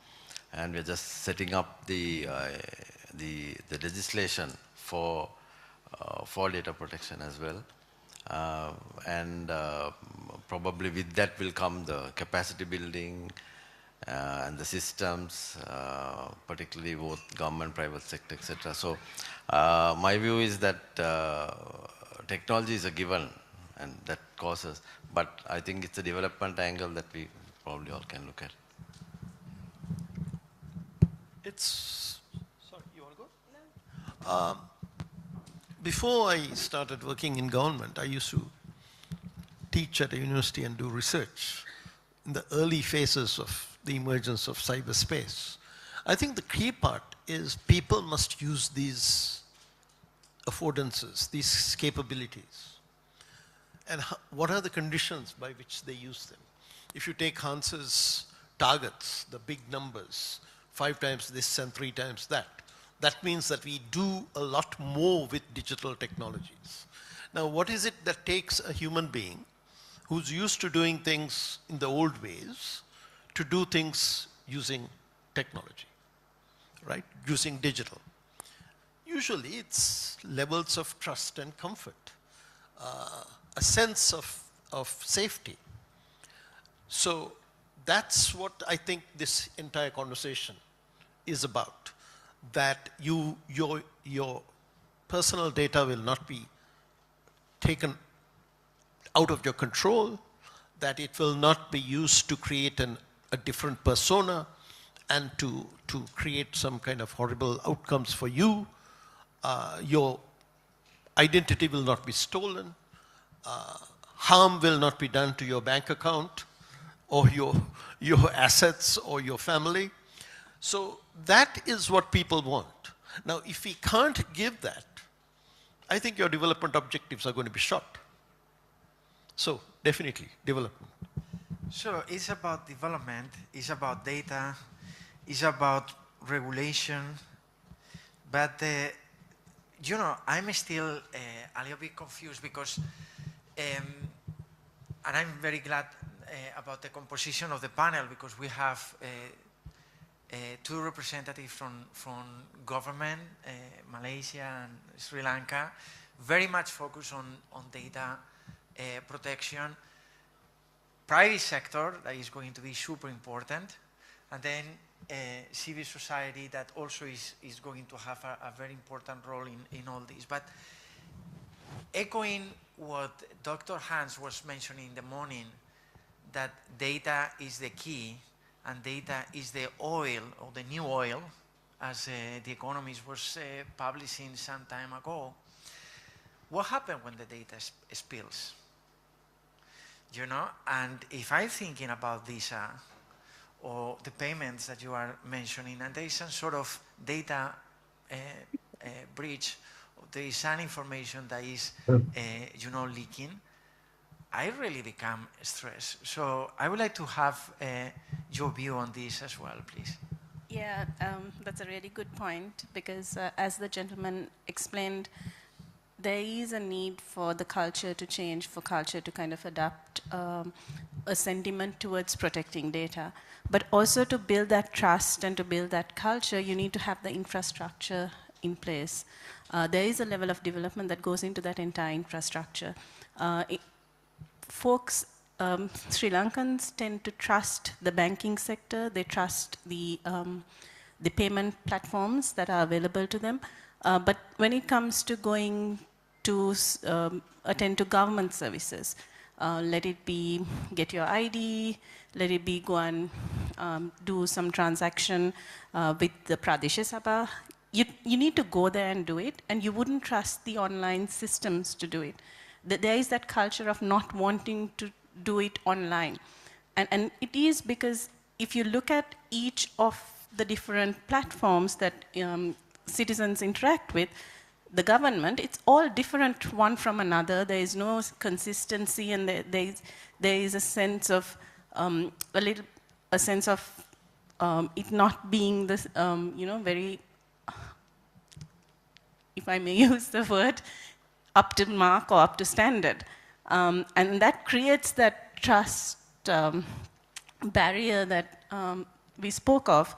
Speaker 14: And we're just setting up the legislation for data protection as well. And probably with that will come the capacity building and the systems, particularly both government, private sector, etc. So my view is that technology is a given and that causes, but I think it's a development angle that we probably all can look at.
Speaker 15: Sorry, you want to go? No. Before I started working in government, I used to teach at a university and do research in the early phases of the emergence of cyberspace. I think the key part is people must use these affordances, these capabilities. And what are the conditions by which they use them? If you take Hans's targets, the big numbers, 5 times this and 3 times that, that means that we do a lot more with digital technologies. Now, what is it that takes a human being who's used to doing things in the old ways to do things using technology, right? Using digital. Usually it's levels of trust and comfort, a sense of safety. So that's what I think this entire conversation is about, that your personal data will not be taken out of your control, that it will not be used to create a different persona and to create some kind of horrible outcomes for you. Your identity will not be stolen. Harm will not be done to your bank account or your assets or your family. So that is what people want. Now, if we can't give that, I think your development objectives are going to be shot. So definitely development.
Speaker 13: So it's about development, it's about data, it's about regulation, but you know, I'm still a little bit confused because, and I'm very glad about the composition of the panel because we have two representatives from government, Malaysia and Sri Lanka, very much focused on data protection. Private sector, that is going to be super important, and then civil society that also is going to have a very important role in all this. But echoing what Dr. Hans was mentioning in the morning, that data is the key and data is the oil, or the new oil, as The Economist was publishing some time ago. What happens when the data spills? You know, and if I'm thinking about Visa or the payments that you are mentioning, and there is some sort of data breach, there is some information that is, you know, leaking, I really become stressed. So I would like to have your view on this as well, please.
Speaker 16: Yeah, that's a really good point because as the gentleman explained, there is a need for the culture to change, for culture to kind of adapt a sentiment towards protecting data. But also to build that trust and to build that culture, you need to have the infrastructure in place. There is a level of development that goes into that entire infrastructure. Folks, Sri Lankans tend to trust the banking sector, they trust the payment platforms that are available to them. But when it comes to going to attend to government services, let it be get your ID, let it be go and do some transaction with the Pradesh Sabha, you need to go there and do it, and you wouldn't trust the online systems to do it. There is that culture of not wanting to do it online. And it is because if you look at each of the different platforms that citizens interact with, the government, it's all different one from another. There is no consistency, and there is a sense of it not being this, you know, very, if I may use the word, up to mark or up to standard. And that creates that trust barrier that we spoke of.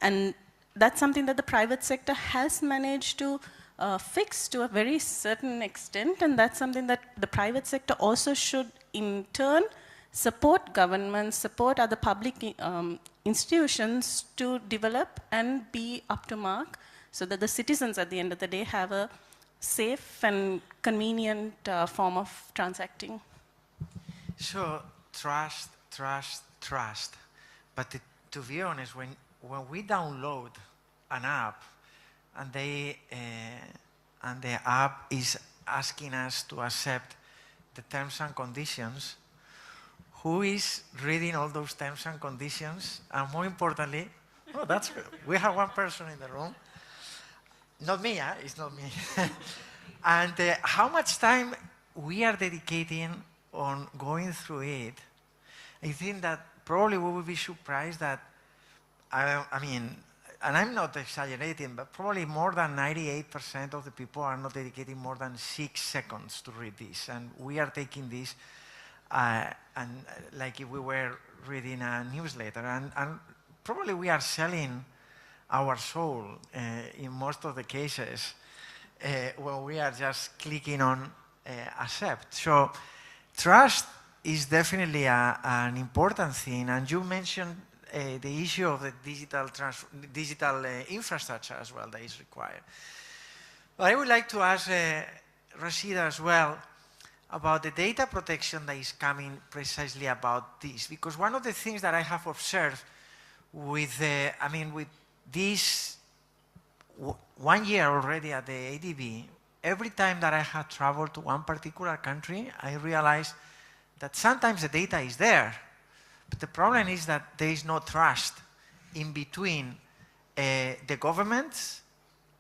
Speaker 16: And that's something that the private sector has managed to fix to a very certain extent, and that's something that the private sector also should in turn support governments, support other public institutions to develop and be up to mark so that the citizens at the end of the day have a safe and convenient form of transacting.
Speaker 13: So trust. But to be honest, when we download an app and the app is asking us to accept the terms and conditions, who is reading all those terms and conditions? And more importantly, oh, that's good. We have one person in the room. Not me, it's not me. And how much time we are dedicating on going through it, I think that probably we will be surprised that, I mean, and I'm not exaggerating, but probably more than 98% of the people are not dedicating more than 6 seconds to read this. And we are taking this and like if we were reading a newsletter. And probably we are selling our soul in most of the cases when we are just clicking on accept. So trust is definitely an important thing. And you mentioned the issue of the digital infrastructure as well that is required. But I would like to ask Rashida as well about the data protection that is coming precisely about this. Because one of the things that I have observed with, with this 1 year already at the ADB, every time that I have traveled to one particular country, I realized that sometimes the data is there, but the problem is that there is no trust in between the government's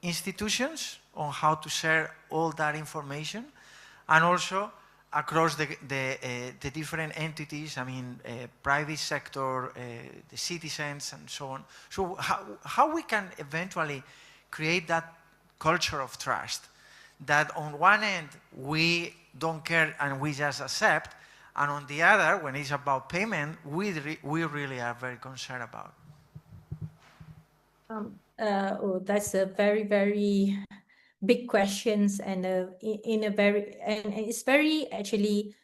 Speaker 13: institutions on how to share all that information, and also across the different entities, I mean, private sector, the citizens, and so on. So how we can eventually create that culture of trust, that on one end we don't care and we just accept, and on the other, when it's about payment, we really are very concerned about.
Speaker 11: That's a very, very big questions, and it's very actually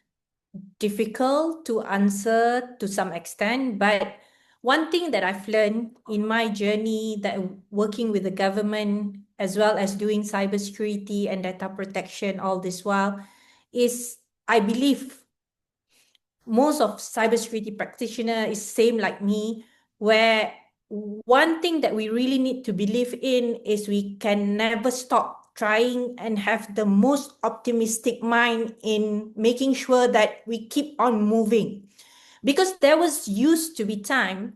Speaker 11: difficult to answer to some extent. But one thing that I've learned in my journey, that working with the government as well as doing cybersecurity and data protection all this while, is I believe most of cybersecurity practitioner is same like me, where one thing that we really need to believe in is we can never stop trying and have the most optimistic mind in making sure that we keep on moving. Because there was used to be time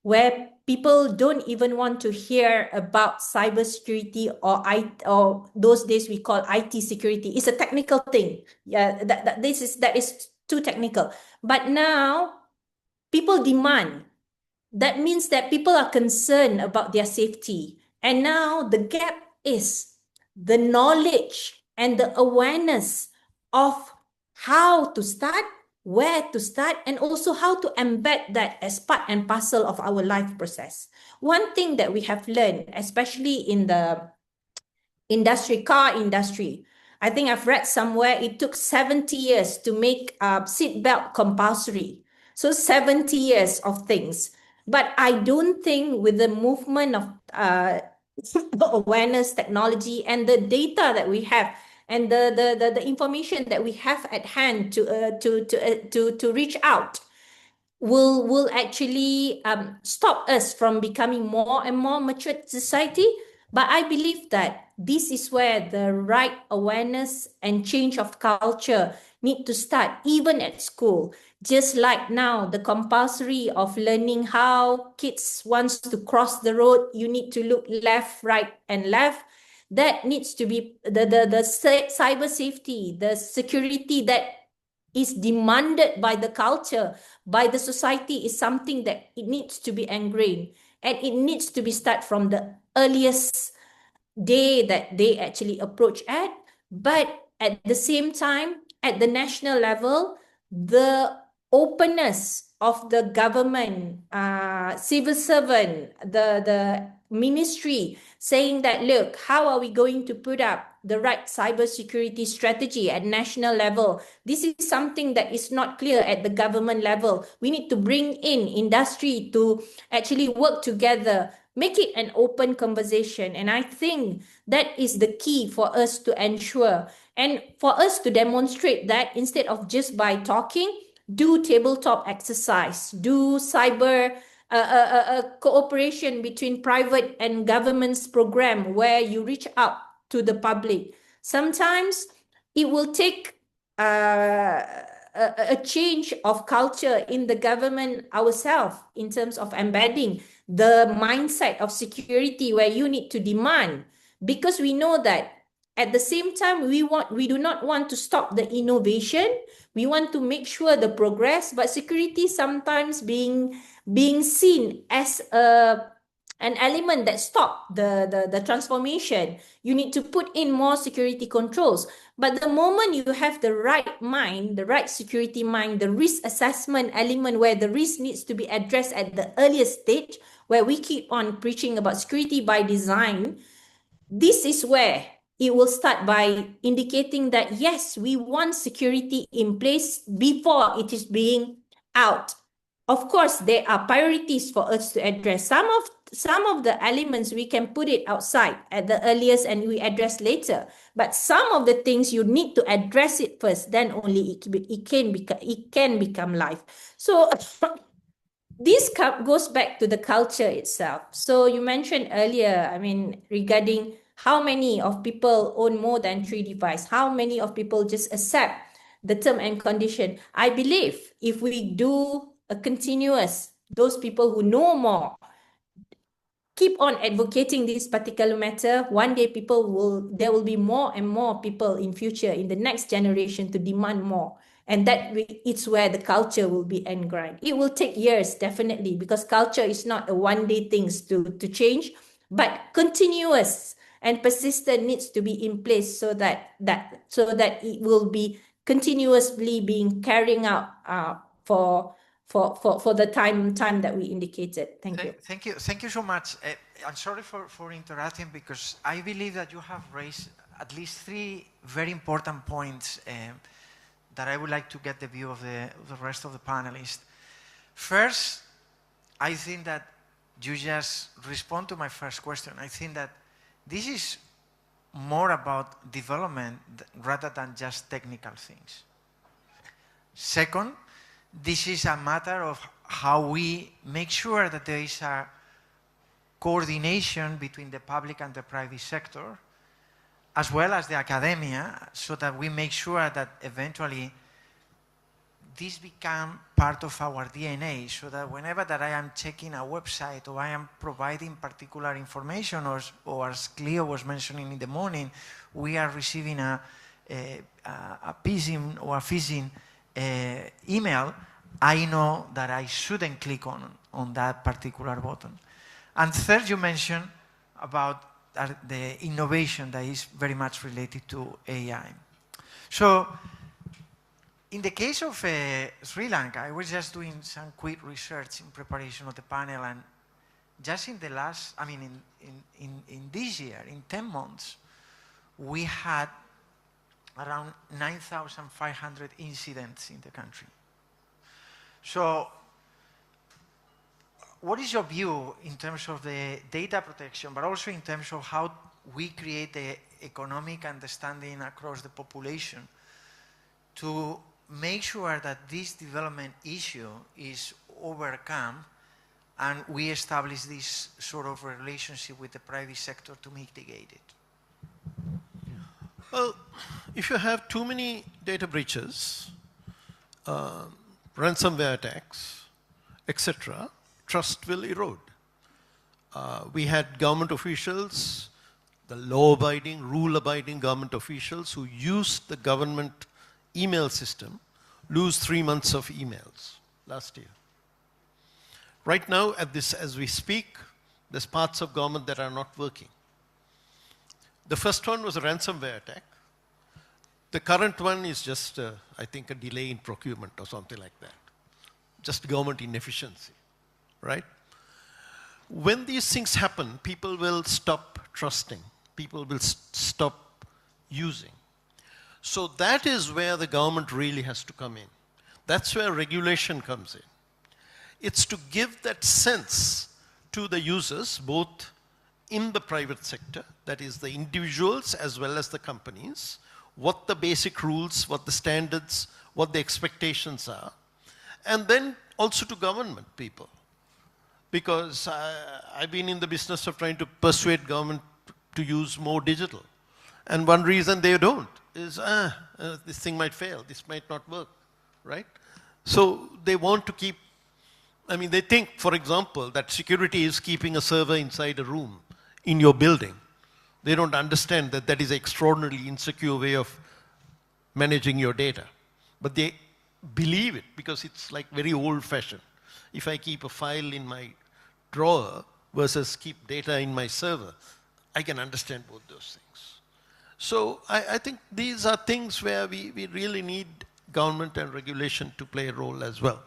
Speaker 11: where people don't even want to hear about cybersecurity or those days we call IT security. It's a technical thing. Yeah, that is too technical. But now people demand. That means that people are concerned about their safety. And now the gap is the knowledge and the awareness of how to start, where to start, and also how to embed that as part and parcel of our life process. One thing that we have learned, especially in the car industry, I think I've read somewhere it took 70 years to make seatbelt compulsory. So 70 years of things. But I don't think with the movement of awareness, technology, and the data that we have, and the information that we have at hand to reach out, will actually stop us from becoming more and more mature society. But I believe that this is where the right awareness and change of culture need to start, even at school. Just like now, the compulsory of learning how kids wants to cross the road, you need to look left, right, and left. That needs to be the cyber safety, the security that is demanded by the culture, by the society, is something that it needs to be ingrained, and it needs to be start from the earliest day that they actually approach at. But at the same time, at the national level, the openness of the government, civil servant, the ministry, saying that, look, how are we going to put up the right cybersecurity strategy at national level? This is something that is not clear at the government level. We need to bring in industry to actually work together, make it an open conversation. And I think that is the key for us to ensure, and for us to demonstrate that instead of just by talking, do tabletop exercise, do cyber cooperation between private and government's program where you reach out to the public. Sometimes it will take a change of culture in the government ourselves in terms of embedding the mindset of security, where you need to demand, because we know that at the same time we do not want to stop the innovation. We want to make sure the progress, but security sometimes being seen as an element that stop the transformation. You need to put in more security controls. But the moment you have the right mind, the right security mind, the risk assessment element, where the risk needs to be addressed at the earliest stage, where we keep on preaching about security by design, this is where it will start by indicating that, yes, we want security in place before it is being out. Of course, there are priorities for us to address. Some of the elements we can put it outside at the earliest and we address later. But some of the things you need to address it first, then only it can become live. So this goes back to the culture itself. So you mentioned earlier, I mean, regarding how many of people own more than 3 devices, how many of people just accept the term and condition. I believe if we do a continuous, those people who know more, keep on advocating this particular matter, one day there will be more and more people in future, in the next generation, to demand more. And it's where the culture will be ingrained. It will take years, definitely, because culture is not a one-day thing to change, but continuous and persistent needs to be in place so that it will be continuously being carrying out for the time that we indicated. Thank you.
Speaker 13: Thank you so much. I'm sorry for interrupting, because I believe that you have raised at least 3 very important points that I would like to get the view of the rest of the panelists. First, I think that you just respond to my first question. I think that this is more about development rather than just technical things. Second, this is a matter of how we make sure that there is a coordination between the public and the private sector, as well as the academia, so that we make sure that eventually this become part of our DNA, so that whenever that I am checking a website or I am providing particular information, or as Cleo was mentioning in the morning, we are receiving a phishing or a phishing email, I know that I shouldn't click on that particular button. And third, you mentioned about the innovation that is very much related to AI. So, in the case of Sri Lanka, I was just doing some quick research in preparation of the panel, and just in the last, I mean, in this year, in 10 months, we had around 9,500 incidents in the country. So, what is your view in terms of the data protection, but also in terms of how we create the economic understanding across the population to make sure that this development issue is overcome and we establish this sort of relationship with the private sector to mitigate it?
Speaker 15: Well, if you have too many data breaches, ransomware attacks, etc., trust will erode. We had government officials, the law-abiding, rule-abiding government officials who used the government email system lose 3 months of emails last year. Right now, as we speak, there's parts of government that are not working. The first one was a ransomware attack. The current one is just, I think, a delay in procurement or something like that. Just government inefficiency, right? When these things happen, people will stop trusting. People will stop using. So that is where the government really has to come in. That's where regulation comes in. It's to give that sense to the users, both in the private sector, that is the individuals as well as the companies, what the basic rules, what the standards, what the expectations are, and then also to government people. Because I've been in the business of trying to persuade government to use more digital. And one reason they don't is, this thing might fail, this might not work, right? So they want to keep, I mean, they think, for example, that security is keeping a server inside a room in your building. They don't understand that that is an extraordinarily insecure way of managing your data. But they believe it because it's like very old-fashioned. If I keep a file in my drawer versus keep data in my server, I can understand both those things. So I think these are things where we really need government and regulation to play a role as well.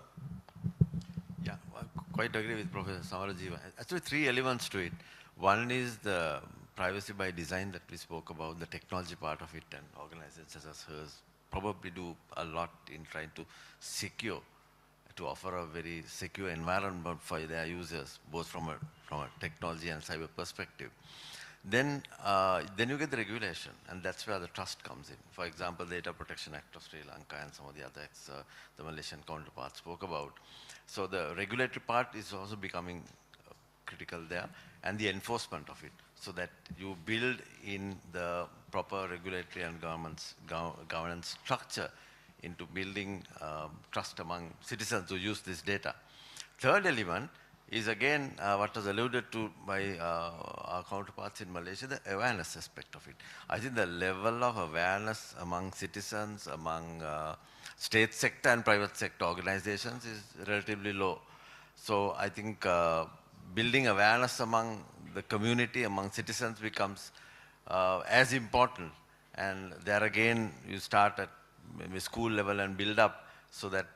Speaker 14: Yeah, I quite agree with Professor Samarajiva. Actually, 3 elements to it. One is the privacy by design that we spoke about, the technology part of it, and organizations such as hers probably do a lot in trying to secure, to offer a very secure environment for their users, both from a technology and cyber perspective. Then you get the regulation, and that's where the trust comes in. For example, the Data Protection Act of Sri Lanka and some of the other acts the Malaysian counterparts spoke about. So the regulatory part is also becoming critical there, and the enforcement of it, so that you build in the proper regulatory and governance structure into building trust among citizens who use this data. Third element is again what was alluded to by our counterparts in Malaysia, the awareness aspect of it. I think the level of awareness among citizens, among state sector and private sector organizations is relatively low. So I think building awareness among the community, among citizens becomes as important. And there again, you start at maybe school level and build up so that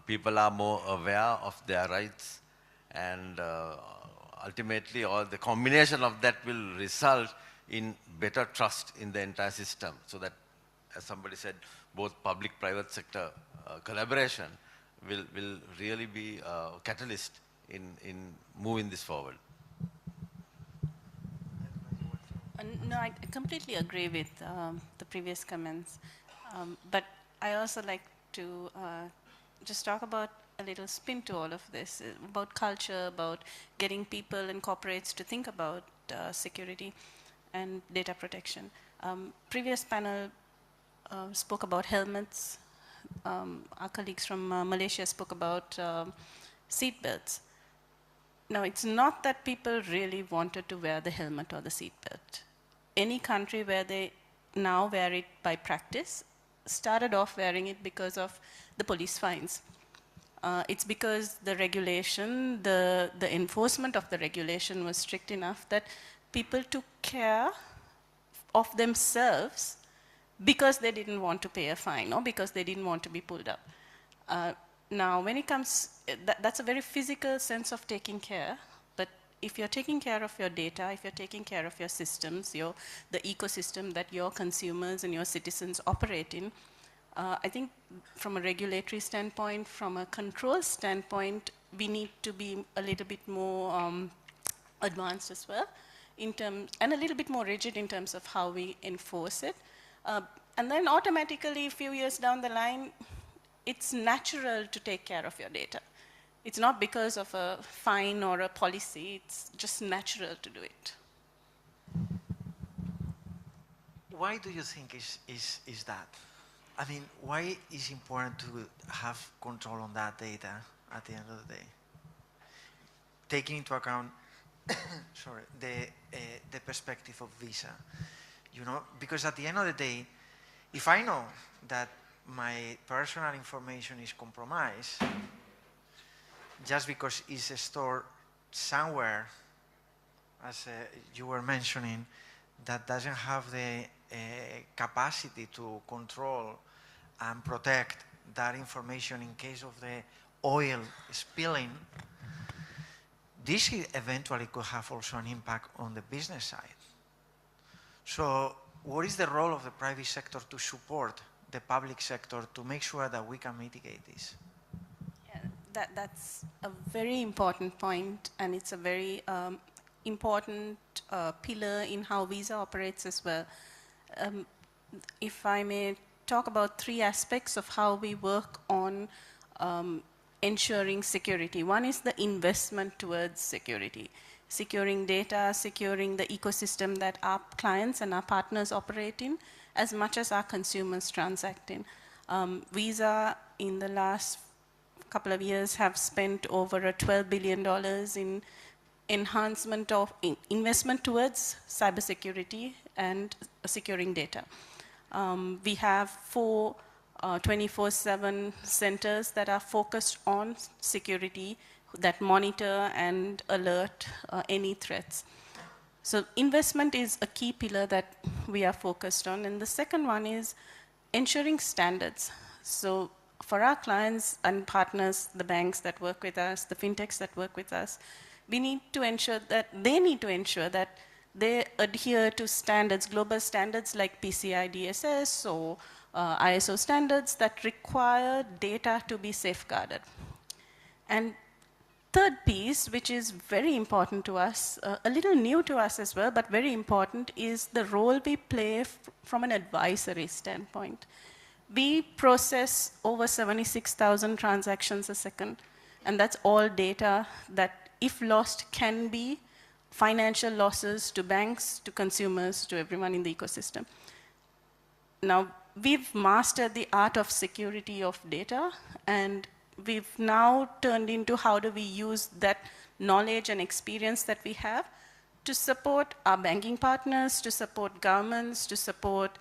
Speaker 14: people are more aware of their rights, and ultimately all the combination of that will result in better trust in the entire system, so that, as somebody said, both public-private sector collaboration will really be a catalyst in moving this forward.
Speaker 16: No, I completely agree with the previous comments. But I also like to just talk about a little spin to all of this, about culture, about getting people and corporates to think about security and data protection. Previous panel spoke about helmets. Our colleagues from Malaysia spoke about seat belts. Now, it's not that people really wanted to wear the helmet or the seat belt. Any country where they now wear it by practice started off wearing it because of the police fines. It's because the regulation, the enforcement of the regulation was strict enough that people took care of themselves because they didn't want to pay a fine or because they didn't want to be pulled up. Now, when it comes, that's a very physical sense of taking care, but if you're taking care of your data, if you're taking care of your systems, the ecosystem that your consumers and your citizens operate in, I think from a regulatory standpoint, from a control standpoint, we need to be a little bit more advanced as well, and a little bit more rigid in terms of how we enforce it. And then automatically, a few years down the line, it's natural to take care of your data. It's not because of a fine or a policy, it's just natural to do it.
Speaker 13: Why do you think is that? I mean, why is it important to have control on that data at the end of the day? Taking into account, sorry, the perspective of Visa, you know, because at the end of the day, if I know that my personal information is compromised, just because it's stored somewhere, as you were mentioning, that doesn't have the capacity to control and protect that information in case of the oil spilling, this eventually could have also an impact on the business side. So what is the role of the private sector to support the public sector to make sure that we can mitigate this?
Speaker 16: Yeah, that's a very important point, and it's a very important pillar in how Visa operates as well. If I may talk about 3 aspects of how we work on ensuring security. One is the investment towards security, securing data, securing the ecosystem that our clients and our partners operate in, as much as our consumers transact in. Visa, in the last couple of years, have spent over $12 billion in enhancement of investment towards cybersecurity and securing data. We have 4 24/7 centers that are focused on security, that monitor and alert any threats. So investment is a key pillar that we are focused on. And the second one is ensuring standards. So for our clients and partners, the banks that work with us, the fintechs that work with us, we need to ensure that they adhere to standards, global standards like PCI DSS or ISO standards that require data to be safeguarded. And third piece, which is very important to us, a little new to us as well, but very important, is the role we play from an advisory standpoint. We process over 76,000 transactions a second, and that's all data that, if lost, can be financial losses to banks, to consumers, to everyone in the ecosystem. Now, we've mastered the art of security of data, and we've now turned into how do we use that knowledge and experience that we have to support our banking partners, to support governments, to support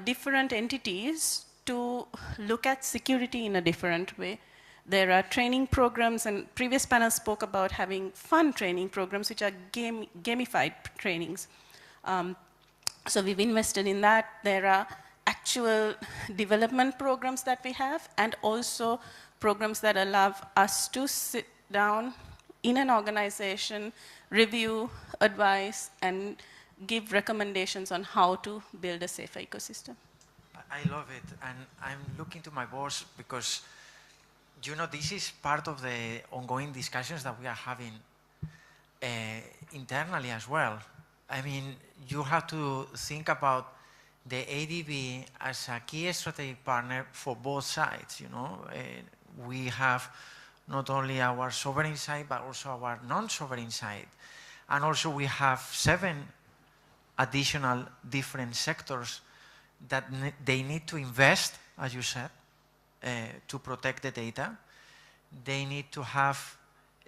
Speaker 16: different entities to look at security in a different way. There are training programs, and previous panel spoke about having fun training programs, which are gamified trainings. So we've invested in that. There are actual development programs that we have, and also programs that allow us to sit down in an organization, review, advise, and give recommendations on how to build a safer ecosystem.
Speaker 13: I love it, and I'm looking to my boss because, you know, this is part of the ongoing discussions that we are having internally as well. I mean, you have to think about the ADB as a key strategic partner for both sides, you know. We have not only our sovereign side, but also our non-sovereign side. And also we have 7 additional different sectors that they need to invest, as you said, to protect the data. They need to have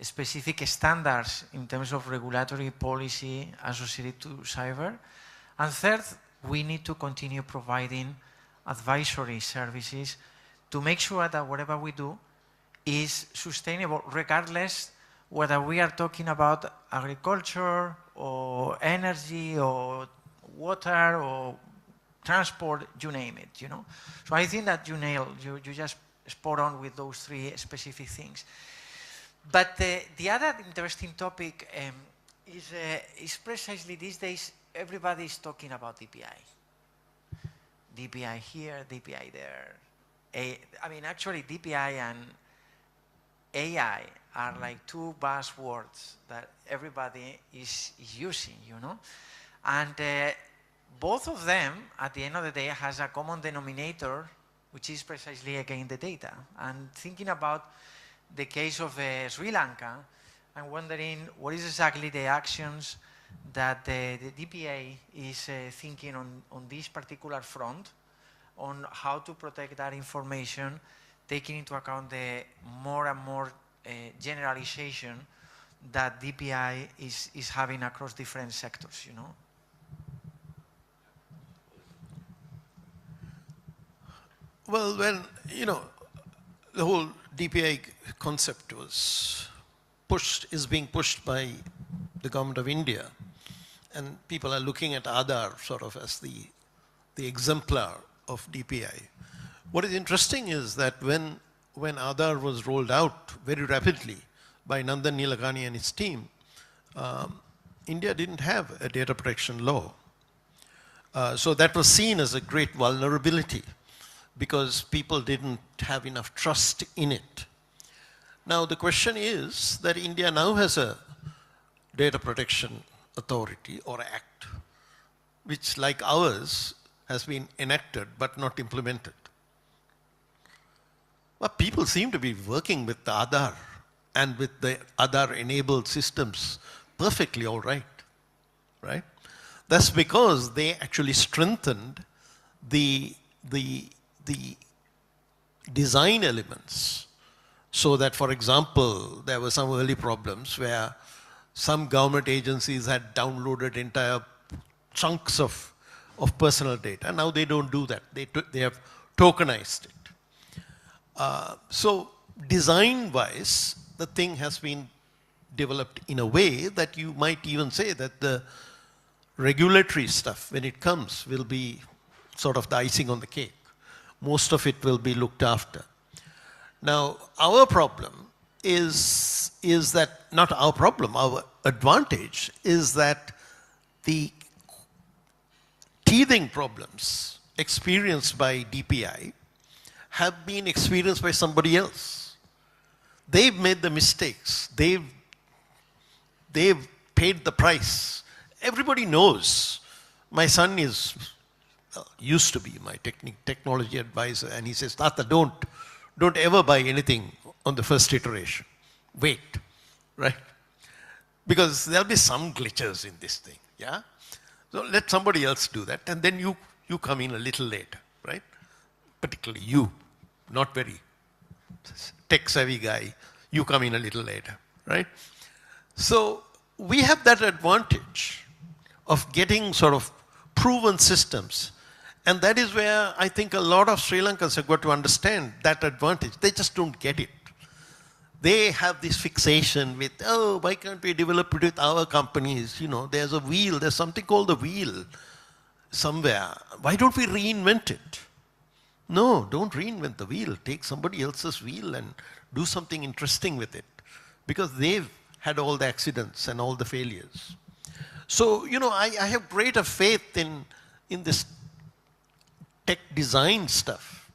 Speaker 13: specific standards in terms of regulatory policy associated to cyber. And third, we need to continue providing advisory services to make sure that whatever we do is sustainable, regardless whether we are talking about agriculture or energy or water or transport, you name it, you know. So I think that you just spot on with those 3 specific things. But the other interesting topic is precisely these days, everybody is talking about DPI. DPI here, DPI there. I mean, actually, DPI and AI are like 2 buzzwords that everybody is using, you know. And both of them, at the end of the day, has a common denominator, which is precisely, again, the data. And thinking about the case of Sri Lanka, I'm wondering what is exactly the actions that the DPA is thinking on this particular front, on how to protect that information, taking into account the more and more generalization that DPI is having across different sectors, you know.
Speaker 15: Well, when, you know, the whole DPI concept was is being pushed by the government of India, and people are looking at Aadhaar sort of as the exemplar of DPI. What is interesting is that when Aadhaar was rolled out very rapidly by Nandan Nilekani and his team, India didn't have a data protection law. So that was seen as a great vulnerability, because people didn't have enough trust in it. Now the question is that India now has a data protection authority or act, which like ours has been enacted but not implemented. But people seem to be working with the Aadhaar and with the Aadhaar enabled systems perfectly all right, right? That's because they actually strengthened the design elements, so that, for example, there were some early problems where some government agencies had downloaded entire chunks of personal data. Now they don't do that. They have tokenized it. So design-wise, the thing has been developed in a way that you might even say that the regulatory stuff, when it comes, will be sort of the icing on the cake. Most of it will be looked after. Now, our problem is that, not our problem, our advantage is that the teething problems experienced by DPI have been experienced by somebody else. They've made the mistakes. They've paid the price. Everybody knows. My son used to be my technology advisor, and he says, Tata, don't ever buy anything on the first iteration. Wait, right? Because there'll be some glitches in this thing, yeah? So let somebody else do that, and then you come in a little later, right? Particularly you, not very tech-savvy guy, you come in a little later, right? So we have that advantage of getting sort of proven systems. And that is where I think a lot of Sri Lankans have got to understand that advantage. They just don't get it. They have this fixation with, oh, why can't we develop it with our companies? You know, there's a wheel, there's something called the wheel somewhere. Why don't we reinvent it? No, don't reinvent the wheel. Take somebody else's wheel and do something interesting with it. Because they've had all the accidents and all the failures. So, you know, I have greater faith in this tech design stuff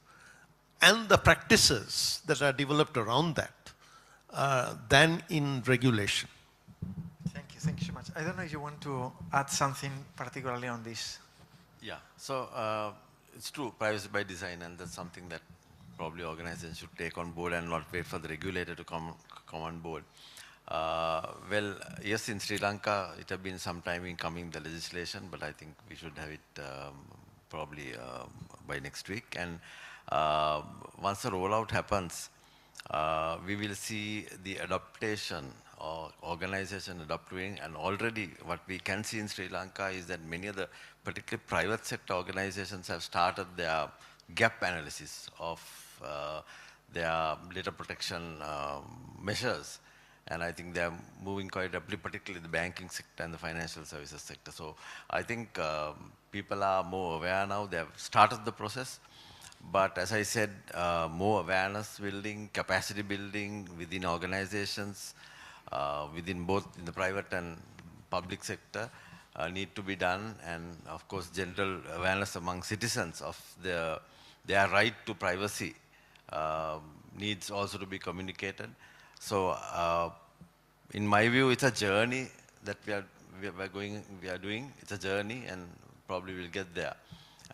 Speaker 15: and the practices that are developed around that than in regulation.
Speaker 13: Thank you so much. I don't know if you want to add something particularly on this.
Speaker 14: Yeah, so it's true, privacy by design, and that's something that probably organizations should take on board and not wait for the regulator to come on board. Well, yes, in Sri Lanka, it has been some time in coming the legislation, but I think we should have it probably by next week. And once the rollout happens, we will see the adaptation or organization adapting. And already what we can see in Sri Lanka is that many of the particularly private sector organizations have started their gap analysis of their data protection measures. And I think they're moving quite rapidly, particularly the banking sector and the financial services sector. So I think people are more aware now. They have started the process. But as I said, more awareness building, capacity building within organizations, within both in the private and public sector need to be done. And of course, general awareness among citizens of their right to privacy needs also to be communicated. So in my view, it's a journey that we are doing. It's a journey, and probably we'll get there.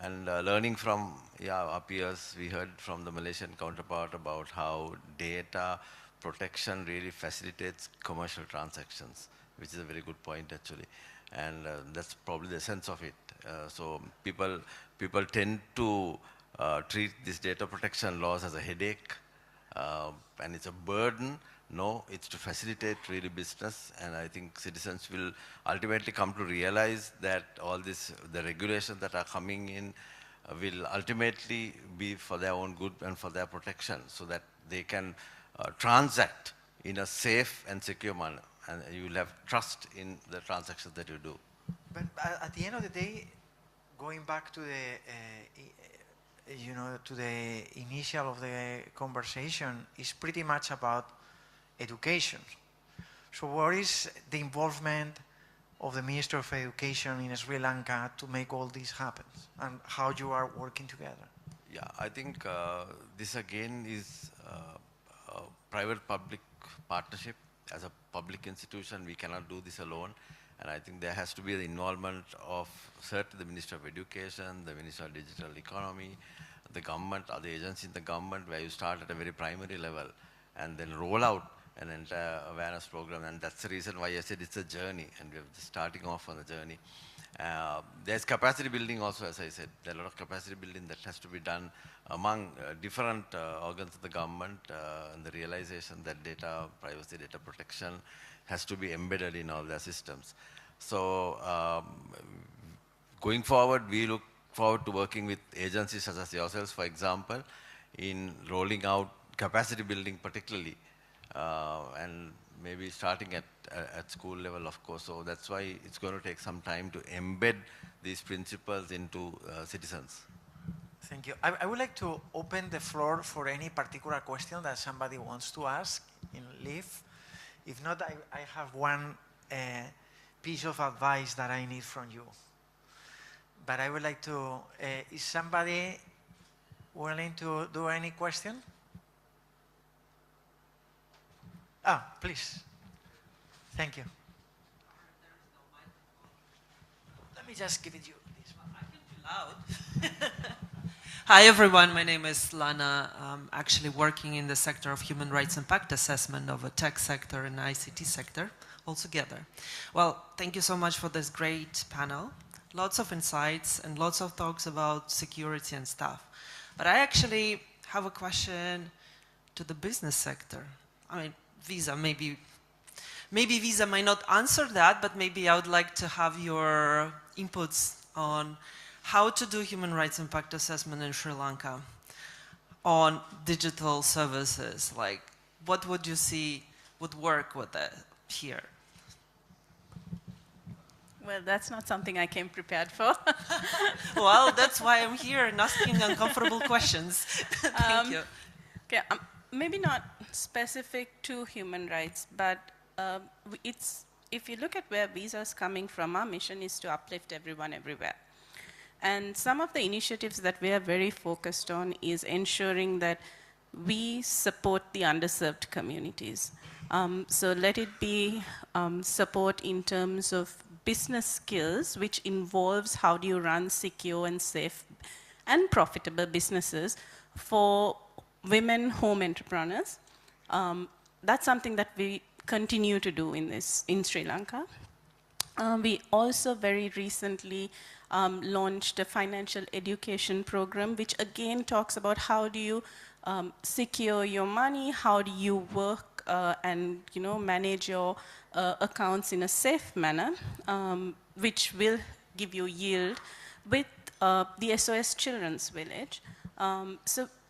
Speaker 14: And learning from our peers, we heard from the Malaysian counterpart about how data protection really facilitates commercial transactions, which is a very good point actually. And that's probably the sense of it. So people tend to treat these data protection laws as a headache, and it's a burden. No, it's to facilitate really business, and I think citizens will ultimately come to realize that all this, the regulations that are coming in will ultimately be for their own good and for their protection, so that they can transact in a safe and secure manner, and you will have trust in the transactions that you do.
Speaker 13: But at the end of the day, going back to the to the initial of the conversation, is pretty much about education. So what is the involvement of the Minister of Education in Sri Lanka to make all this happen, and how you are working together?
Speaker 14: Yeah, I think this again is a private-public partnership. As a public institution, we cannot do this alone, and I think there has to be the involvement of certainly the Minister of Education, the Minister of Digital Economy, the government, other agencies in the government, where you start at a very primary level and then roll out an entire awareness program. And that's the reason why I said it's a journey, and we're just starting off on a journey. There's capacity building also, as I said. There's a lot of capacity building that has to be done among different organs of the government, and the realization that data privacy, data protection has to be embedded in all their systems. So going forward, we look forward to working with agencies such as yourselves, for example, in rolling out capacity building particularly, and maybe starting at school level, of course. So that's why it's going to take some time to embed these principles into citizens.
Speaker 13: Thank you. I would like to open the floor for any particular question that somebody wants to ask in live. If not, I have one piece of advice that I need from you. But I would like to, is somebody willing to do any question? Ah, please. Thank you. Let me just give it you. This one.
Speaker 17: I can be loud. Hi everyone, my name is Lana. I'm actually working in the sector of human rights impact assessment of a tech sector and ICT sector altogether. Well, thank you so much for this great panel. Lots of insights and lots of talks about security and stuff. But I actually have a question to the business sector. I mean, Visa maybe Maybe Visa might not answer that, but maybe I would like to have your inputs on how to do human rights impact assessment in Sri Lanka on digital services. Like, what would you see would work with it here?
Speaker 16: Well, that's not something I came prepared for.
Speaker 17: Well, that's why I'm here and asking uncomfortable questions. Thank you.
Speaker 16: Okay, maybe not specific to human rights, but if you look at where Visa is coming from, our mission is to uplift everyone everywhere. And some of the initiatives that we are very focused on is ensuring that we support the underserved communities. So let it be support in terms of business skills, which involves how do you run secure and safe and profitable businesses for women home entrepreneurs. That's something that we continue to do in Sri Lanka. We also very recently launched a financial education program, which again talks about how do you secure your money, how do you work and manage your accounts in a safe manner, which will give you yield with the SOS Children's Village.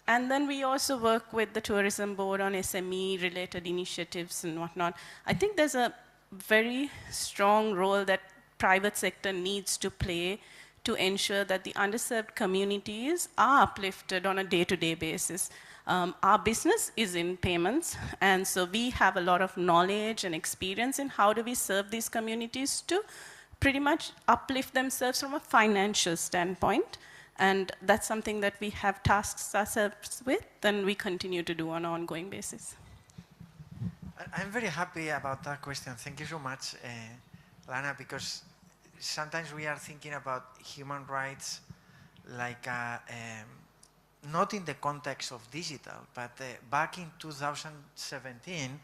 Speaker 16: And then we also work with the Tourism Board on SME-related initiatives and whatnot. I think there's a very strong role that private sector needs to play to ensure that the underserved communities are uplifted on a day-to-day basis. Our business is in payments, and so we have a lot of knowledge and experience in how do we serve these communities to pretty much uplift themselves from a financial standpoint. And that's something that we have tasked ourselves with, and we continue to do on an ongoing basis.
Speaker 13: I'm very happy about that question. Thank you so much, Lana, because sometimes we are thinking about human rights like not in the context of digital, but back in 2017,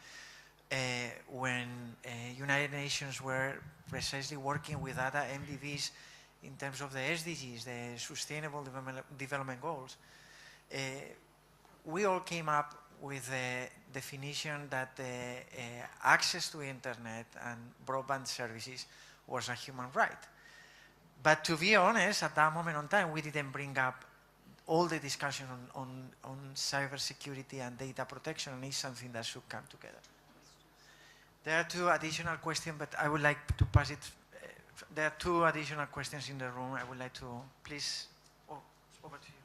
Speaker 13: when United Nations were precisely working with other MDVs in terms of the SDGs, the Sustainable Development Goals, we all came up with a definition that access to internet and broadband services was a human right. But to be honest, at that moment in time, we didn't bring up all the discussion on cybersecurity and data protection, and it's something that should come together. There are two additional questions, but I would like to pass it. There are two additional questions in the room. I would like to, please, over to you.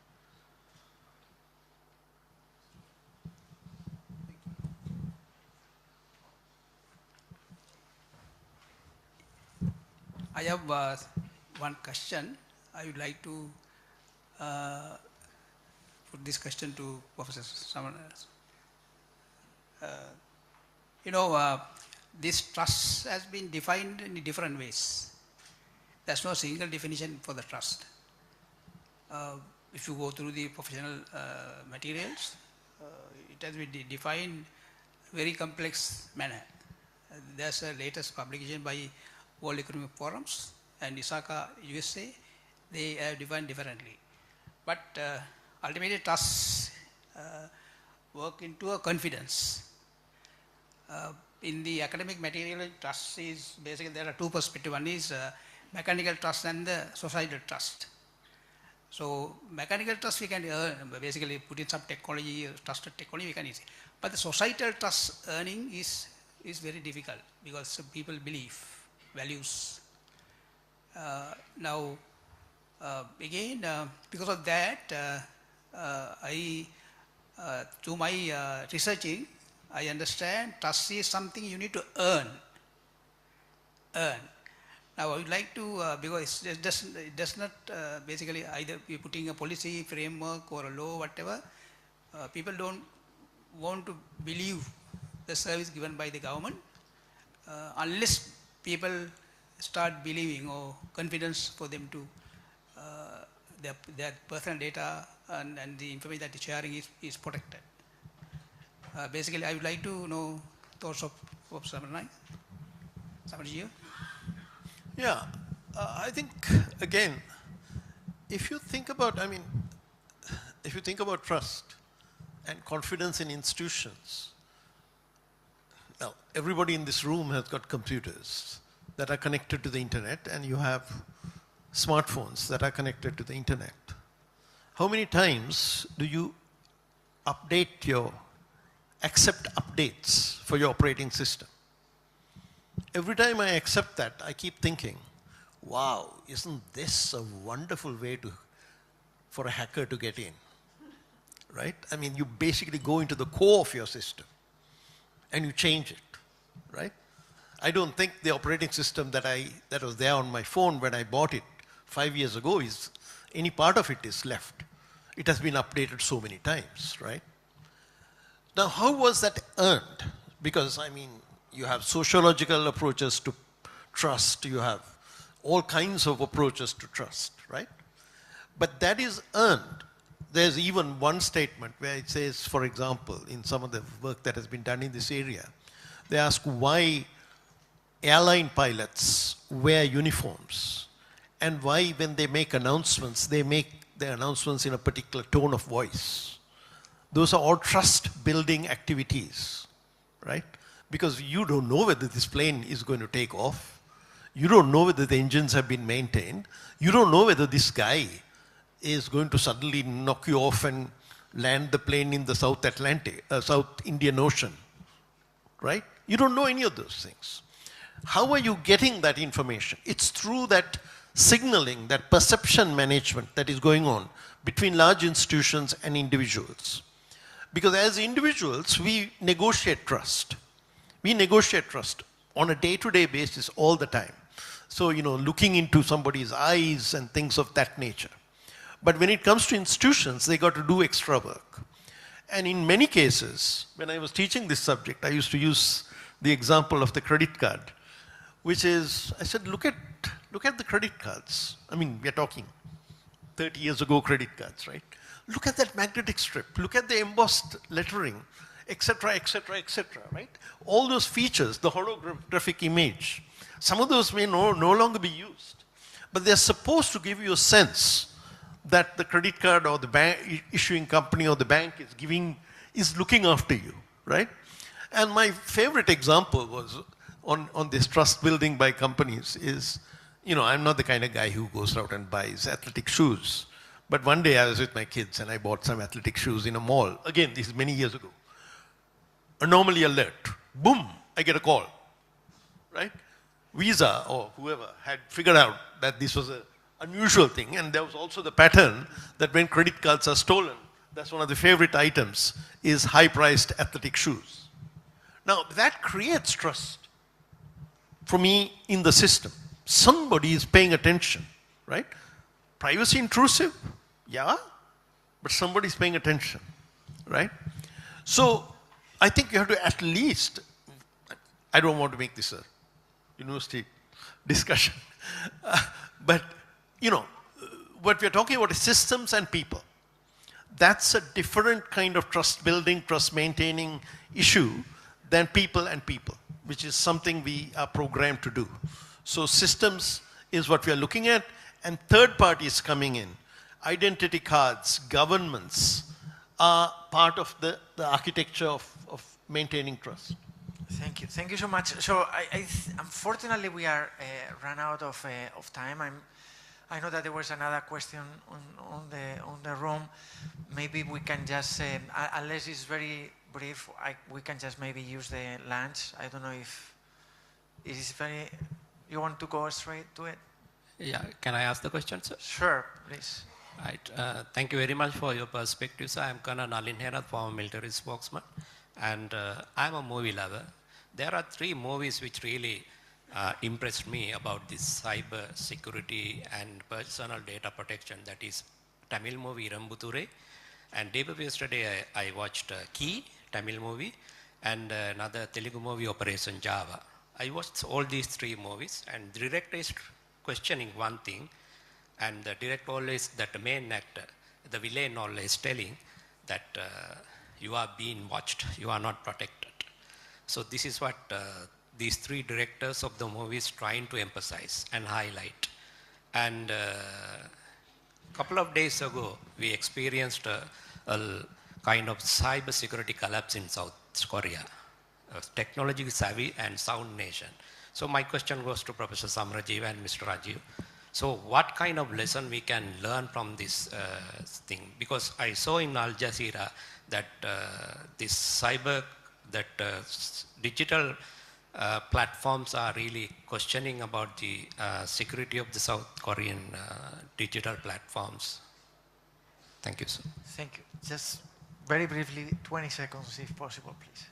Speaker 6: I have one question. I would like to put this question to Professor someone else. This trust has been defined in different ways. There's no single definition for the trust. If you go through the professional materials, it has been defined very complex manner. There's a latest publication by World Economic Forums and ISACA USA. They have defined differently. But ultimately trust work into a confidence. In the academic material, trust is basically there are two perspectives. One is mechanical trust and the societal trust. So mechanical trust we can basically put in some technology, trusted technology we can use. But the societal trust earning is very difficult because some people believe values. Now again because of that through my researching I understand trust is something you need to earn. Now I would like to, because it does not basically either be putting a policy framework or a law, whatever, people don't want to believe the service given by the government unless people start believing or confidence for them to their personal data and the information that is sharing is protected. Basically, I would like to know thoughts of Samarnai. Samarji?
Speaker 15: Yeah, I think, again, if you think about, if you think about trust and confidence in institutions, Now, everybody in this room has got computers that are connected to the internet, and you have smartphones that are connected to the internet. How many times do you accept updates for your operating system? Every time I accept that, I keep thinking, wow, isn't this a wonderful way for a hacker to get in, right? I mean, you basically go into the core of your system and you change it, right? I don't think the operating system that was there on my phone when I bought it 5 years ago any part of it is left. It has been updated so many times, right? Now, how was that earned? Because, I mean, you have sociological approaches to trust, you have all kinds of approaches to trust, right? But that is earned. There's even one statement where it says, for example, in some of the work that has been done in this area, they ask why airline pilots wear uniforms and why when they make announcements, they make their announcements in a particular tone of voice. Those are all trust building activities, right? Because you don't know whether this plane is going to take off. You don't know whether the engines have been maintained. You don't know whether this guy is going to suddenly knock you off and land the plane in the South Indian Ocean, right? You don't know any of those things. How are you getting that information? It's through that signaling, that perception management that is going on between large institutions and individuals. Because as individuals, we negotiate trust. We negotiate trust on a day-to-day basis all the time. So, looking into somebody's eyes and things of that nature. But when it comes to institutions, they got to do extra work. And in many cases, when I was teaching this subject, I used to use the example of the credit card, which is, I said, look at the credit cards. I mean, we're talking 30 years ago credit cards, right? Look at that magnetic strip. Look at the embossed lettering, etc., etc., etc., right? All those features, the holographic image, some of those may no longer be used. But they're supposed to give you a sense that the credit card or the bank issuing company or the bank is looking after you, right? And my favorite example was on this trust building by companies is, I'm not the kind of guy who goes out and buys athletic shoes. But one day I was with my kids and I bought some athletic shoes in a mall. Again, this is many years ago. Anomaly alert. Boom, I get a call, right? Visa or whoever had figured out that this was an unusual thing, and there was also the pattern that when credit cards are stolen, that's one of the favorite items, is high-priced athletic shoes. Now, that creates trust for me in the system. Somebody is paying attention, right? Privacy intrusive? Yeah, but somebody's paying attention, right? So, I think you have to at least, I don't want to make this a university discussion, but what we're talking about is systems and people. That's a different kind of trust building, trust maintaining issue than people and people, which is something we are programmed to do. So systems is what we are looking at, and third parties coming in. Identity cards, governments are part of the architecture of maintaining trust.
Speaker 13: Thank you. Thank you so much. So unfortunately we are run out of time. I know that there was another question on the room. Maybe we can just, unless it's very brief, we can just maybe use the lunch. I don't know if it is very, you want to go straight to it?
Speaker 18: Yeah, can I ask the question, sir?
Speaker 13: Sure, please.
Speaker 18: Right. Thank you very much for your perspective, sir. I'm Colonel Nalin Herath, former military spokesman, and I'm a movie lover. There are 3 movies which really impressed me about this cyber security and personal data protection. That is Tamil movie Rambuture, and day before yesterday I watched Key, Tamil movie, and another Telugu movie Operation Java. I watched all these 3 movies, and the director is questioning one thing, and the director always, that the main actor, the villain always telling that you are being watched, you are not protected. So this is what these 3 directors of the movies trying to emphasize and highlight. And a couple of days ago, we experienced a kind of cyber security collapse in South Korea. technology savvy and sound nation. So my question goes to Professor Samrajiv and Mr. Rajiv. So what kind of lesson we can learn from this thing? Because I saw in Al Jazeera that digital platforms are really questioning about the security of the South Korean digital platforms. Thank you, sir.
Speaker 13: Thank you. Just very briefly, 20 seconds if possible, please.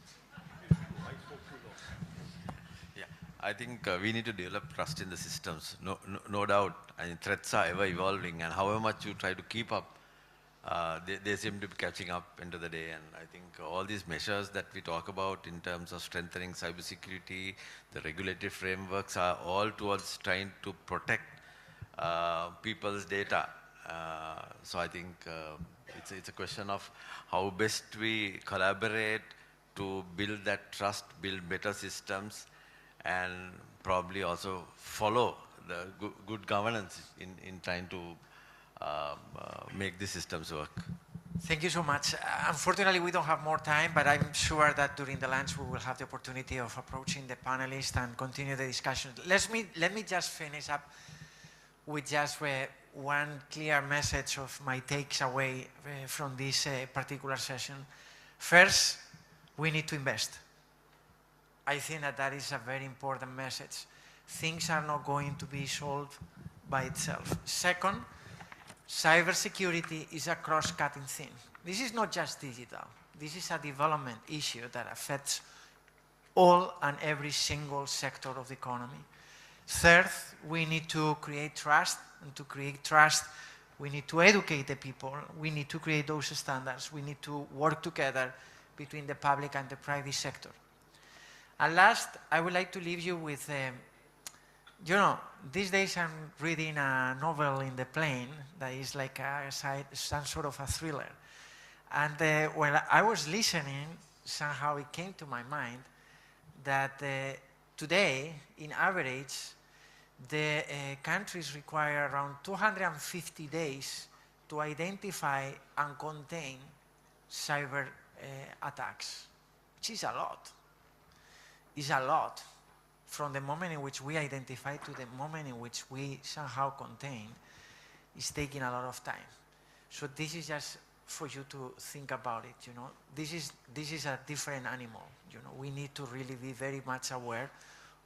Speaker 14: Yeah, I think we need to develop trust in the systems. No doubt. I mean, threats are ever evolving, and however much you try to keep up, they seem to be catching up into the day. And I think all these measures that we talk about in terms of strengthening cybersecurity, the regulatory frameworks are all towards trying to protect people's data. So I think it's a question of how best we collaborate to build that trust, build better systems, and probably also follow the good governance in trying to make the systems work.
Speaker 13: Thank you so much. Unfortunately, we don't have more time, but I'm sure that during the lunch we will have the opportunity of approaching the panelists and continue the discussion. Let me just finish up with just one clear message of my takes away from this particular session. First, we need to invest. I think that is a very important message. Things are not going to be solved by itself. Second, cybersecurity is a cross-cutting thing. This is not just digital. This is a development issue that affects all and every single sector of the economy. Third, we need to create trust, and to create trust, we need to educate the people. We need to create those standards. We need to work together between the public and the private sector. And last, I would like to leave you with, you know, these days I'm reading a novel in the plane that is like some sort of a thriller. And when I was listening, somehow it came to my mind that today, in average, the countries require around 250 days to identify and contain cyber attacks, which is a lot. It's a lot. From the moment in which we identify to the moment in which we somehow contain, it's taking a lot of time. So this is just for you to think about it, you know. This is a different animal, you know. We need to really be very much aware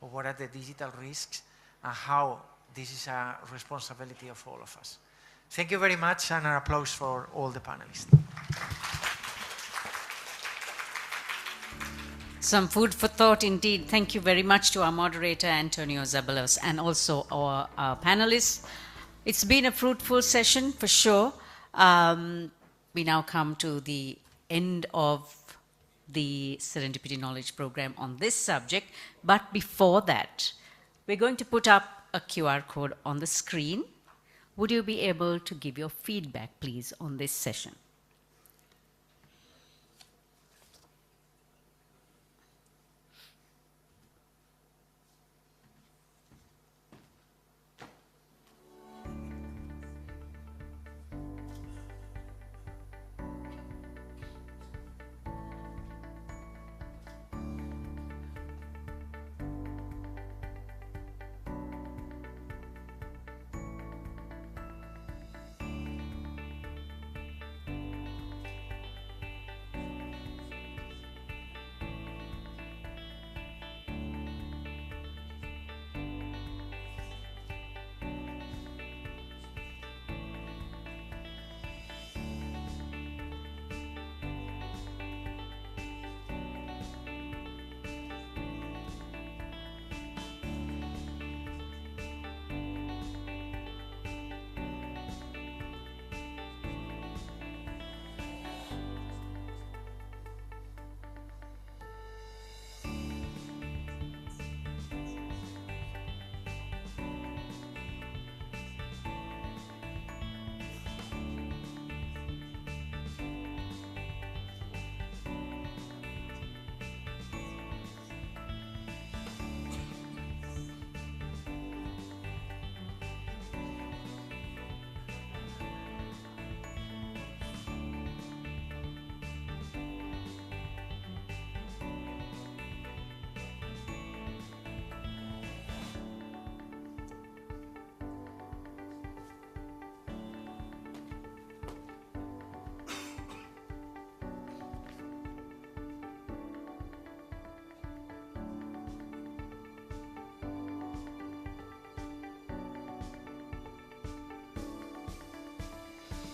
Speaker 13: of what are the digital risks and how this is a responsibility of all of us. Thank you very much, and an applause for all the panelists.
Speaker 1: Some food for thought indeed. Thank you very much to our moderator, Antonio Zabalos, and also our panelists. It's been a fruitful session for sure. We now come to the end of the Serendipity Knowledge Program on this subject. But before that, we're going to put up a QR code on the screen. Would you be able to give your feedback, please, on this session?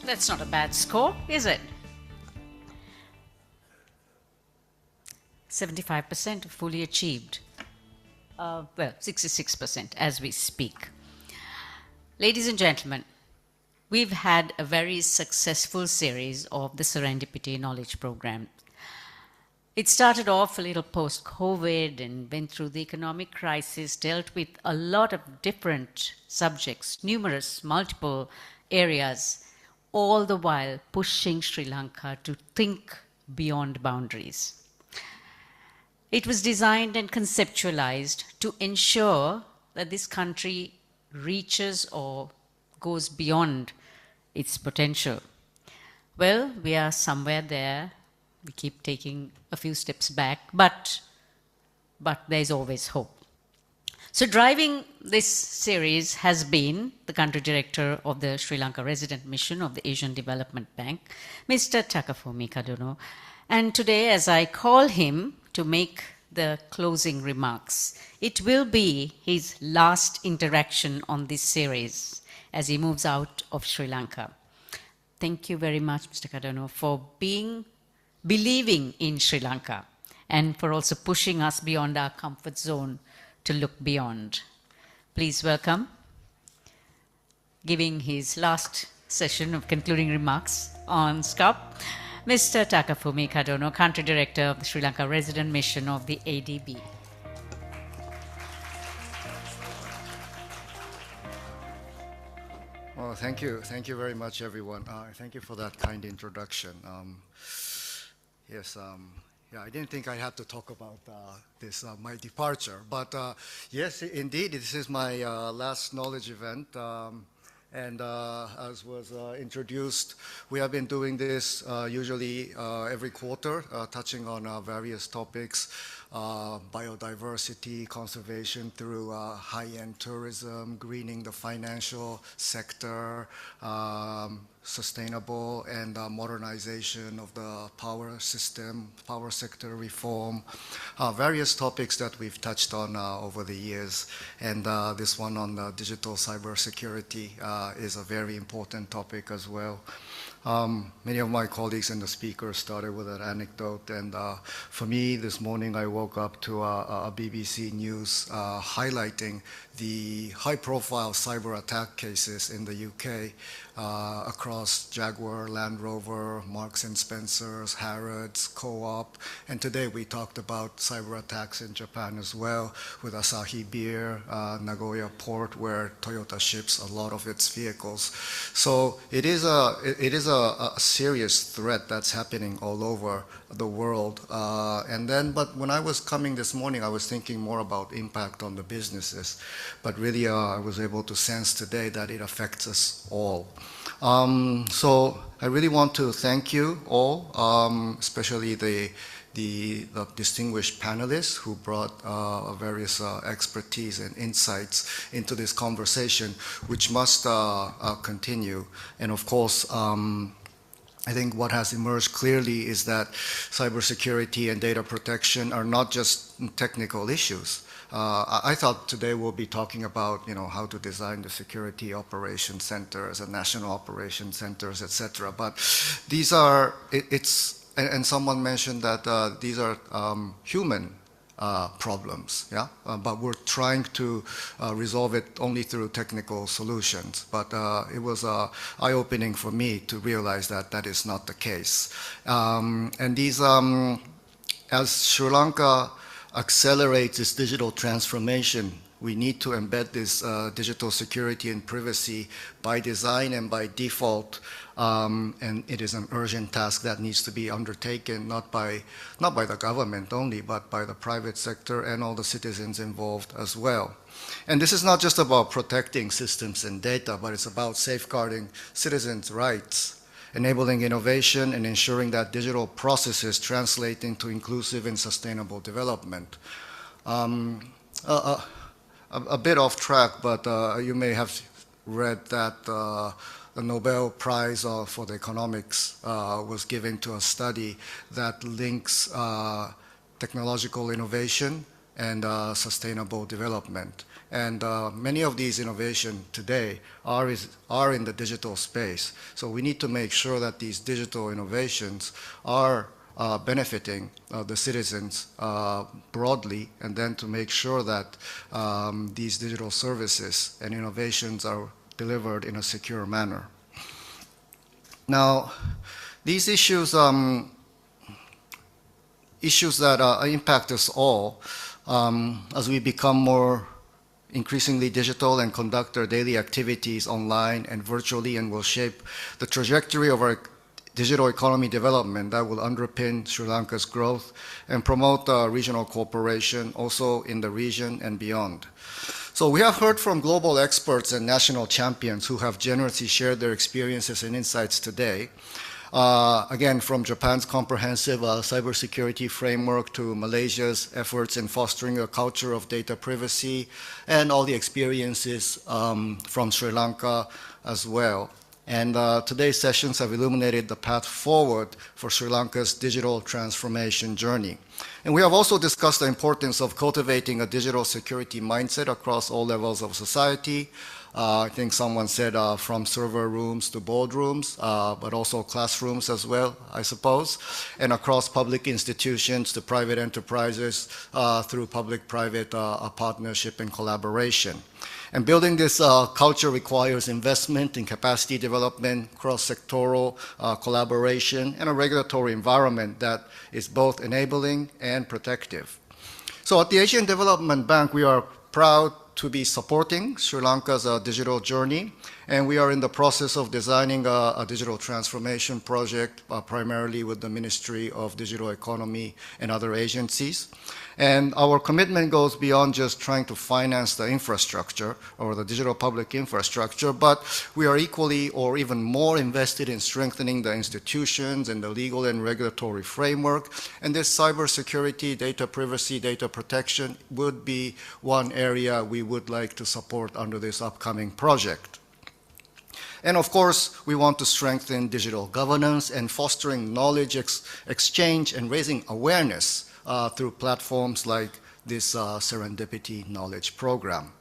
Speaker 1: That's not a bad score, is it? 75% fully achieved. Well, 66% as we speak. Ladies and gentlemen, we've had a very successful series of the Serendipity Knowledge Program. It started off a little post-COVID and went through the economic crisis, dealt with a lot of different subjects, numerous, multiple areas, all the while pushing Sri Lanka to think beyond boundaries. It was designed and conceptualized to ensure that this country reaches or goes beyond its potential. Well, we are somewhere there. We keep taking a few steps back, but there's always hope. So driving this series has been the country director of the Sri Lanka Resident Mission of the Asian Development Bank, Mr. Takafumi Kadono. And today, as I call him to make the closing remarks, it will be his last interaction on this series as he moves out of Sri Lanka. Thank you very much, Mr. Kadono, for believing in Sri Lanka and for also pushing us beyond our comfort zone to look beyond. Please welcome, giving his last session of concluding remarks on SKOP, Mr. Takafumi Kadono, Country Director of the Sri Lanka Resident Mission of the ADB.
Speaker 19: Well, thank you very much, everyone. Thank you for that kind introduction. Yes, yeah, I didn't think I had to talk about this, my departure, but yes, indeed, this is my last knowledge event. And as was introduced, we have been doing this usually every quarter, touching on various topics, biodiversity, conservation through high-end tourism, greening the financial sector, sustainable and modernization of the power system, power sector reform, various topics that we've touched on over the years. And this one on digital cybersecurity is a very important topic as well. Many of my colleagues and the speakers started with an anecdote, and for me this morning I woke up to a BBC News highlighting the high-profile cyber attack cases in the UK across Jaguar, Land Rover, Marks and Spencer's, Harrods, Co-op, and today we talked about cyber attacks in Japan as well with Asahi Beer, Nagoya Port, where Toyota ships a lot of its vehicles. So it is a serious threat that's happening all over the world. But when I was coming this morning, I was thinking more about impact on the businesses. But really, I was able to sense today that it affects us all. So I really want to thank you all, especially the distinguished panelists who brought various expertise and insights into this conversation, which must continue. And of course, I think what has emerged clearly is that cybersecurity and data protection are not just technical issues. I thought today we'll be talking about, how to design the security operation centers and national operation centers, etc. But these are, and someone mentioned that these are human problems, yeah? But we're trying to resolve it only through technical solutions. But it was eye-opening for me to realize that that is not the case. And these, as Sri Lanka accelerates its digital transformation, we need to embed this digital security and privacy by design and by default. And it is an urgent task that needs to be undertaken, not by the government only, but by the private sector and all the citizens involved as well. And this is not just about protecting systems and data, but it's about safeguarding citizens' rights, enabling innovation, and ensuring that digital processes translate into inclusive and sustainable development. A bit off track, but you may have read that the Nobel Prize for the economics was given to a study that links technological innovation and sustainable development. And many of these innovations today are in the digital space. So we need to make sure that these digital innovations are benefiting the citizens broadly, and then to make sure that these digital services and innovations are delivered in a secure manner. Now, these issues that impact us all as we become more increasingly digital and conduct our daily activities online and virtually, and will shape the trajectory of our digital economy development that will underpin Sri Lanka's growth and promote regional cooperation also in the region and beyond. So we have heard from global experts and national champions who have generously shared their experiences and insights today. Again, from Japan's comprehensive cybersecurity framework to Malaysia's efforts in fostering a culture of data privacy, and all the experiences from Sri Lanka as well. And today's sessions have illuminated the path forward for Sri Lanka's digital transformation journey. And we have also discussed the importance of cultivating a digital security mindset across all levels of society. I think someone said from server rooms to boardrooms, but also classrooms as well, I suppose, and across public institutions to private enterprises through public-private partnership and collaboration. And building this culture requires investment in capacity development, cross-sectoral collaboration, and a regulatory environment that is both enabling and protective. So at the Asian Development Bank, we are proud to be supporting Sri Lanka's digital journey, and we are in the process of designing a digital transformation project, primarily with the Ministry of Digital Economy and other agencies. And our commitment goes beyond just trying to finance the infrastructure or the digital public infrastructure, but we are equally or even more invested in strengthening the institutions and the legal and regulatory framework. And this cybersecurity, data privacy, data protection would be one area we would like to support under this upcoming project. And of course, we want to strengthen digital governance and fostering knowledge exchange and raising awareness through platforms like this Serendipity Knowledge Program.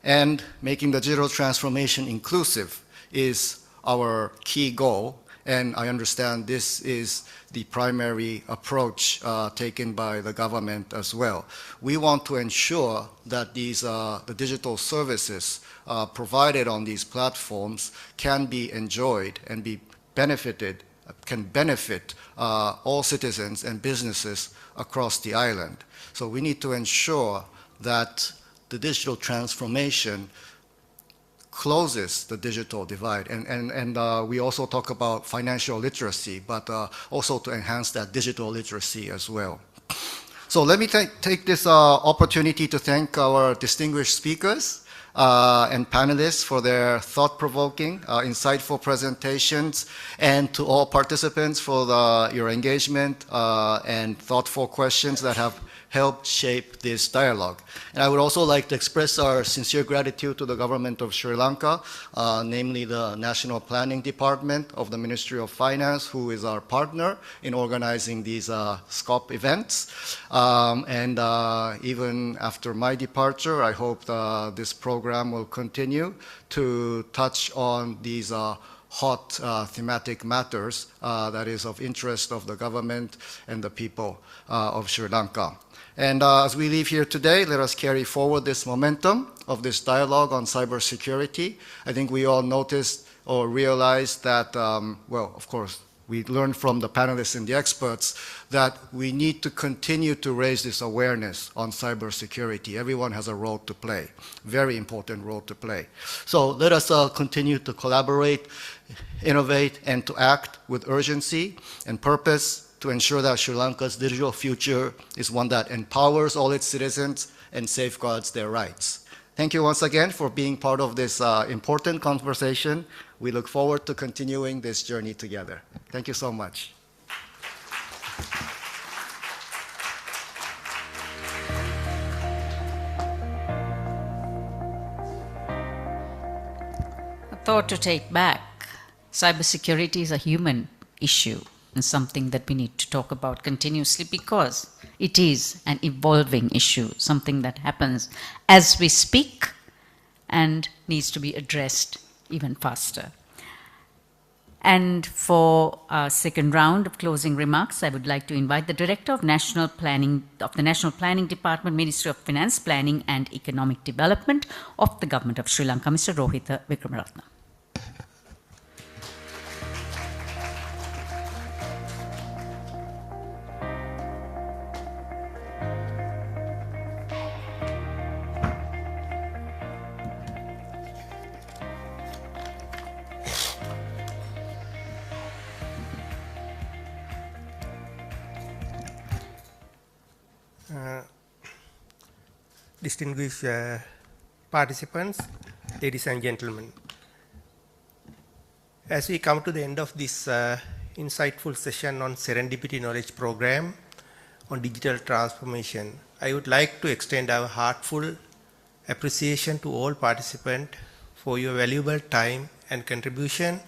Speaker 19: And making the digital transformation inclusive is our key goal, and I understand this is the primary approach taken by the government as well. We want to ensure that these, the digital services provided on these platforms can be enjoyed and be benefited, can benefit all citizens and businesses across the island. So we need to ensure that the digital transformation closes the digital divide. And we also talk about financial literacy, but also to enhance that digital literacy as well. So let me take this opportunity to thank our distinguished speakers and panelists for their thought-provoking, insightful presentations, and to all participants for your engagement and thoughtful questions that have helped shape this dialogue. And I would also like to express our sincere gratitude to the government of Sri Lanka, namely the National Planning Department of the Ministry of Finance, who is our partner in organizing these SKOP events. And even after my departure, I hope this program will continue to touch on these hot thematic matters that is of interest of the government and the people of Sri Lanka. And as we leave here today, let us carry forward this momentum of this dialogue on cybersecurity. I think we all noticed or realized that, well, of course, we learned from the panelists and the experts that we need to continue to raise this awareness on cybersecurity. Everyone has a role to play, very important role to play. So let us continue to collaborate, innovate, and to act with urgency and purpose to ensure that Sri Lanka's digital future is one that empowers all its citizens and safeguards their rights. Thank you once again for being part of this important conversation. We look forward to continuing this journey together. Thank you so much.
Speaker 1: A thought to take back. Cybersecurity is a human issue and something that we need to talk about continuously because It is an evolving issue, something that happens as we speak and needs to be addressed even faster. And for our second round of closing remarks, I would like to invite the Director of the National Planning Department, Ministry of Finance, Planning and Economic Development of the Government of Sri Lanka, Mr. Rohitha Wickramaratne.
Speaker 20: Distinguished participants, ladies and gentlemen. As we come to the end of this insightful session on Serendipity Knowledge Program on digital transformation, I would like to extend our heartfelt appreciation to all participants for your valuable time and contribution,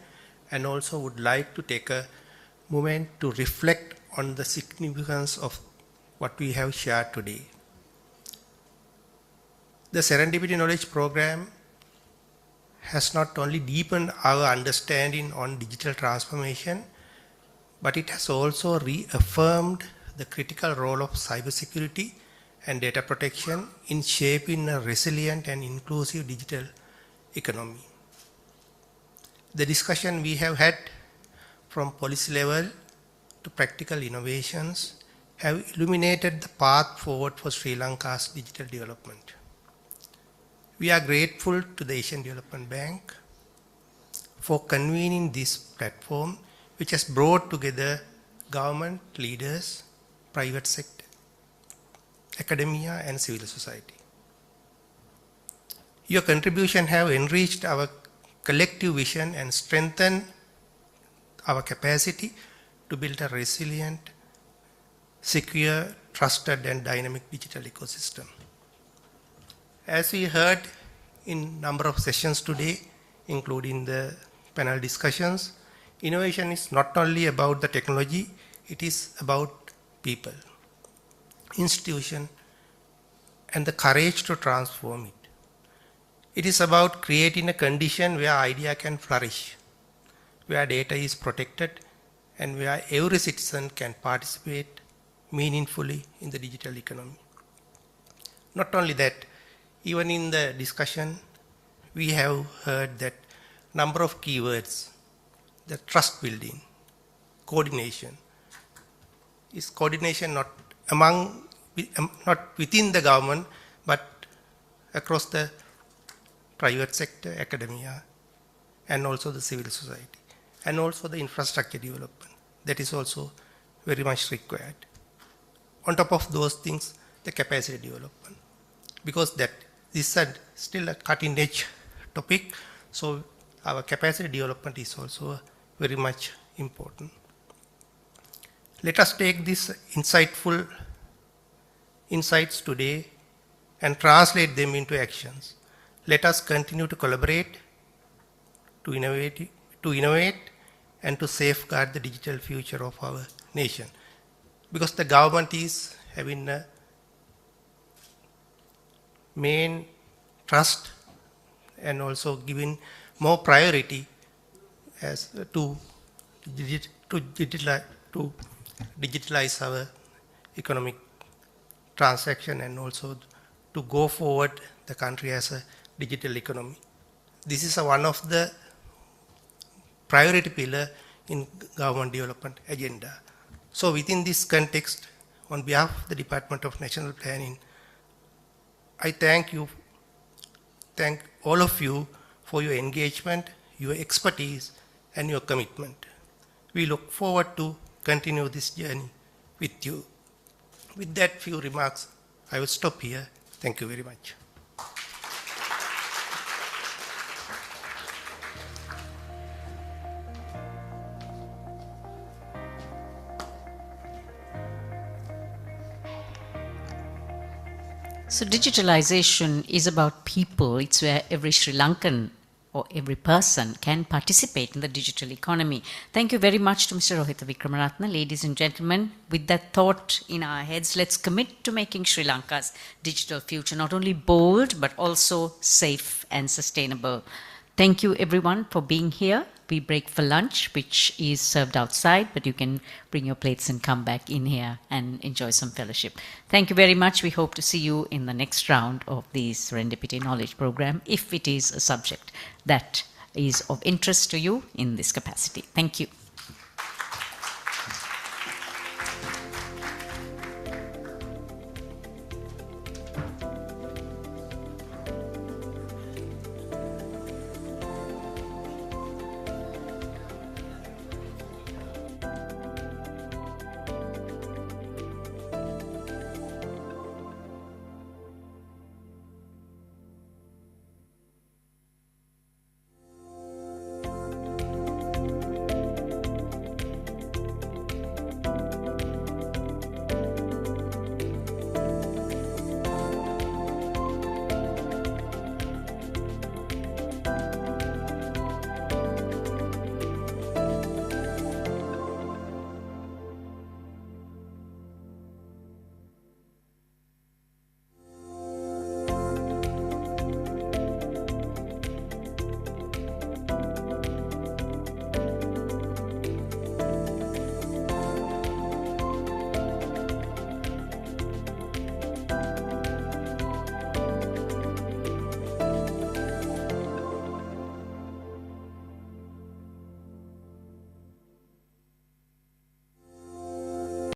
Speaker 20: and also would like to take a moment to reflect on the significance of what we have shared today. The Serendipity Knowledge Program has not only deepened our understanding on digital transformation, but it has also reaffirmed the critical role of cybersecurity and data protection in shaping a resilient and inclusive digital economy. The discussion we have had from policy level to practical innovations have illuminated the path forward for Sri Lanka's digital development. We are grateful to the Asian Development Bank for convening this platform, which has brought together government leaders, private sector, academia, and civil society. Your contribution have enriched our collective vision and strengthened our capacity to build a resilient, secure, trusted, and dynamic digital ecosystem. As we heard in number of sessions today, including the panel discussions, innovation is not only about the technology, it is about people, institution, and the courage to transform it. It is about creating a condition where idea can flourish, where data is protected, and where every citizen can participate meaningfully in the digital economy. Not only that, even in the discussion, we have heard that number of keywords, the trust building, coordination. Is coordination not not within the government, but across the private sector, academia, and also the civil society, and also the infrastructure development. That is also very much required. On top of those things, the capacity development, because that this is still a cutting-edge topic, so our capacity development is also very much important. Let us take these insightful insights today and translate them into actions. Let us continue to collaborate, to innovate, and to safeguard the digital future of our nation. Because the government is having a main trust and also giving more priority as to digitalize our economic transaction and also to go forward the country as a digital economy. This is one of the priority pillar in government development agenda. So within this context, on behalf of the Department of National Planning, I thank all of you for your engagement, your expertise, and your commitment. We look forward to continue this journey with you. With that few remarks, I will stop here. Thank you very much.
Speaker 1: So digitalization is about people. It's where every Sri Lankan or every person can participate in the digital economy. Thank you very much to Mr. Rohitha Vikramaratne. Ladies and gentlemen, with that thought in our heads, let's commit to making Sri Lanka's digital future not only bold, but also safe and sustainable. Thank you everyone for being here. We break for lunch, which is served outside, but you can bring your plates and come back in here and enjoy some fellowship. Thank you very much. We hope to see you in the next round of the Serendipity Knowledge Program, if it is a subject that is of interest to you in this capacity. Thank you.